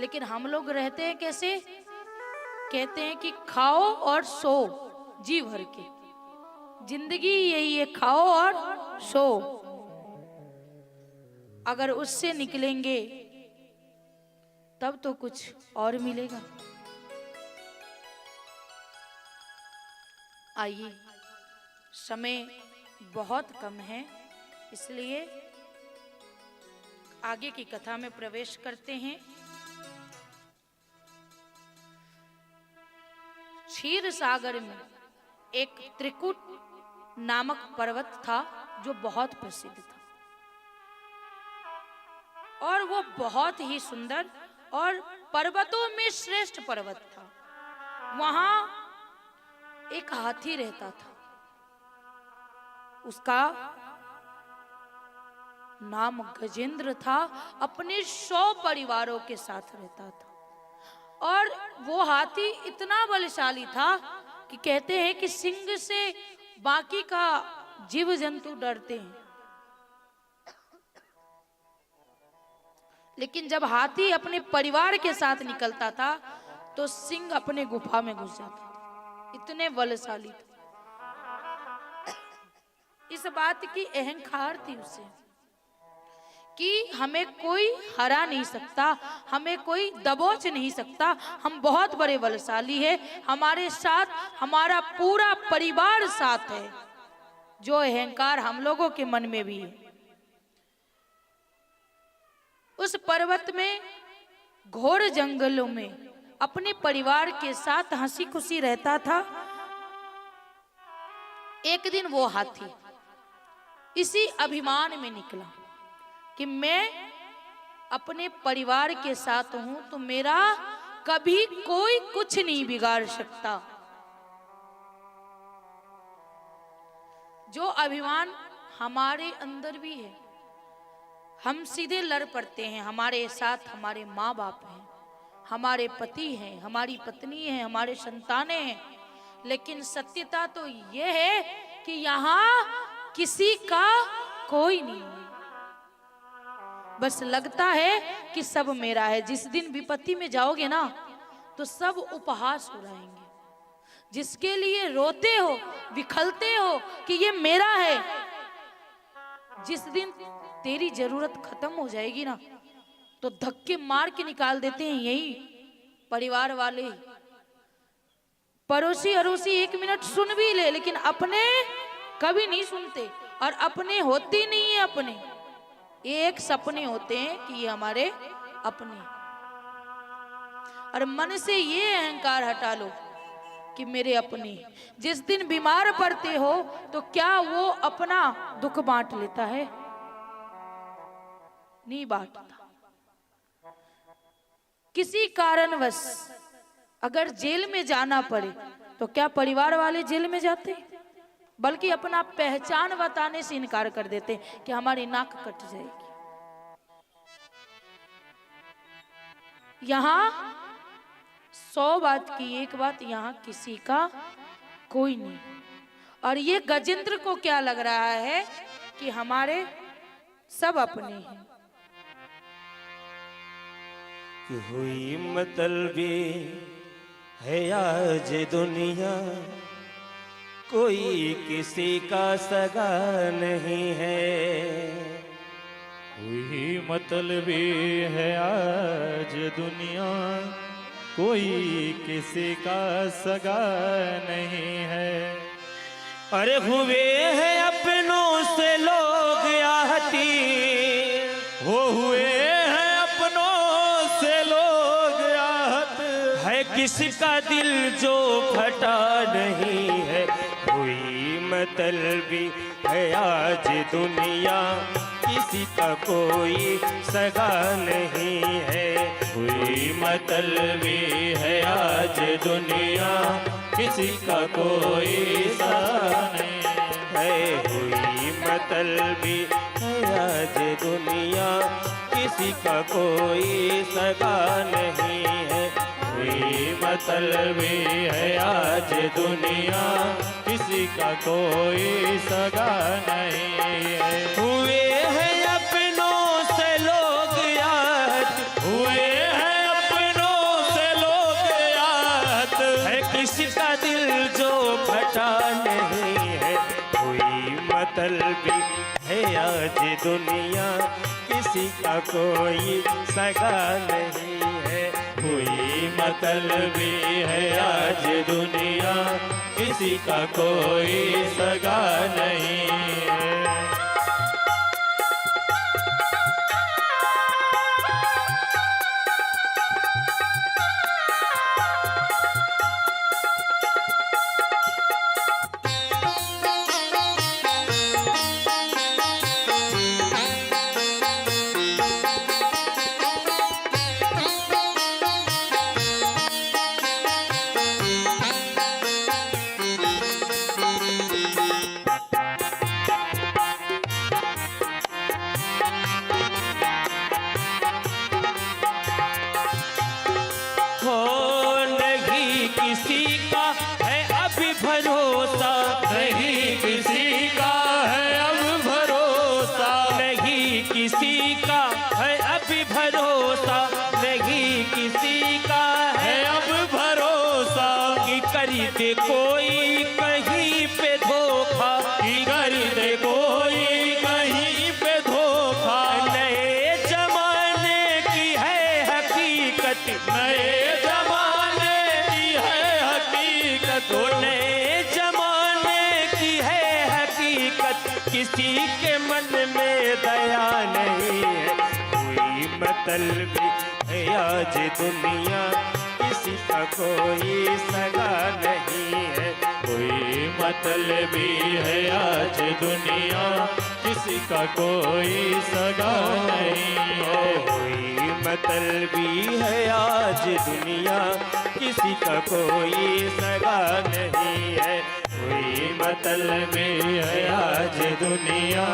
लेकिन हम लोग रहते हैं कैसे? कहते हैं कि खाओ और सो जी भर के, जिंदगी यही है, खाओ और सो। अगर उससे निकलेंगे तब तो कुछ और मिलेगा। आइए, समय बहुत कम है, इसलिए आगे की कथा में प्रवेश करते हैं। क्षीर सागर में एक त्रिकुट नामक पर्वत था जो बहुत प्रसिद्ध था, और वो बहुत ही सुंदर और पर्वतों में श्रेष्ठ पर्वत था। वहां एक हाथी रहता था, उसका नाम गजेंद्र था। अपने 100 परिवारों के साथ रहता था, और वो हाथी इतना बलशाली था कि कहते हैं कि सिंह से बाकी का जीव जंतु डरते हैं। लेकिन जब हाथी अपने परिवार के साथ निकलता था तो सिंह अपने गुफा में घुस जाता था, इतने बलशाली था। इस बात की अहंकार थी उसे कि हमें कोई हरा नहीं सकता, हमें कोई दबोच नहीं सकता, हम बहुत बड़े बलशाली हैं, हमारे साथ हमारा पूरा परिवार साथ है। जो अहंकार हम लोगों के मन में भी है। उस पर्वत में घोर जंगलों में अपने परिवार के साथ हंसी खुशी रहता था। एक दिन वो हाथी इसी अभिमान में निकला कि मैं अपने परिवार के साथ हूं तो मेरा कभी कोई कुछ नहीं बिगाड़ सकता। जो अभिमान हमारे अंदर भी है, हम सीधे लड़ पड़ते हैं। हमारे साथ हमारे माँ बाप हैं, हमारे पति हैं, हमारी पत्नी है, हमारे संतानें हैं, लेकिन सत्यता तो यह है कि यहाँ किसी का कोई नहीं है। बस लगता है कि सब मेरा है। जिस दिन विपत्ति में जाओगे ना तो सब उपहास उड़ाएंगे। जिसके लिए रोते हो, विखलते हो कि ये मेरा है, जिस दिन तेरी जरूरत खत्म हो जाएगी ना तो धक्के मार के निकाल देते हैं यही परिवार वाले। पड़ोसी अड़ोसी 1 मिनट सुन भी ले, लेकिन अपने कभी नहीं सुनते, और अपने होते नहीं है। अपने एक सपने होते हैं कि ये हमारे अपने, और मन से ये अहंकार हटा लो कि मेरे अपने। जिस दिन बीमार पड़ते हो तो क्या वो अपना दुख बांट लेता है? नहीं बांटता। किसी कारणवश अगर जेल में जाना पड़े तो क्या परिवार वाले जेल में जाते? बल्कि अपना पहचान बताने से इनकार कर देते कि हमारी नाक कट जाएगी। यहां 100 बात की एक बात, यहां किसी का कोई नहीं। और ये गजेंद्र को क्या लग रहा है कि हमारे सब अपने हैं। कि हुई मतलबी है आज दुनिया, कोई किसी का सगा नहीं है। हुई मतलबी है आज दुनिया, कोई किसी का सगा नहीं है। अरे हुए हैं अपनों से लोग आहती, वो हुए हैं अपनों से लोग आहत, है किसका दिल जो फटा नहीं है। हुई मतलबी है आज दुनिया, किसी का कोई सगा नहीं है। हुई मतलबी है आज दुनिया, किसी का कोई सगा नहीं है। हुई मतलबी है आज दुनिया, किसी का कोई सगा नहीं है। कोई मतलबी है आज दुनिया, किसी का कोई सगा नहीं है। हुए हैं अपनों से लोग याद, हुए हैं अपनों से लोग याद, है किसी का दिल जो फटा नहीं है। कोई मतलबी है आज दुनिया, किसी का कोई सगा नहीं है। कोई मतलबी है आज दुनिया, किसी का कोई सगा नहीं है। हो नहीं किसी का है अभी भरोसा, नहीं किसी का है अब भरोसा, नहीं किसी का है अभी भरोसा, नहीं किसी का है है अब भरोसा, कि करी दे कोई कहीं पे धोखा, कि कर दे कोई कहीं पे धोखा। नए जमाने की है हकीकत, नए जमाने की है हकीकत, तो नए जमाने की है हकीकत, किसी के मन में दया नहीं है। कोई मतलबी है आज दुनिया, किसी का कोई सगा नहीं है। कोई मतलबी है आज दुनिया, किसी का कोई सगा नहीं है। कोई मतलबी है आज दुनिया, किसी का कोई सगा नहीं है। कोई मतलबी है आज दुनिया,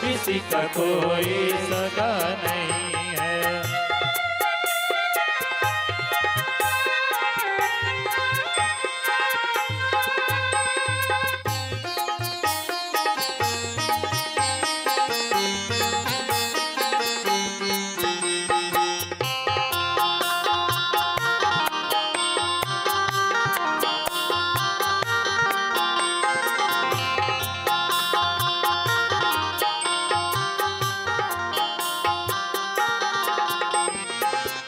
किसी का कोई सगा नहीं है।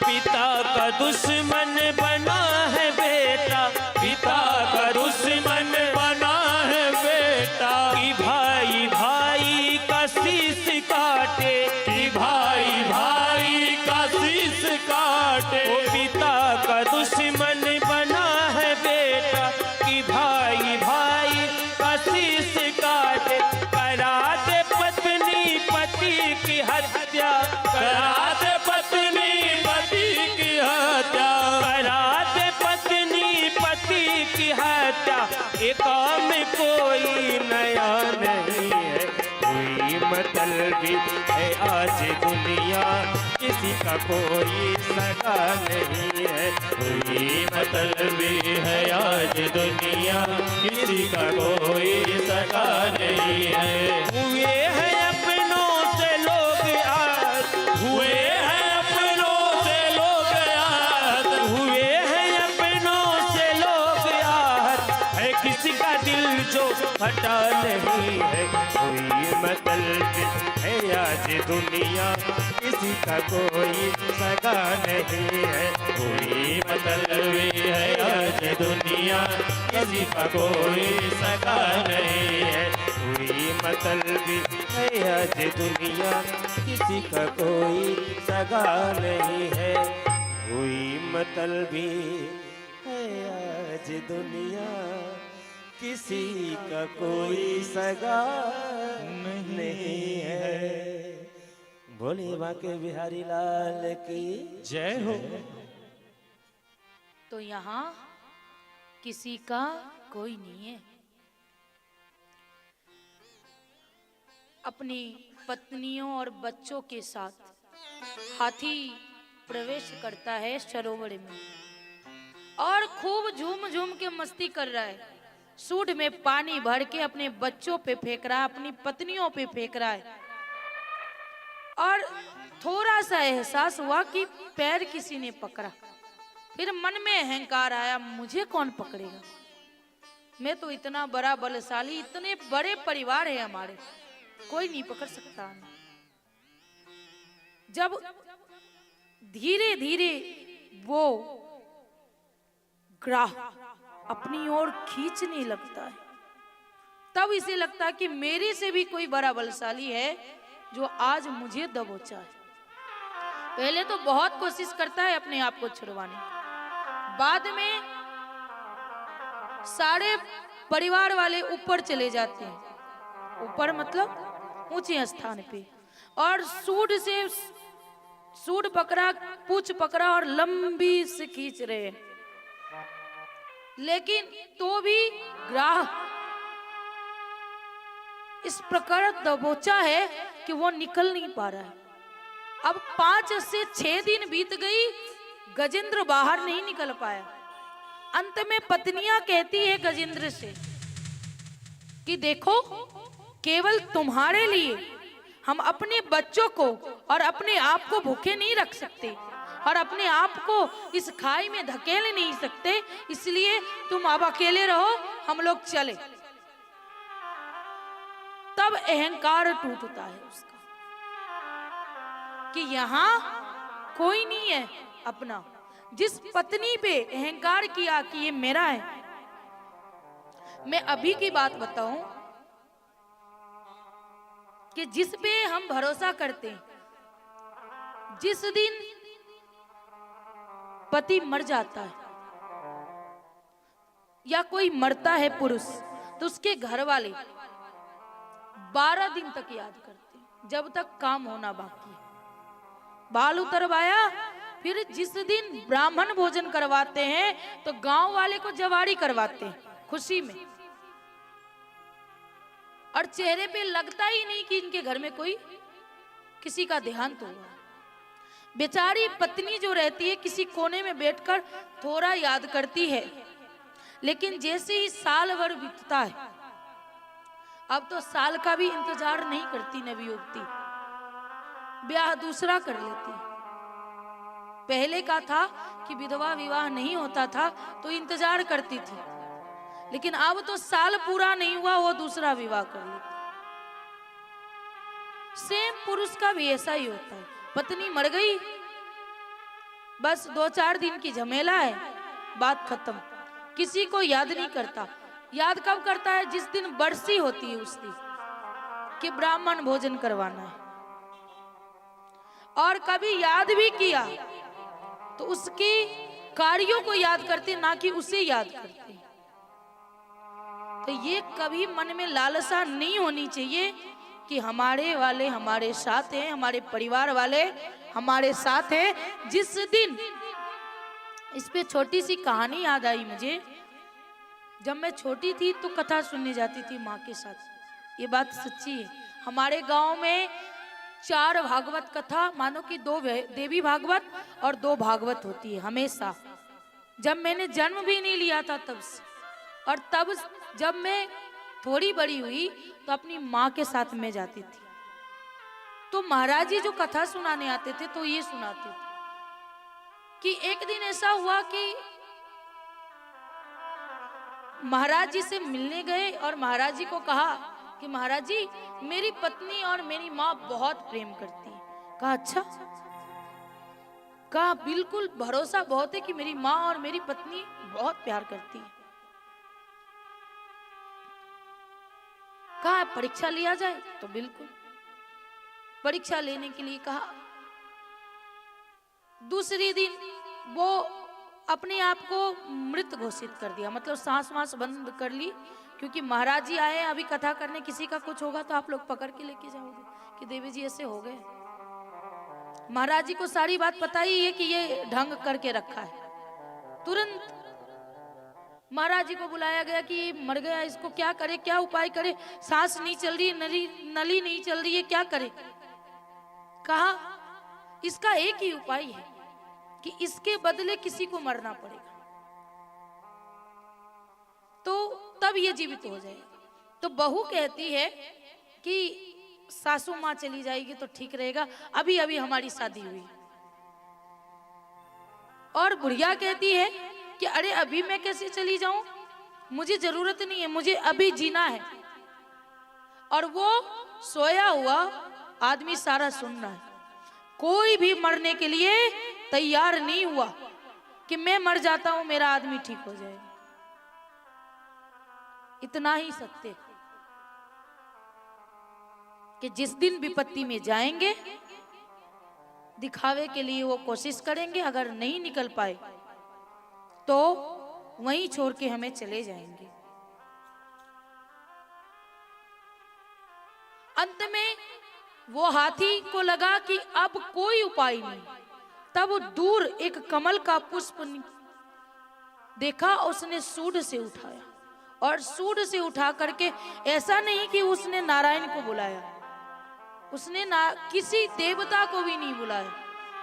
पिता का दुश्मन बना है बेटा, पिता का दुश्मन बना है बेटा, कि भाई भाई का शीश काटे, कि भाई भाई का शीश काटे। वो पिता का दुश्मन बना है बेटा, कि भाई भाई का शीश काटे। करा दे पत्नी पति की हत्या, करा दे पत्नी पति की हत्या, करा दे पत्नी पति की हत्या। ये काम कोई नया नहीं है। कोई मतलबी है आज दुनिया, किसी का कोई सगा नहीं है। कोई मतलबी है आज दुनिया, किसी का कोई सगा नहीं है। हुए हैं अपनों से लोग याद, हुए हैं अपनों से लोग याद, हुए हैं अपनों से लोग याद, है किसी का दिल जो फटा नहीं है। कोई मतलबी है आज दुनिया, किसी का कोई सगा नहीं है। कोई मतलबी है आज दुनिया, किसी का कोई सगा नहीं है। कोई मतलबी है आज दुनिया, किसी का कोई सगा नहीं है। कोई मतलबी है आज दुनिया, किसी का कोई सगा नहीं है। बोले बाके बिहारी लाल की जय हो। तो यहाँ किसी का कोई नहीं है। अपनी पत्नियों और बच्चों के साथ हाथी प्रवेश करता है सरोवर में और खूब झूम झूम के मस्ती कर रहा है। सूंड में पानी भर के अपने बच्चों पे फेंक रहा है, अपनी पत्नियों पे फेंक रहा है। और थोड़ा सा एहसास हुआ कि पैर किसी ने पकड़ा। फिर मन में अहंकार आया, मुझे कौन पकड़ेगा, मैं तो इतना बड़ा बलशाली, इतने बड़े परिवार है हमारे, कोई नहीं पकड़ सकता। जब धीरे धीरे वो ग्राह अपनी ओर खींचने लगता है, तब इसे लगता है कि मेरे से भी कोई बड़ा बलशाली है जो आज मुझे दबोचा है। पहले तो बहुत कोशिश करता है अपने आप को छुड़वाने, बाद में सारे परिवार वाले ऊपर चले जाते हैं, ऊपर मतलब ऊंचे स्थान पे, और सूंड पकड़ा, पूंछ पकड़ा और लंबी से खींच रहे हैं। लेकिन तो भी ग्राह इस प्रकार दबोचा है कि वो निकल नहीं पा रहा है। अब 5 से 6 दिन बीत गई, गजेंद्र बाहर नहीं निकल पाया। अंत में पत्नियां कहती है गजेंद्र से कि देखो, केवल तुम्हारे लिए हम अपने बच्चों को और अपने आप को भूखे नहीं रख सकते और अपने आप को इस खाई में धकेल नहीं सकते, इसलिए तुम अब अकेले रहो, हम लोग चले। तब अहंकार टूटता है उसका कि यहाँ कोई नहीं है अपना। जिस पत्नी पे अहंकार किया कि ये मेरा है, मैं अभी की बात बताऊं कि जिस पे हम भरोसा करते हैं, जिस दिन पति मर जाता है या कोई मरता है पुरुष, तो उसके घर वाले 12 दिन तक याद करते हैं, जब तक काम होना बाकी है। बाल उतरवाया, फिर जिस दिन ब्राह्मण भोजन करवाते हैं तो गांव वाले को जवाड़ी करवाते हैं खुशी में, और चेहरे पे लगता ही नहीं कि इनके घर में कोई किसी का देहांत हुआ। बेचारी पत्नी जो रहती है किसी कोने में बैठकर थोड़ा याद करती है, लेकिन जैसे ही साल भर बीतता है, अब तो साल का भी इंतजार नहीं करती नवयुवती, ब्याह दूसरा कर लेती। पहले का था कि विधवा विवाह नहीं होता था तो इंतजार करती थी, लेकिन अब तो साल पूरा नहीं हुआ वो दूसरा विवाह कर लेती। सेम पुरुष का भी ऐसा ही होता है, पत्नी मर गई, बस 2-4 दिन की झमेला है, बात खत्म, किसी को याद नहीं करता। याद कब करता है? जिस दिन बरसी होती है उस दिन कि ब्राह्मण भोजन करवाना है, और कभी याद भी किया तो उसके कार्यों को याद करते, ना कि उसे याद करते। तो ये कभी मन में लालसा नहीं होनी चाहिए कि हमारे वाले हमारे साथ हैं, हमारे परिवार वाले हमारे साथ हैं। जिस दिन, इस पे छोटी सी कहानी याद आई मुझे। जब मैं छोटी थी तो कथा सुनने जाती थी माँ के साथ, ये बात सच्ची है। हमारे गांव में 4 भागवत कथा, मानो कि 2 देवी भागवत और 2 भागवत होती है हमेशा, जब मैंने जन्म भी नहीं लिया था तब से। और तब जब मैं थोड़ी बड़ी हुई तो अपनी माँ के साथ में जाती थी, तो महाराज जी जो कथा सुनाने आते थे तो ये सुनाते थे कि एक दिन ऐसा हुआ कि महाराज जी से मिलने गए और महाराज जी को कहा कि महाराज जी, मेरी पत्नी और मेरी माँ बहुत प्रेम करती है। कहा अच्छा? कहा बिल्कुल, भरोसा बहुत है कि मेरी माँ और मेरी पत्नी बहुत प्यार करती है। कहा परीक्षा लिया जाए? तो बिल्कुल परीक्षा लेने के लिए कहा। दूसरी दिन वो अपने आप को मृत घोषित कर दिया, मतलब सांस वास बंद कर ली, क्योंकि महाराज जी आए अभी कथा करने, किसी का कुछ होगा तो आप लोग पकड़ के लेके जाओगे कि देवी जी ऐसे हो गए। महाराज जी को सारी बात पता ही है कि ये ढंग करके रखा है। तुरंत महाराज जी को बुलाया गया कि मर गया, इसको क्या करे, क्या उपाय करे, सांस नहीं चल रही, नली नहीं चल रही है, क्या करे। कहा इसका एक ही उपाय है कि इसके बदले किसी को मरना पड़ेगा, तो तब ये जीवित हो जाएगा। तो बहू कहती है कि सासू माँ चली जाएगी तो ठीक रहेगा, अभी अभी हमारी शादी हुई। और बुढ़िया कहती है कि अरे अभी मैं कैसे चली जाऊं, मुझे जरूरत नहीं है, मुझे अभी जीना है। और वो सोया हुआ आदमी सारा सुन रहा है, कोई भी मरने के लिए तैयार नहीं हुआ कि मैं मर जाता हूं मेरा आदमी ठीक हो जाएगा। इतना ही सत्य कि जिस दिन विपत्ति में जाएंगे दिखावे के लिए वो कोशिश करेंगे, अगर नहीं निकल पाए तो वहीं छोड़ के हमें चले जाएंगे। अंत में वो हाथी को लगा कि अब कोई उपाय नहीं। तब दूर एक कमल का पुष्प देखा, उसने सूंड से उठाया और सूंड से उठा करके, ऐसा नहीं कि उसने नारायण को बुलाया, उसने किसी देवता को भी नहीं बुलाया,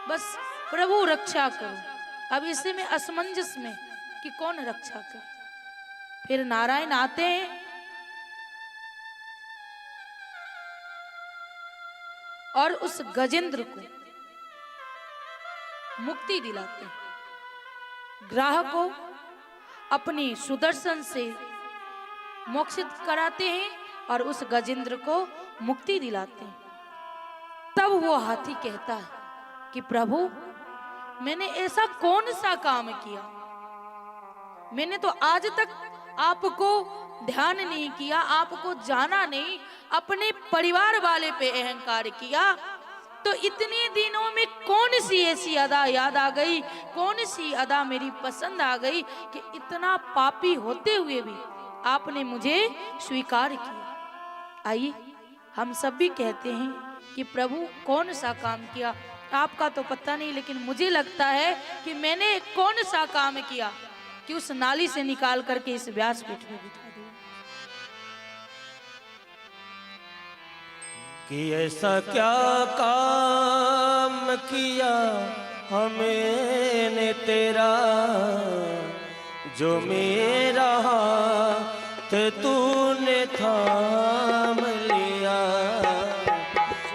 बस प्रभु रक्षा करो। अब इसे में असमंजस में कि कौन रक्षा करे। फिर नारायण आते हैं और उस गजेंद्र को मुक्ति दिलाते हैं। ग्राह को अपनी सुदर्शन से मोक्षित कराते हैं और उस गजेंद्र को मुक्ति दिलाते हैं। तब वो हाथी कहता है कि प्रभु, मैंने ऐसा कौन सा काम किया, मैंने तो आज तक आपको ध्यान नहीं किया, आपको जाना नहीं, अपने परिवार वाले पे अहंकार किया। तो इतने दिनों में कौन सी ऐसी अदा याद आ गई, कौन सी अदा मेरी पसंद आ गई कि इतना पापी होते हुए भी आपने मुझे स्वीकार किया। आइए हम सब भी कहते हैं कि प्रभु कौन सा काम किया, आपका तो पता नहीं, लेकिन मुझे लगता है कि मैंने कौन सा काम किया कि उस नाली से निकाल करके इस व्यासपीठ में बिठा दिया। कि ऐसा क्या काम किया हमने तेरा, जो मेरा हाथ तूने थाम लिया।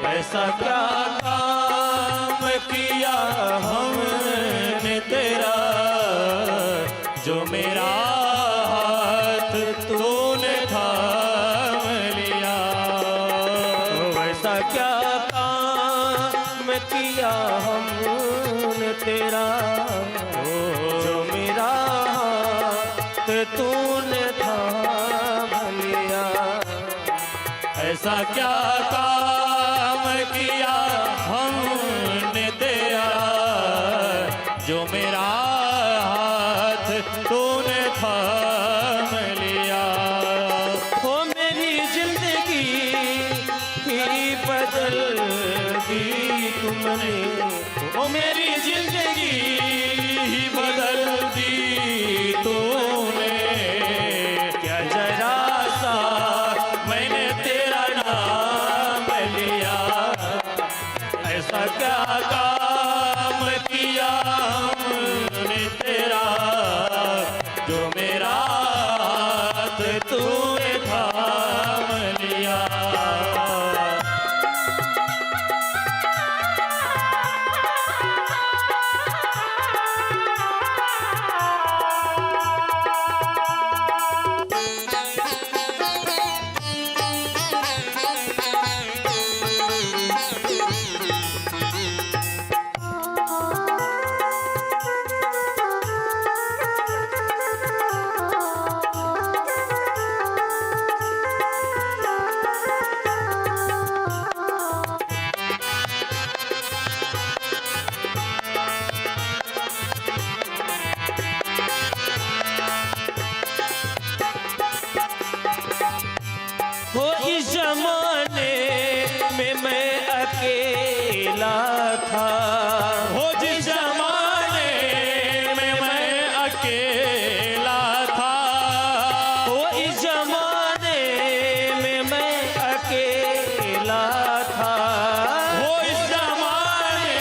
ऐसा क्या काम किया हमने तेरा, जो मेरा हाथ तूने थाम लिया। वैसा क्या काम किया हमने तेरा, जो मेरा हाथ तूने थाम लिया। ऐसा क्या काम किया हमने तेरा, जो मेरा हाथ तूने थाम लिया। हो मेरी जिंदगी ही बदल दी तुमने, ओ मेरी जिंदगी ही बदल दी तूने। क्या जरा सा मैंने तेरा नाम लिया। ऐसा क्या काम किया हमने तेरा, जो मेरा हाथ तूने थाम लिया। हो इस जमाने में मैं अकेला था। हो जिस जमाने में मैं अकेला था। हो इस जमाने में मैं अकेला था। हो इस जमाने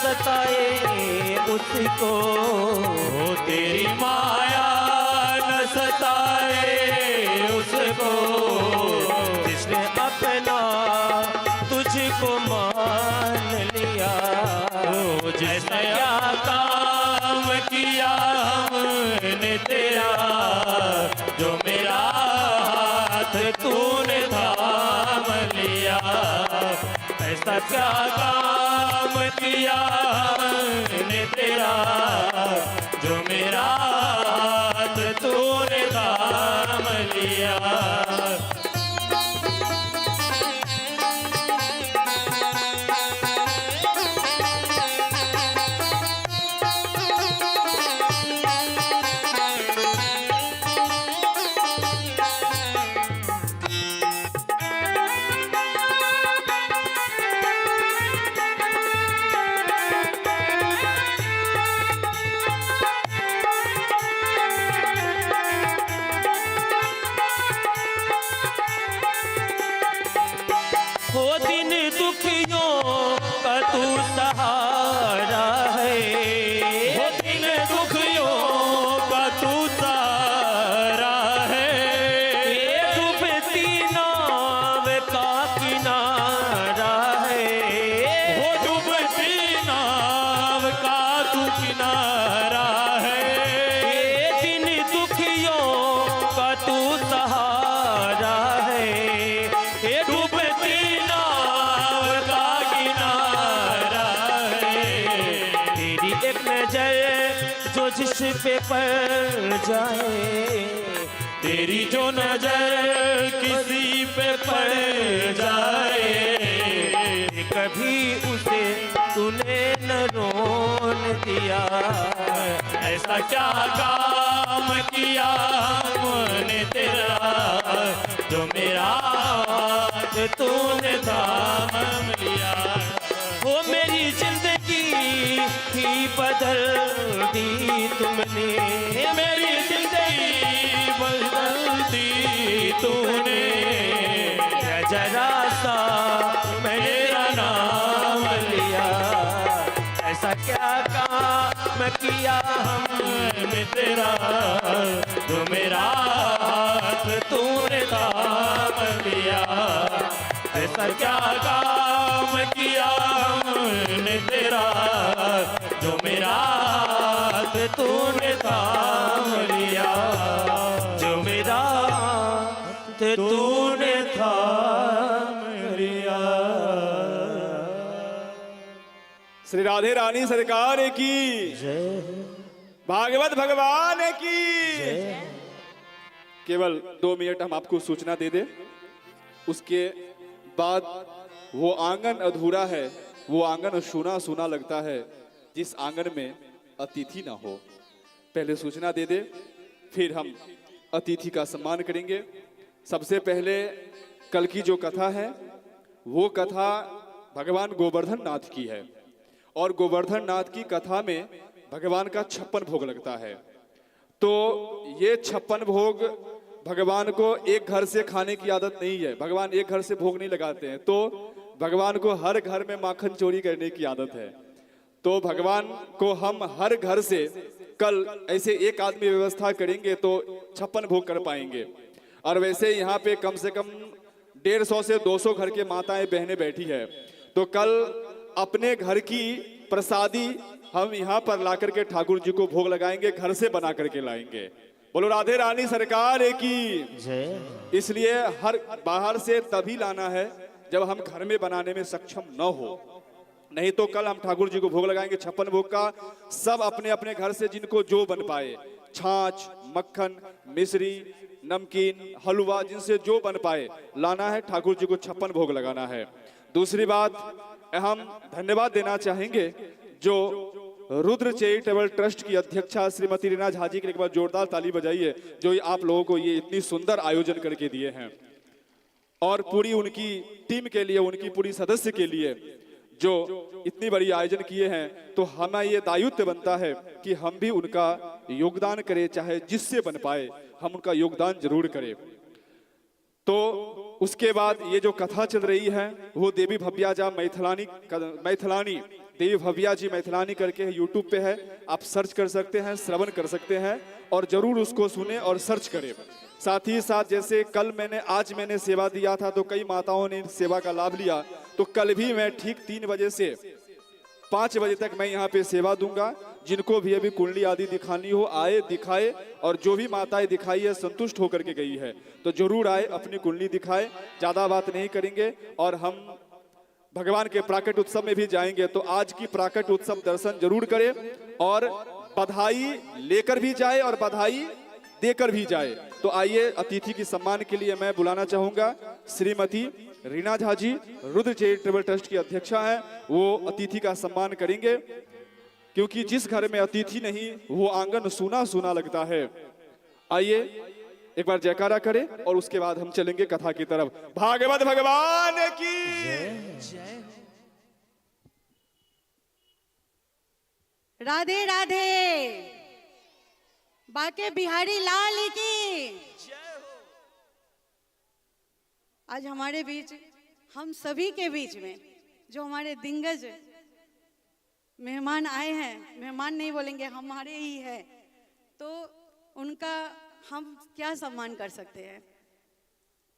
सताए उसको, तेरी माया न सताए उसको, जिसने अपना तुझको मान लिया। जिसने क्या काम किया हमने तेरा, जो मेरा हाथ तूने थाम लिया। ऐसा क्या काम किया हमने तेरा, जो मेरा हाथ तूने थाम लिया। हो दिन दुखियों का तू सहारा है, वो दिन दुखियों का तू सहारा है। ये डूबती नाव का किनारा है। वो डूबती नाव का तू किनारा है। ये दिन दुखियों का तू सहारा है। ये डूबती नाव का किनारा है। तेरी एक नजर जो जिस पे पड़ जाए, तेरी जो नजर किसी पे पड़ जाए, कभी उसे तूने न रोन दिया। ऐसा क्या काम किया हमने तेरा, जो मेरा हाथ तूने थाम लिया। वो मेरी जिंदगी ही बदल दी तुमने, मेरी जिंदगी बदल दी तूने। जरा सा मेरा नाम लिया। ऐसा क्या काम किया हमने तेरा, जो मेरा हाथ तूने थाम लिया। ऐसा क्या काम किया हमने तेरा, जो मेरा हाथ तूने थाम लिया। जो मेरा हाथ तूने थाम लिया। श्री राधे रानी सरकार की, भागवत भगवान की। केवल 2 मिनट हम आपको सूचना दे दे, उसके बाद वो आंगन अधूरा है, वो आंगन सूना सूना लगता है जिस आंगन में अतिथि ना हो। पहले सूचना दे दे, फिर हम अतिथि का सम्मान करेंगे। सबसे पहले कल की जो कथा है, वो कथा भगवान गोवर्धन नाथ की है, और गोवर्धन नाथ की कथा में भगवान का 56 भोग लगता है। तो ये 56 भोग भगवान को एक घर से खाने की आदत नहीं है, भगवान एक घर से भोग नहीं लगाते हैं। तो भगवान को हर घर में माखन चोरी करने की आदत है। तो भगवान को हम हर घर से कल ऐसे एक आदमी व्यवस्था करेंगे तो 56 भोग कर पाएंगे। और वैसे यहाँ पे कम से कम 150 से 200 घर के माताएं बहनें बैठी है। तो कल अपने घर की प्रसादी हम यहाँ पर ला करके ठाकुर जी को भोग लगाएंगे, घर से बना करके लाएंगे। बोलो राधे रानी सरकार की। इसलिए हर बाहर से तभी लाना है जब हम घर में बनाने में सक्षम न हो, नहीं तो कल हम ठाकुर जी को भोग लगाएंगे 56 भोग का। सब अपने अपने घर से जिनको जो बन पाए, छाछ, मक्खन, मिश्री, नमकीन, हलवा, जिनसे जो बन पाए लाना है, ठाकुर जी को 56 भोग लगाना है। दूसरी बात, हम धन्यवाद देना चाहेंगे जो रुद्र चैरिटेबल ट्रस्ट की अध्यक्षा श्रीमती रीना झा जी के लिए एक बार जोरदार ताली बजाइए, जो आप लोगों को ये इतनी सुंदर आयोजन करके दिए हैं। और पूरी उनकी टीम के लिए, उनकी पूरी सदस्य के लिए जो इतनी बड़ी आयोजन किए हैं, तो हमें ये दायित्व बनता है कि हम भी उनका योगदान करें, चाहे जिससे बन पाए हम उनका योगदान जरूर करें। तो उसके बाद ये जो कथा चल रही है वो देवी भव्याजा मैथिलानी देव भव्या जी मैथिलानी करके यूट्यूब पे है, आप सर्च कर सकते हैं, श्रवण कर सकते हैं और जरूर उसको सुने और सर्च करें। साथ ही साथ जैसे आज मैंने सेवा दिया था तो कई माताओं ने सेवा का लाभ लिया, तो कल भी मैं ठीक 3 बजे से 5 बजे तक मैं यहाँ पे सेवा दूंगा। जिनको भी अभी कुंडली आदि दिखानी हो आए, दिखाए, और जो भी माताएं दिखाई है संतुष्ट होकर के गई है तो जरूर आए, अपनी कुंडली दिखाए। ज्यादा बात नहीं करेंगे और हम भगवान के प्राकट उत्सव में भी जाएंगे, तो आज की प्राकट उत्सव दर्शन जरूर करें और बधाई लेकर भी जाए और बधाई देकर भी जाए। तो आइए, अतिथि की सम्मान के लिए मैं बुलाना चाहूंगा श्रीमती रीना झा जी, रुद्र चैरिटेबल ट्रस्ट की अध्यक्षा हैं, वो अतिथि का सम्मान करेंगे, क्योंकि जिस घर में अतिथि नहीं वो आंगन सूना सूना लगता है। आइए एक बार जयकारा करें और उसके बाद हम चलेंगे कथा की तरफ। भागवत भगवान की राधे राधे, बाके बिहारी लाल की। आज हमारे बीच, हम सभी के बीच में जो हमारे दिग्गज मेहमान आए हैं, मेहमान नहीं बोलेंगे, हमारे ही है, तो उनका हम क्या सम्मान कर सकते हैं,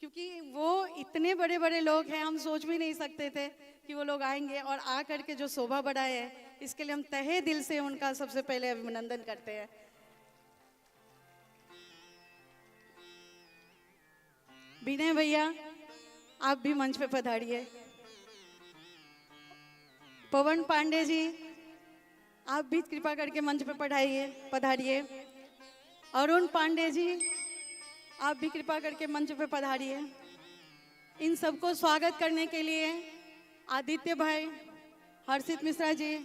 क्योंकि वो इतने बड़े बड़े लोग हैं, हम सोच भी नहीं सकते थे कि वो लोग आएंगे और आ करके जो शोभा बढ़ाए है, इसके लिए हम तहे दिल से उनका सबसे पहले अभिनंदन करते हैं। विनय भैया, आप भी मंच पे पधारिए। पवन पांडे जी, आप भी कृपा करके मंच पे पधारिए। अरुण पांडे जी, आप भी कृपा करके मंच पे पधारिए। इन सबको स्वागत करने के लिए आदित्य भाई, हर्षित मिश्रा जी,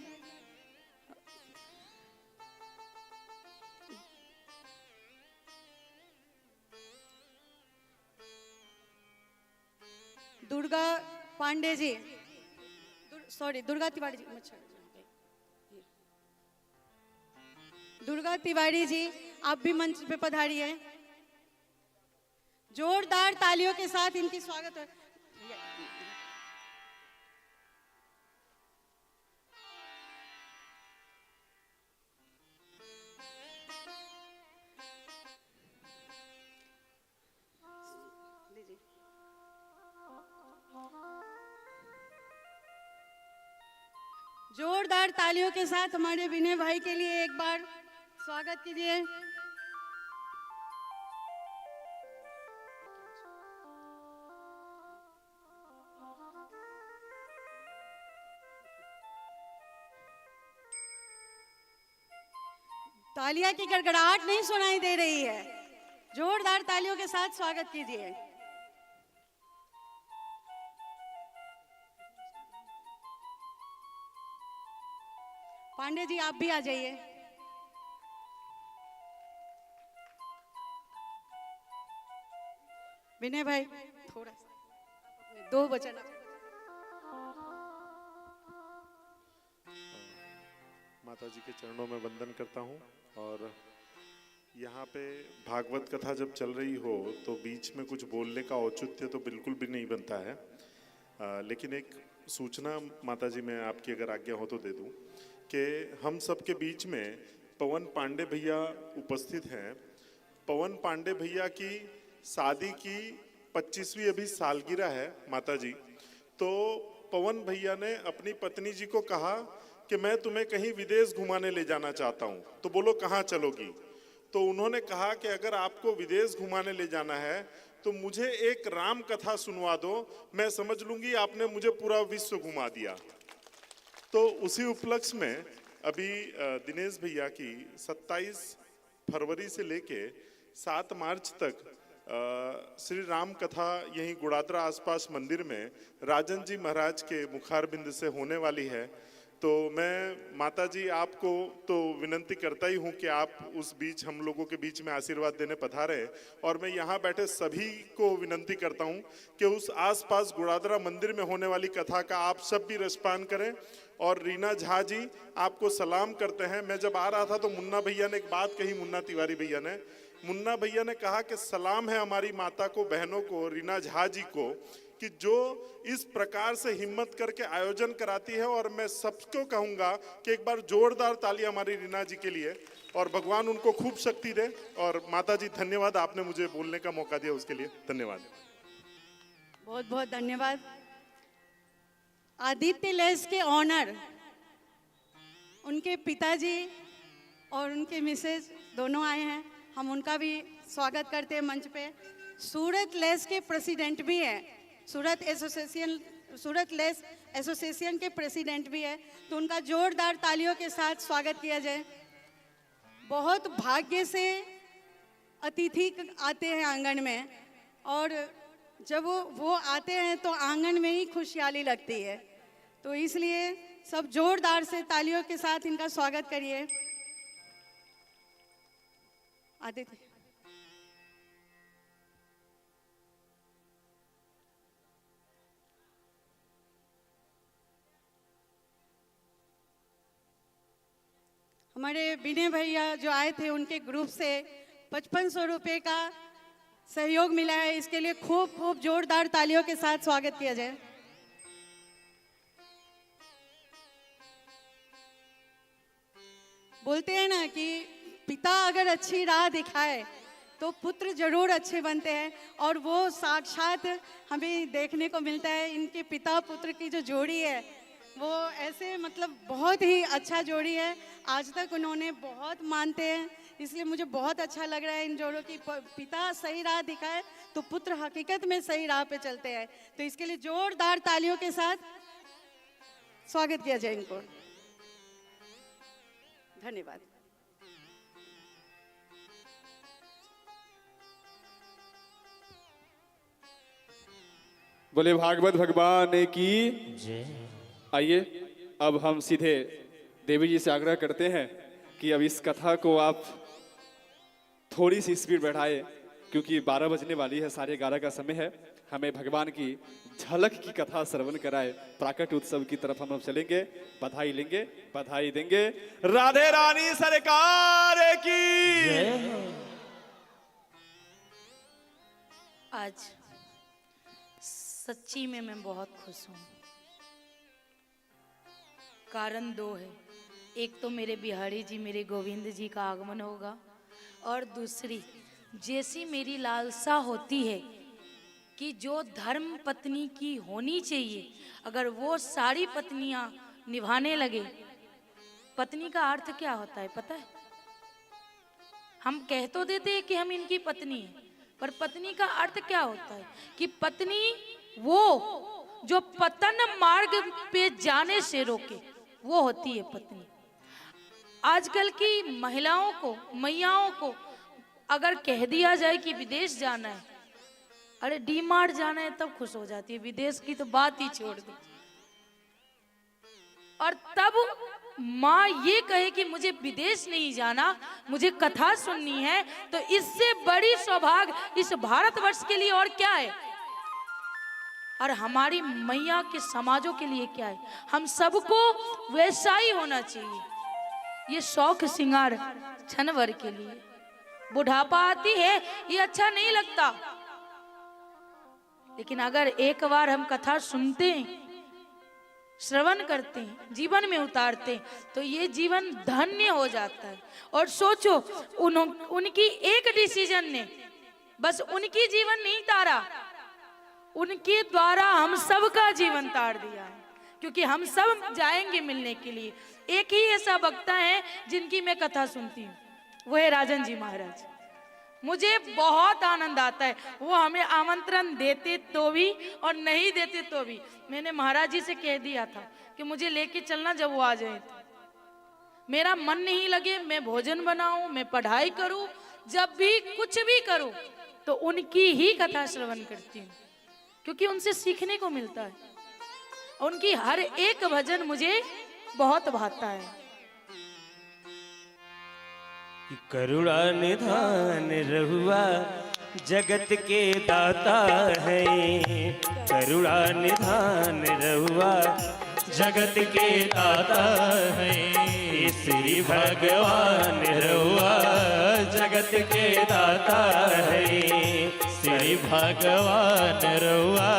दुर्गा पांडे जी, दुर्गा तिवारी जी, दुर्गा तिवारी जी, आप भी मंच पे पधारिए। जोरदार तालियों के साथ इनकी स्वागत है। जोरदार तालियों के साथ हमारे विनय भाई के लिए एक बार स्वागत कीजिए। तालियां की गड़गड़ाहट नहीं सुनाई दे रही है, जोरदार तालियों के साथ स्वागत कीजिए। पांडे जी, आप भी आ जाइए। विनय भाई, थोड़ा सा 2 वचन। माता जी के चरणों में वंदन करता हूँ। और यहाँ पे भागवत कथा जब चल रही हो तो बीच में कुछ बोलने का औचित्य तो बिल्कुल भी नहीं बनता है, लेकिन एक सूचना माता जी मैं आपकी अगर आज्ञा हो तो दे दूँ कि हम सब के बीच में पवन पांडे भैया उपस्थित हैं। पवन पांडे भैया की शादी की 25वीं अभी सालगिरह है माता जी। तो पवन भैया ने अपनी पत्नी जी को कहा कि मैं तुम्हें कहीं विदेश घुमाने ले जाना चाहता हूँ, तो बोलो कहाँ चलोगी। तो उन्होंने कहा कि अगर आपको विदेश घुमाने ले जाना है तो मुझे एक राम कथा सुनवा दो, मैं समझ लूंगी आपने मुझे पूरा विश्व घुमा दिया। तो उसी उपलक्ष्य में अभी दिनेश भैया की 27 फरवरी से लेके 7 मार्च तक श्री राम कथा यहीं गुड़ादरा आसपास मंदिर में राजन जी महाराज के मुखारबिंद से होने वाली है। तो मैं माता जी आपको तो विनंती करता ही हूँ कि आप उस बीच हम लोगों के बीच में आशीर्वाद देने पधारे। और मैं यहाँ बैठे सभी को विनंती करता हूँ कि उस आसपास गुड़ादरा मंदिर में होने वाली कथा का आप सब भी रसपान करें। और रीना झा जी आपको सलाम करते हैं। मैं जब आ रहा था तो मुन्ना भैया ने एक बात कही, मुन्ना तिवारी भैया ने कहा कि सलाम है हमारी माता को, बहनों को, रीना झा जी को, कि जो इस प्रकार से हिम्मत करके आयोजन कराती है। और मैं सबको कहूंगा कि एक बार जोरदार ताली हमारी रीना जी के लिए, और भगवान उनको खूब शक्ति दे। और माता जी धन्यवाद, आपने मुझे बोलने का मौका दिया, उसके लिए धन्यवाद। बहुत बहुत धन्यवाद। आदित्य लेस के ऑनर उनके पिताजी और उनके मिसेज दोनों आए हैं, हम उनका भी स्वागत करते हैं मंच पे। सूरत लेस के प्रेसिडेंट भी हैं, सूरत लेस एसोसिएशन के प्रेसिडेंट भी है, तो उनका जोरदार तालियों के साथ स्वागत किया जाए। बहुत भाग्य से अतिथि आते हैं आंगन में, और जब वो आते हैं तो आंगन में ही खुशहाली लगती है, तो इसलिए सब जोरदार से तालियों के साथ इनका स्वागत करिए। आदित्य। हमारे विनय भैया जो आए थे, उनके ग्रुप से 5500 रुपये का सहयोग मिला है, इसके लिए खूब खूब जोरदार तालियों के साथ स्वागत किया जाए। बोलते हैं ना कि पिता अगर अच्छी राह दिखाए तो पुत्र जरूर अच्छे बनते हैं, और वो साक्षात हमें देखने को मिलता है। इनके पिता पुत्र की जो जोड़ी है वो ऐसे मतलब बहुत ही अच्छा जोड़ी है, आज तक उन्होंने बहुत मानते हैं, इसलिए मुझे बहुत अच्छा लग रहा है इन जोड़ों की। पिता सही राह दिखाए तो पुत्र हकीकत में सही राह पे चलते हैं, तो इसके लिए जोरदार तालियों के साथ स्वागत किया जाए इनको। धन्यवाद। बोले भागवत भगवान की जय। आइए अब हम सीधे देवी जी से आग्रह करते हैं कि अब इस कथा को आप थोड़ी सी स्पीड बढ़ाए, क्योंकि 12 बजने वाली है, 11:30 का समय है। हमें भगवान की झलक की कथा श्रवण कराए। प्राकट उत्सव की तरफ हम चलेंगे, बधाई लेंगे, बधाई देंगे। राधे रानी सरकार की। आज सच्ची में मैं बहुत खुश हूँ। कारण दो है, एक तो मेरे बिहारी जी, मेरे गोविंद जी का आगमन होगा, और दूसरी जैसी मेरी लालसा होती है कि जो धर्म पत्नी की होनी चाहिए, अगर वो सारी पत्नियां निभाने लगे। पत्नी का अर्थ क्या होता है पता है? हम कह तो देते हैं कि हम इनकी पत्नी हैं, पर पत्नी का अर्थ क्या होता है? कि पत्नी वो जो पतन मार्ग पे जाने से रोके, वो होती है पत्नी। आजकल की महिलाओं को, मैयाओं को अगर कह दिया जाए कि विदेश जाना है, अरे डी मार्ट जाना है, तब खुश हो जाती है, विदेश की तो बात ही छोड़ दो। और तब माँ ये कहे कि मुझे विदेश नहीं जाना, मुझे कथा सुननी है, तो इससे बड़ी सौभाग्य इस भारतवर्ष के लिए और क्या है? और हमारी मैया के समाजों के लिए क्या है? हम सबको वैसा ही होना चाहिए। ये शौक सिंगार क्षण भर के लिए, बुढ़ापा आती है ये अच्छा नहीं लगता, लेकिन अगर एक बार हम कथा सुनते हैं, श्रवण करते हैं, जीवन में उतारते हैं, तो ये जीवन धन्य हो जाता है। और सोचो उनकी एक डिसीजन ने बस उनकी जीवन नहीं तारा, उनके द्वारा हम सब का जीवन तार दिया है, क्योंकि हम सब जाएंगे मिलने के लिए। एक ही ऐसा वक्ता है जिनकी मैं कथा सुनती हूँ, वो है राजन जी महाराज। मुझे बहुत आनंद आता है, वो हमें आमंत्रण देते तो भी और नहीं देते तो भी। मैंने महाराज जी से कह दिया था कि मुझे लेके चलना जब वो आ जाए। तो मेरा मन नहीं लगे, मैं भोजन बनाऊं, मैं पढ़ाई करूं, जब भी कुछ भी करूं तो उनकी ही कथा श्रवण करती हूँ, क्योंकि उनसे सीखने को मिलता है। उनकी हर एक भजन मुझे बहुत भाता है। करुणा निधान रहुआ जगत के दाता है, करुणा निधान रहुआ जगत के दाता है। श्री भगवान रहुआ जगत के दाता है, श्री भगवान रहुआ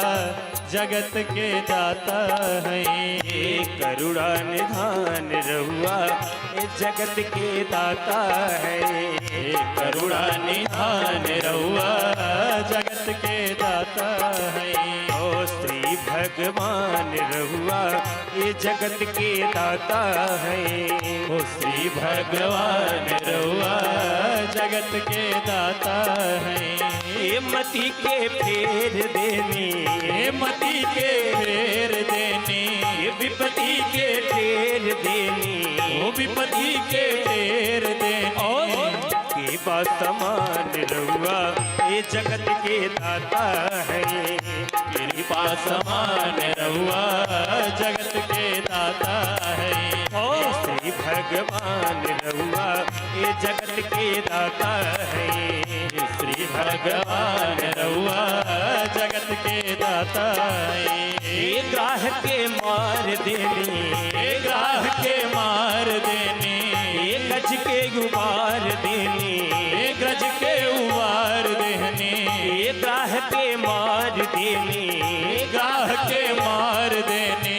जगत के दाता है। ये करुणा निधान रहुआ ये जगत के दाता है। ये करुणा निधान रहुआ जगत के दाता है। ओ श्री भगवान रहुआ ये जगत के दाता है। ओ श्री भगवान रहुआ जगत के दाता है। ये मति के फेर देने, ये मति के फेर देने, ये विपत्ति के ढेर देने, वो विपत्ति के ढेर देने। और के समान रहुआ ये जगत के दाता है। कृपा समान रहुआ जगत के दाता है। ओ श्री भगवान रहुआ ये जगत के दाता है। श्री भगवान रहुआ जगत के दाता है। ये ग्राह के मार देने, ये ग्राह के मार देने, ये गज के गुबार देने, ये गज के उबार देने, ये ग्राह के मार देने, ये ग्राह के मार देने,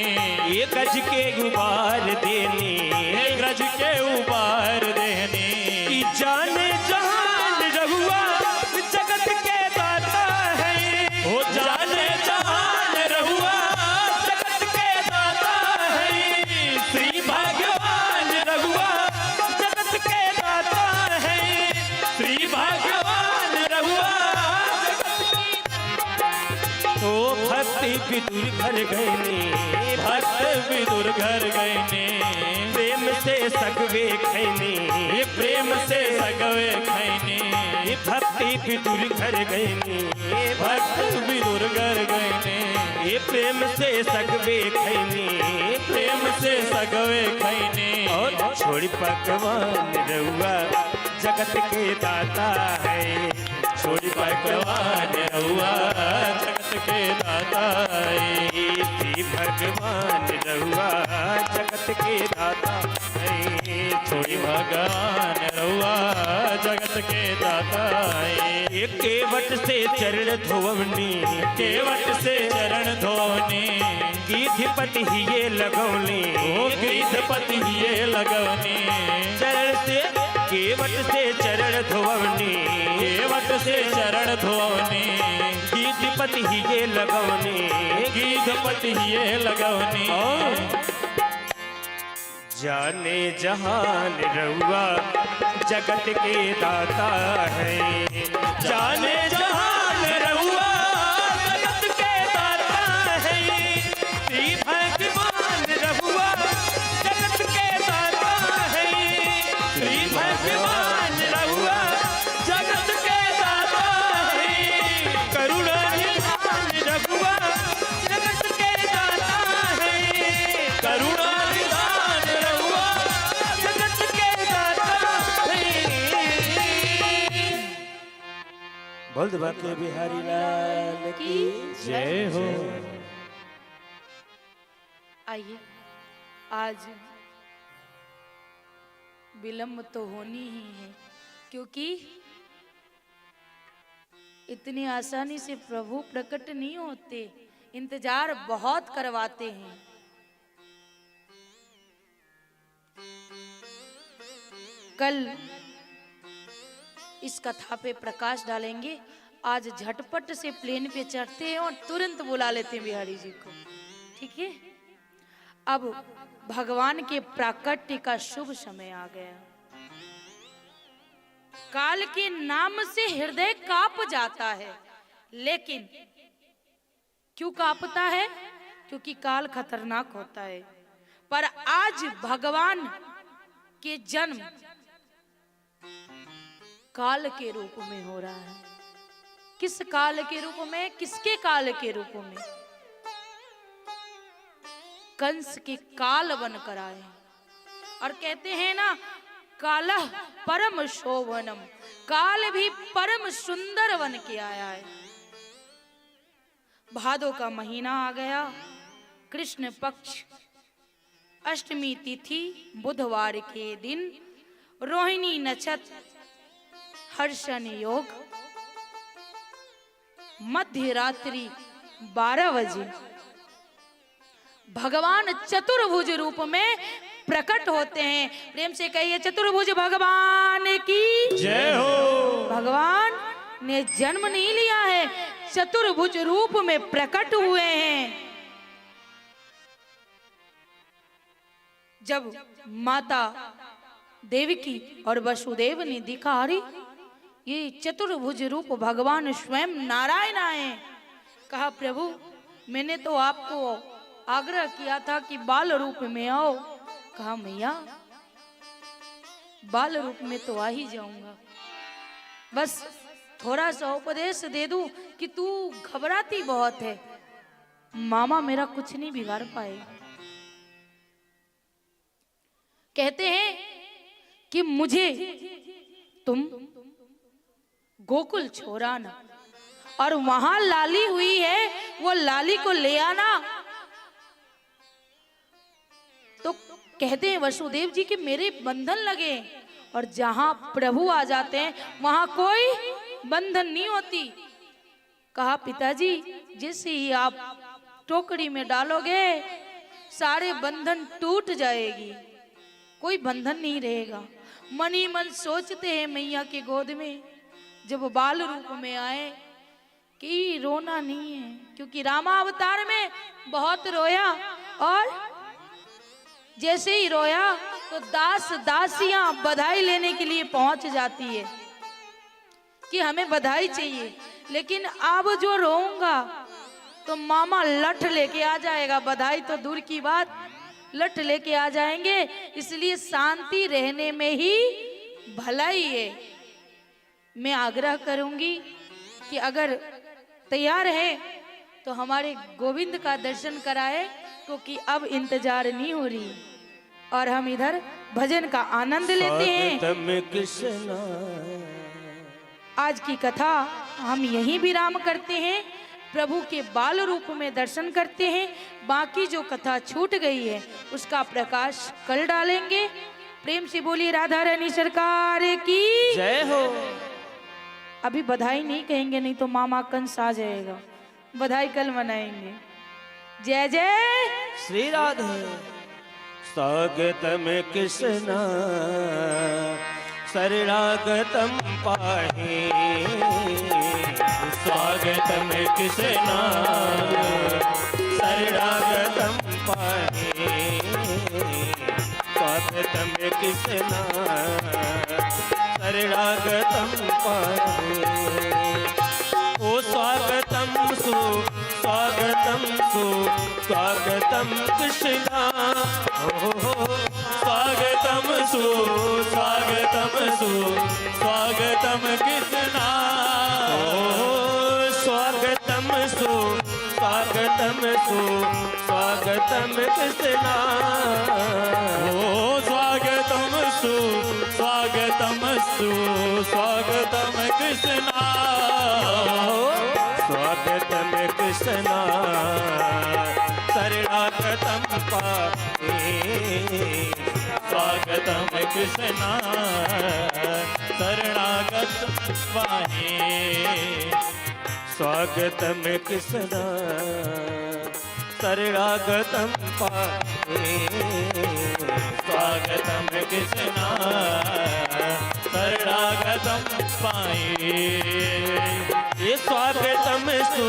ये गज के गुबार देने, ये गज के उबार देने। कि जाने जहान रहुआ जगत के दाता है। ओ जाने जहान रहुआ जगत के दाता है। श्री भगवान रहुआ जगत के दाता है। श्री भगवान रहुआ ओ भक्ति विदुर घर गए, भक्त विदुर घर गए ने। प्रेम से सगवे खैने, ये प्रेम से सगवे खैने। ये भक्ति विदुर घर गए, भक्त विदुर घर गए ने। ये प्रेम से सगवे खैने, प्रेम से सगवे खैने। और छोड़ पकवान रहुआ जगत के दाता है। छोड़ पकवान रहुआ जगत के दाता है। श्री भगवान रहुआ जगत के दाता है। छोड़ी भगवान रहुआ जगत के दाता है। ये केवट से चरण धोवनी, केवट से चरण धोवनी, गीधपति ही ये लगौनी। ओ गीधपति ये लगवनी। चरण से केवट से चरण धोवनी, केवट से चरण धोवनी, गीधपति ही ये लगौनी। गीधपति ये लगवनी। जाने जहान रहुआ जगत के दाता है। जाने जहान रहुआ जगत के दाता है। श्री भगवान रहुआ जगत के दाता है। श्री भगवान रहुआ जगत के दाता है। करुणा निधान रहुआ जगत के दाता है। करुणा बोल बाके बिहारी लाल की जय हो। आइए, आज विलम्ब तो होनी ही है, क्योंकि इतनी आसानी से प्रभु प्रकट नहीं होते, इंतजार बहुत करवाते हैं। कल इस कथा पे प्रकाश डालेंगे। आज झटपट से प्लेन पे चढ़ते हैं और तुरंत बुला लेते हैं बिहारी जी को, ठीक है। अब भगवान के प्राकट्य का शुभ समय आ गया। काल के नाम से हृदय कांप जाता है, लेकिन क्यों कांपता है? क्योंकि काल खतरनाक होता है। पर आज भगवान के जन्म काल के रूप में हो रहा है। किस काल के रूप में? किसके काल के रूप में? कंस के काल बनकर आए और कहते हैं ना, कालः परम शोभनम, काल भी परम सुंदर बन के आया है। भादो का महीना आ गया, कृष्ण पक्ष अष्टमी तिथि बुधवार के दिन, रोहिणी नक्षत्र, हर्षण योग, मध्य रात्रि 12 बजे भगवान चतुर्भुज रूप में प्रकट होते हैं। प्रेम से कहिए चतुर्भुज भगवान की जय हो। भगवान ने जन्म नहीं लिया है, चतुर्भुज रूप में प्रकट हुए हैं। जब माता देवकी और वसुदेव ने देखा, अरे ये चतुर्भुज रूप भगवान स्वयं नारायण आए। कहा प्रभु मैंने तो आपको आग्रह किया था कि बाल रूप में आओ। कहा मैया बाल रूप में तो आ ही जाऊंगा, बस थोड़ा सा उपदेश दे दूं कि तू घबराती बहुत है, मामा मेरा कुछ नहीं बिगाड़ पाएगा। कहते हैं कि मुझे तुम गोकुल छोड़ाना और वहां लाली हुई है वो लाली को ले आना। तो कहते हैं वसुदेव जी कि मेरे बंधन लगे, और जहां प्रभु आ जाते हैं वहां कोई बंधन नहीं होती। कहा पिताजी जैसे ही आप टोकरी में डालोगे सारे बंधन टूट जाएगी, कोई बंधन नहीं रहेगा। मन ही मन सोचते हैं मैया के गोद में जब बाल रूप में आए कि रोना नहीं है, क्योंकि रामावतार में बहुत रोया, और जैसे ही रोया तो दास दासियां बधाई लेने के लिए पहुंच जाती है कि हमें बधाई चाहिए। लेकिन अब जो रोऊंगा तो मामा लठ लेके आ जाएगा, बधाई तो दूर की बात लठ लेके आ जाएंगे। इसलिए शांति रहने में ही भलाई है। मैं आग्रह करूंगी कि अगर तैयार है तो हमारे गोविंद का दर्शन कराए, क्योंकि अब इंतजार नहीं हो रही और हम इधर भजन का आनंद लेते हैं। स्वागतम कृष्ण। आज की कथा हम यहीं विराम करते हैं, प्रभु के बाल रूप में दर्शन करते हैं। बाकी जो कथा छूट गई है उसका प्रकाश कल डालेंगे। प्रेम से बोलिए राधा रानी सरकार की जय हो। अभी बधाई नहीं कहेंगे, नहीं तो मामा कंस आ जाएगा। बधाई कल मनाएंगे। जय जय श्री राधे। स्वागतम कृष्ण शरणागतम पाहि। स्वागतम कृष्ण शरणागतम पाहि। स्वागतम कृष्ण शरणागतम पाहि। ओ स्वागतम सु स्वागतम सु स्वागतम कृष्ण। स्वागतम सु स्वागतम सु स्वागतम कृष्ण। स्वागतम सु स्वागतम सु स्वागतम कृष्ण। ओ स्वागतम सु स्वागतम सु स्वागतम कृष्ण। स्वागतम कृष्ण शरणागतम पाहि। स्वागतम कृष्ण शरणागत पाहि। स्वागतम कृष्ण शरणागतम पाहि। स्वागतम कृष्ण शरणागतम पाहि। ये स्वागतम सु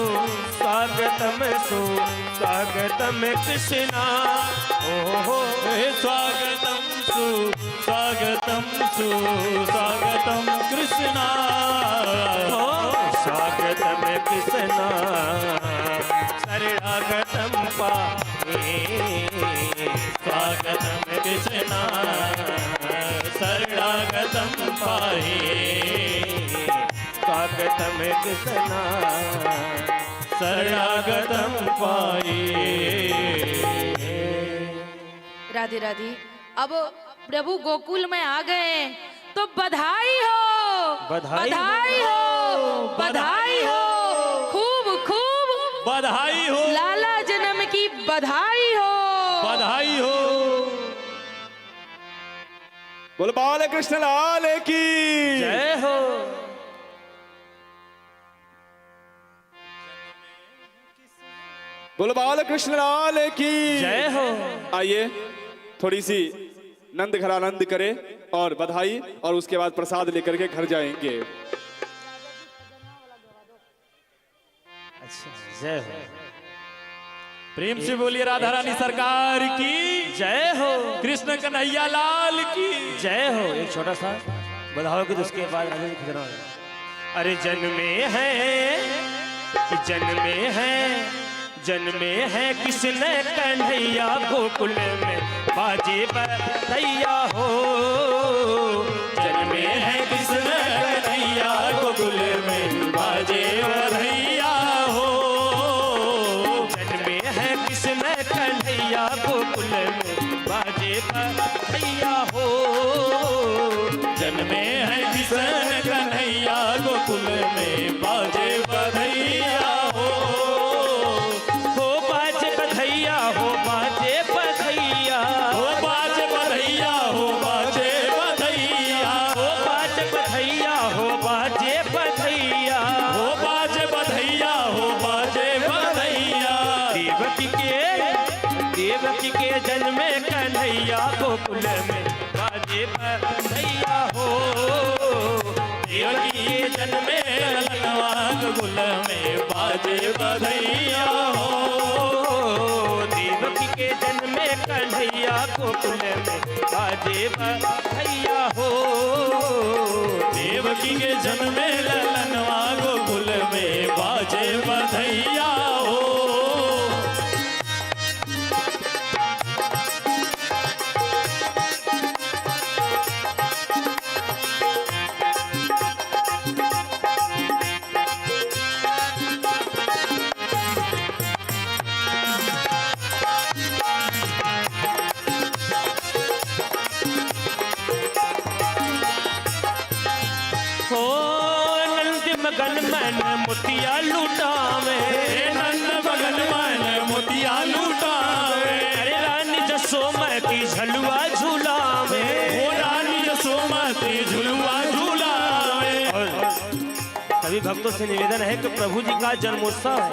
स्वागतम सु स्वागतम कृष्ण। ओहो स्वागतम सु स्वागतम सु स्वागतम कृष्ण। स्वागतम कृष्ण शरणागतम पाहि। स्वागतम कृष्ण शरणागतम पाहि। स्वागतम कृष्ण शरणागतम पाहि। राधे राधे। अब प्रभु गोकुल में आ गए तो बधाई हो, बधाई हो, बधाई हो, खूब खूब बधाई हो, लाला जन्म की बधाई हो, बधाई हो। बोल बाल कृष्ण लाल की जय हो। बोलो बाल कृष्ण लाल की जय हो। आइए थोड़ी सी नंद घरानंद करे और बधाई, और उसके बाद प्रसाद लेकर के घर जाएंगे। अच्छा जय हो। प्रेम से बोलिए राधा रानी सरकार की जय हो। कृष्ण कन्हैया लाल की जय हो। एक छोटा सा बधाओ कि उसके बाद राजा जी खिदना है। अरे जन्मे हैं कि जन्मे हैं किसने कन्हैया गोकुल में बाजे बधैया हो। जन्मे हैं किसने कन्हैया गोकुल में बाजे बधैया हो। जन्मे हैं किसने कन्हैया गोकुल में बाजे बधैया हो। जन्मे हैं किसने कन्हैया गोकुल में बाजे बधैया हो। बाजे बधैया हो, बाजे बधैया हो बाजे बधैया हो, बाजे बधैया हो, बाजे बधैया हो, बाजे बधैया हो, बाजे बधैया हो, बाजे बधैया। देवकी के जन्मे कन्हैया गोकुल में बाजे बधैया हो। देवकी के जन्मे ललनवा गोकुल में बाजे बधैया हो। देवकी के जन्मे कन्हैया गोकुल में बाजे बधैया हो। देवकी के जन्मे ललनवा गोकुल में बाजे बधैया हो। हो नंद मगन मन मोतिया लुटावे, नंद मगन मन मोतिया लुटावे। अरे रानी जसोमती झलुआ झूलावे, हो रानी जसोमती झुलुआ झूलावे। सभी भक्तों से निवेदन है कि प्रभु जी का जन्मोत्सव है।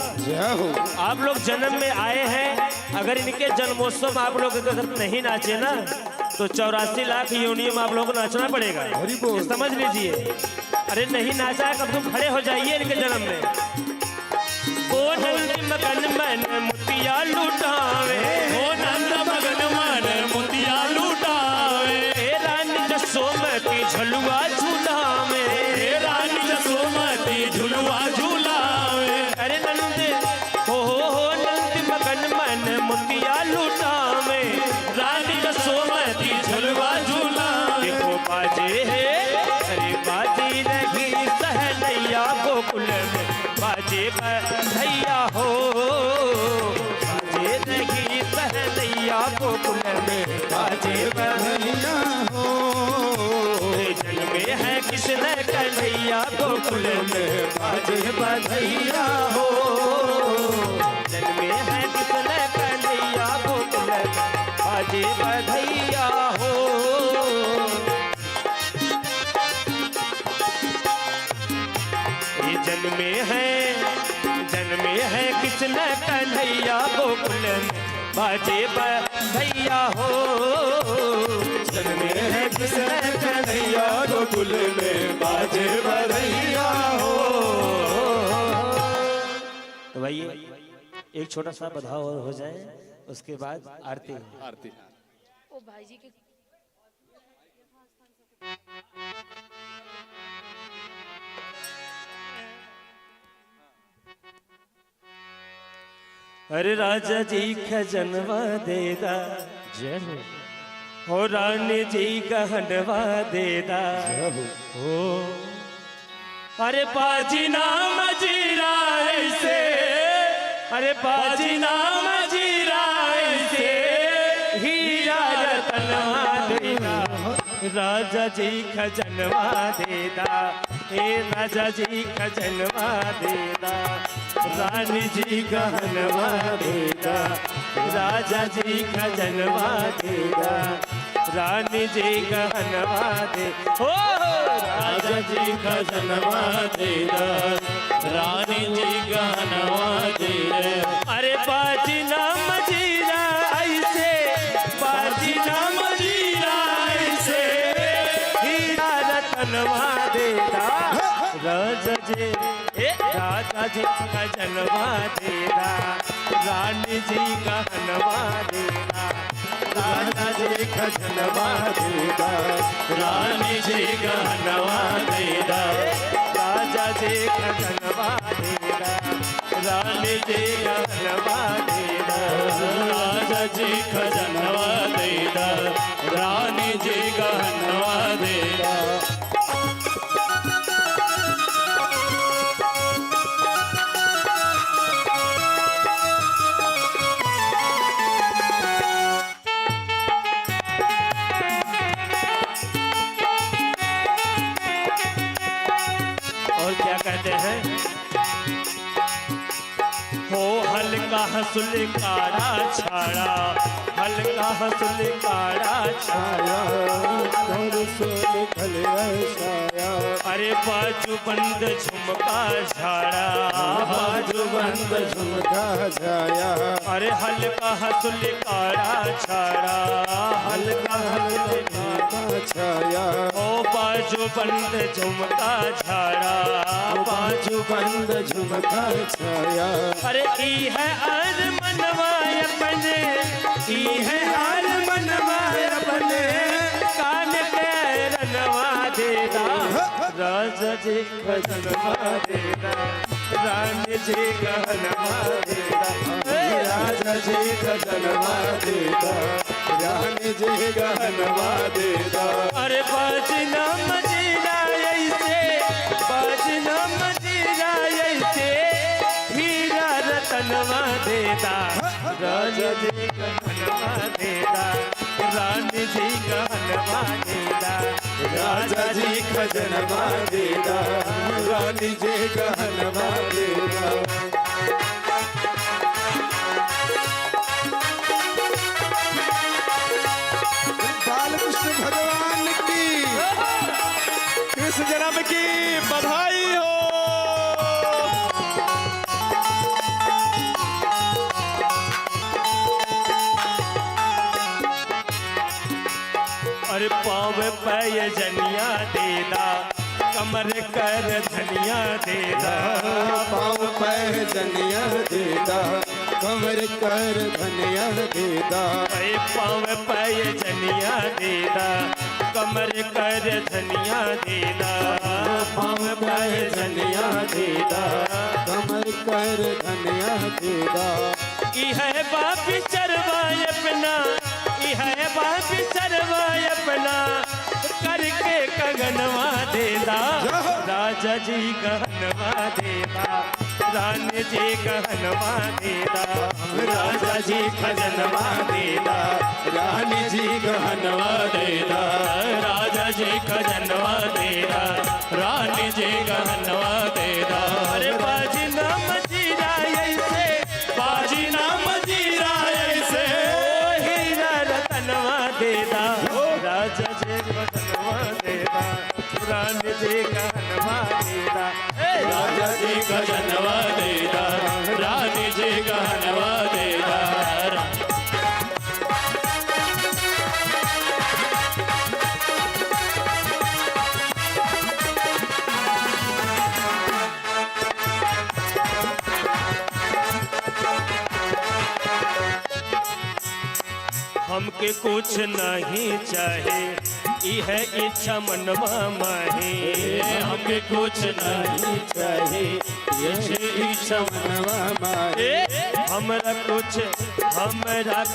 आप लोग जन्म में आए हैं, अगर इनके जन्मोत्सव में आप लोग अगर नहीं नाचे ना तो 84 लाख योनियों में आप लोगों को नाचना पड़ेगा। ये समझ लीजिए। अरे नहीं नाचा कब तुम खड़े हो जाइए इनके जन्म में। ओ नंद मगन मन मोतिया लुटावे, हो नंद मगन मन मोतिया लुटावे। रानी जसोमती झलुआ झूलावे, रानी जसोमती झुलुआ झूलावे। अरे नंद हो नंद मगन मन मोतिया लुटावे, रानी जसोमती झुलुआ झूलावे। देखो बाजे है, अरे बाजी रही सहनैया गोकुल में बाजे बधैया हो। बाजे रही सहनैया गोकुल में बाजे बधैया हो। जन्मे है किसने कन्हैया गोकुल में बाजे बधैया हो। जन्मे है किसने कन्हैया गोकुल में बाजे बधैया हो। ये जन्मे है किसने कन्हैया गोकुल में बाजे बधैया हो। जन्मे है किसने कन्हैया गोकुल में बाजे बधैया हो। तो भाई एक छोटा सा बधाव और हो जाए, उसके बाद आरती। आरती। ओ भाई जी के अरे राजा जी खजनवा देदा, जय हो रानी जी गहनवा देदा, हो अरे बाजी नाम जीरा ऐसे, अरे बाजी नाम जीरा ऐसे, हीरा रतनवा देदा, राजा जी खजनवा देदा, हे राजा जी खजनवा देदा, रानी जी गहनवा देदा, राजा जी खजनवा देदा, रानी जी गहनवा दे, हो राजा जी खजनवा देदा, रानी जी गहनवा दे। अरे बाजी ना मजीरा ऐसे, बाजी ना मजीरा ऐसे, हीरा रतनवा देदा राजा जी का जनवा देदा, रानी जी का हनवा देदा, राजा जी का जनवा देदा, रानी जी का हनवा देदा, राजा जी का जनवा देदा, रानी जी का हनवा देदा, राजा जी खजनवा देदा, रानी जी गहनवा देदा। और क्या कहते हैं, हो हल्का हंसुल काड़ा छाड़ा, हल्का हंसुल काड़ा छाया, अरे बाजू बंद झुमका झाड़ा, बाजू बंद झुमका छाया, अरे हल्का हंसुल काड़ा छाड़ा, हल्का हंसुल काड़ा छाया, ओ बाजू बंद झुमका झाड़ा, बाजू बंद झुमका छाया, अरे ई है हर मनवाय अपने, ई है हर मनवाय अपने, कान के रनवा देदा, राजा जी खजनवा देदा, रानी जी गहनवा देदा, राजा जी खजनवा देदा, रानी जी गहनवा देदा। अरे बाजना मजीरा ऐसे, बाजना मजीरा ऐसे, हीरा रतनवा देदा, राजा जी गहनवा देदा, रानी जी गहनवा देदा, राजा जी खजनवा देदा, रानी जी गहनवा देदा। बालकृष्ण भगवान की, कृष्ण जन्म की बधाई हो। अरे पाव पय जनिया देदा, कमर कर धनिया देदा, पाँव पैर जनिया देदा, कमर कर धनिया देदा, अरे पाव पय जनिया देदा, कमर कर धनिया देदा, पाँव पैर जनिया देदा, कमर कर धनिया देदा। ई है बाप चरवा अपना, ई है बाप चरवा अपना, करके कगनवा देदा, राजा जी गहनवा देदा, रानी जी गहनवा देदा, राजा जी खजनवा देदा, रानी जी गहनवा देदा, राजा जी खजनवा देदा, रानी जी गहनवा देदा। अरे बाजी ना मजीरा ऐसे, बाजी ना मजीरा ऐसे, ओ हीरा रतनवा देदा, राजा जी गहनवा देदा, रानी जी गहनवा देदा, राजा जी खजनवा देदा, रानी जी गहनवा देदा। हमके कुछ नहीं चाहे, ई है इच्छा मनवा माहे, हमके कुछ नहीं चाहिए, ये इच्छा मनवा मारे। हमरा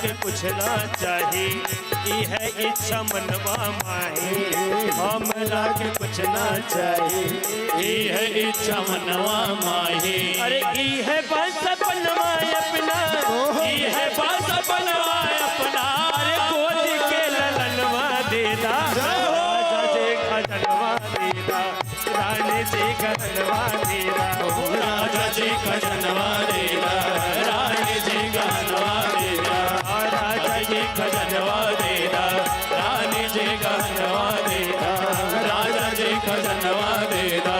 के कुछ ना चाहे, ई है इच्छा मनवा माहे, हमरा के कुछ ना चाहे, ये है इच्छा मनवा माहे। अरे ई है बस बनवा अपना, ई है बस बनवा अपना, अरे गोद के ललनवा देदा, राजा जी खजनवा देदा, रानी जी गहनवा देदा, राजा जी खजनवा देदा, रानी जी गहनवा देदा, राजा जी खजनवा देदा, रानी जी गहनवा देदा, राजा जी खजनवा देदा,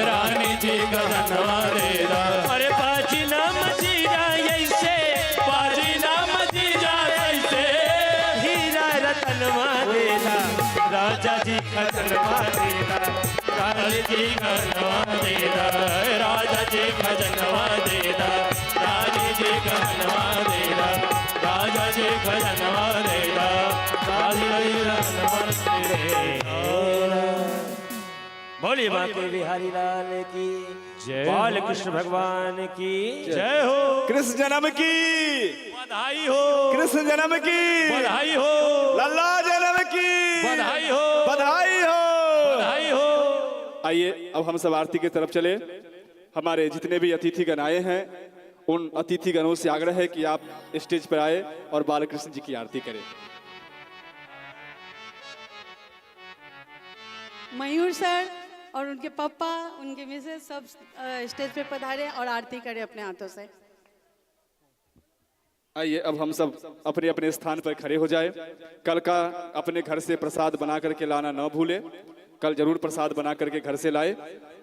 रानी जी गहनवा देदा। अरे बाजी ना मजीरा ऐसे, राजा जी खजनवा देदा, राजा जी खजनवा देदा, राजा जी खजनवा देदा, राजा जी खजनवा देदा, राजा जी खजनवा देदा, राजा जी खजनवा देदा। बोलिए बांके बिहारी लाल की जय बाल कृष्ण भगवान की जय हो, कृष्ण जन्म की, बधाई हो, कृष्ण जन्म की, बधाई हो, लल्ला जन्म की, बधाई हो, बधाई हो, बधाई हो। आइए अब हम सब आरती की तरफ चले। हमारे जितने भी अतिथिगण आए हैं उन अतिथिगणों से आग्रह है कि आप स्टेज पर आए और बालकृष्ण जी की आरती करें। मयूर सर और उनके पापा, उनके मिसेस सब स्टेज पे पधारे और आरती करें अपने हाथों से। आइए अब हम सब अपने अपने स्थान पर खड़े हो जाए। कल का अपने घर से प्रसाद बना करके लाना न भूले, कल जरूर प्रसाद बना करके घर से लाए।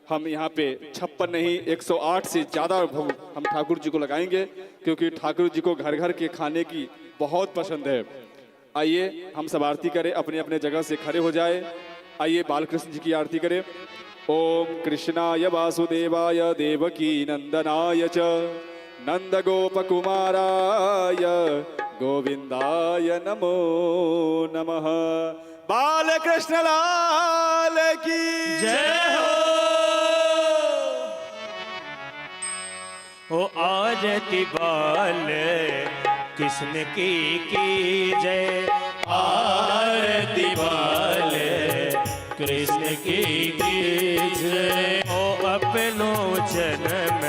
हम यहाँ पे 56 नहीं 108 से ज़्यादा भोग हम ठाकुर जी को लगाएंगे, क्योंकि ठाकुर जी को घर घर के खाने की बहुत पसंद है। आइए हम सब आरती करें, अपने अपने जगह से खड़े हो जाए। आइए बालकृष्ण जी की आरती करें। ओम कृष्णाय वासुदेवाय देवकी नंदनाय च नंद गोप कुमाराय गोविंदाय नमो नमः। बालकृष्ण लाल की जय हो आरती बाल कृष्ण की जय, आरती बाल कृष्ण की जय। ओ अपनो जन्म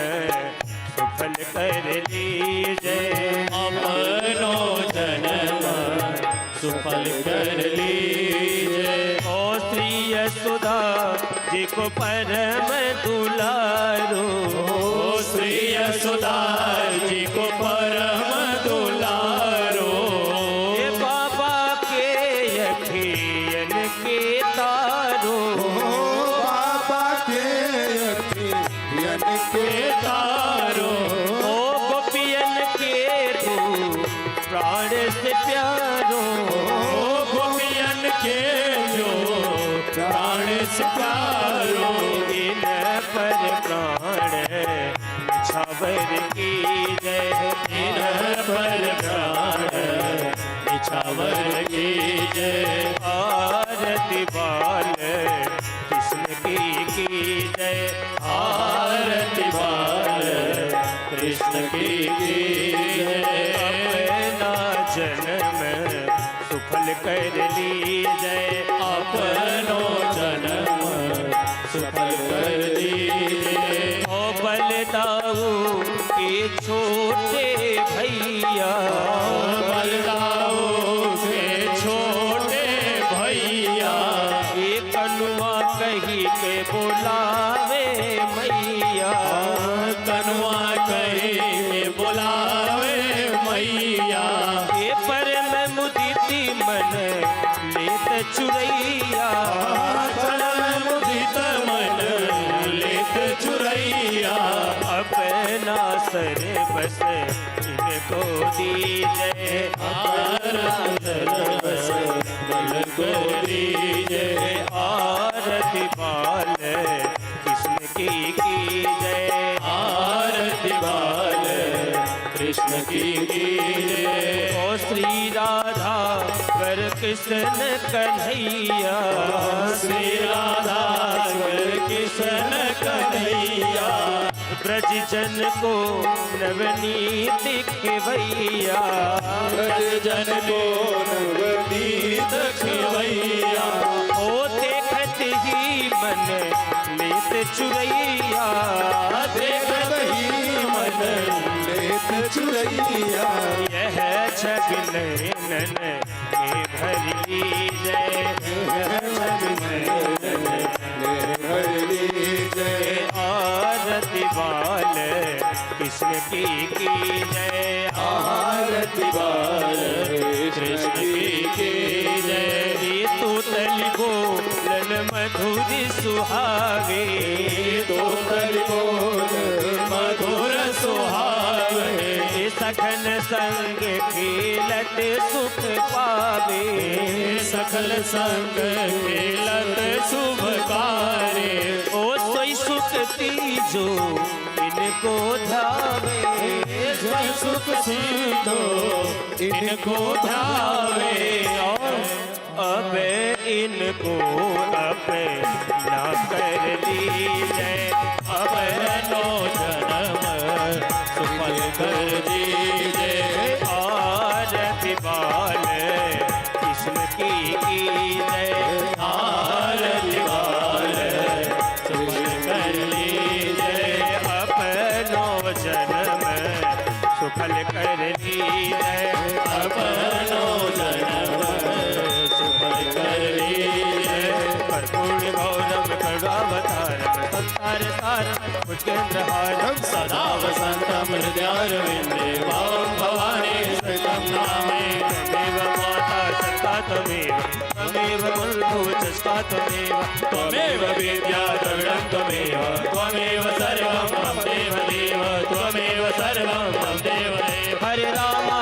सफल कर लीजिए, अपनो जन्म सुफल कर लीजिए। ओ श्री यशोदा जी को परम दुलारो, ओ श्री यशोदा जी को परम दुलारो। ये बाबा के अखियन के तारो, बाबा के अखियन के तारो। ओ गोपियन के तू प्राण से प्यारो, ओ गोपियन के जो प्राण से प्यारो। इन पर प्राण छावर की जय, इन पर प्राण निछावर की जय। आरती बाल कृष्ण की जय, आरती बाल कृष्ण की जय। अपना जन्म सुफल कर लीजिए, अपनो जन्म सुफल कर दीजिए। ओ बलदाऊ के छोटे भैया, बलदाऊ के छोटे भैया। एक कनुआ कही के बुलावे मैया, कनुआ कही के बुलावे मैया। ये पर मैं मुदिती मन लेत चुरैया, परम मुदित मन लेत चुरैया। अपना सर बस इनको दीजिए, बस बल को दीजिए। आरती बाल कृष्ण की जय, आरती बाल कृष्ण की जय। ओ श्री राधा कर कृष्ण कन्हैया, श्री राधा कृष्ण कन्हैया। ब्रज जन को नवनीत खिवैया, ब्रज जन को नवनीत खिवैया। ओ देखत ही मन लेत चुरैया, देखत ही मन लेत चुरैया। यह छवि नैनन में भर लीजिए, भर लीजिए। आरती बाल कृष्ण की जय, आरती बाल कृष्ण की जय। तू तल बोलन मधुर सुहावे, तो कर बोल मधुर सुहावे। सखन संग खेलत सुख पावे, सकल संग खेलत शुभ कार्य। ओ सोई सुखती जो इनको ध्यावे, जय सुख सिंधु इनको ध्यावे। और अब इनको अपना कर लीजिए, अपनो जन्म सुफल कर दीजिए। आरती बाल कृष्ण की जय, आरती बाल सुफल कर लीजिए। अपनो जन्म सुफल कर लीजिए, अपनो जन्म सुफल कर लीजिए। कर्पूर गौरव करुणावतारम संसार सारम भुजगेन्द्रहारम सदा वसंतम हृदयारविंदे वां भवानी सहितं नमामि। त्वमेव माता शक्ता त्वमेव, त्वमेव बन्धुः च त्वमेव, त्वमेव विद्या द्रविणं त्वमेव, त्वमेव सर्वं मम देव देव, त्वमेव सर्वं मम देव देव। हरे रामा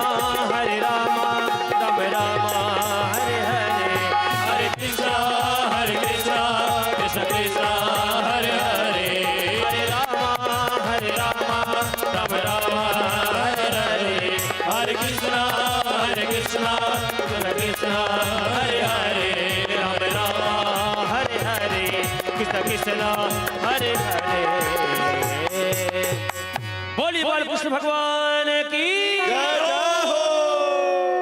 राम रामा हरे हरे, हरे कृष्णा कृष्ण कृष्ण हरे हरे। हरे रामा राम राम हरे हरे। हरे कृष्णा कृष्ण कृष्ण हरे हरे। राम राम हरे हरे, कृष्ण कृष्ण हरे हरे। बोली बोल कृष्ण भगवान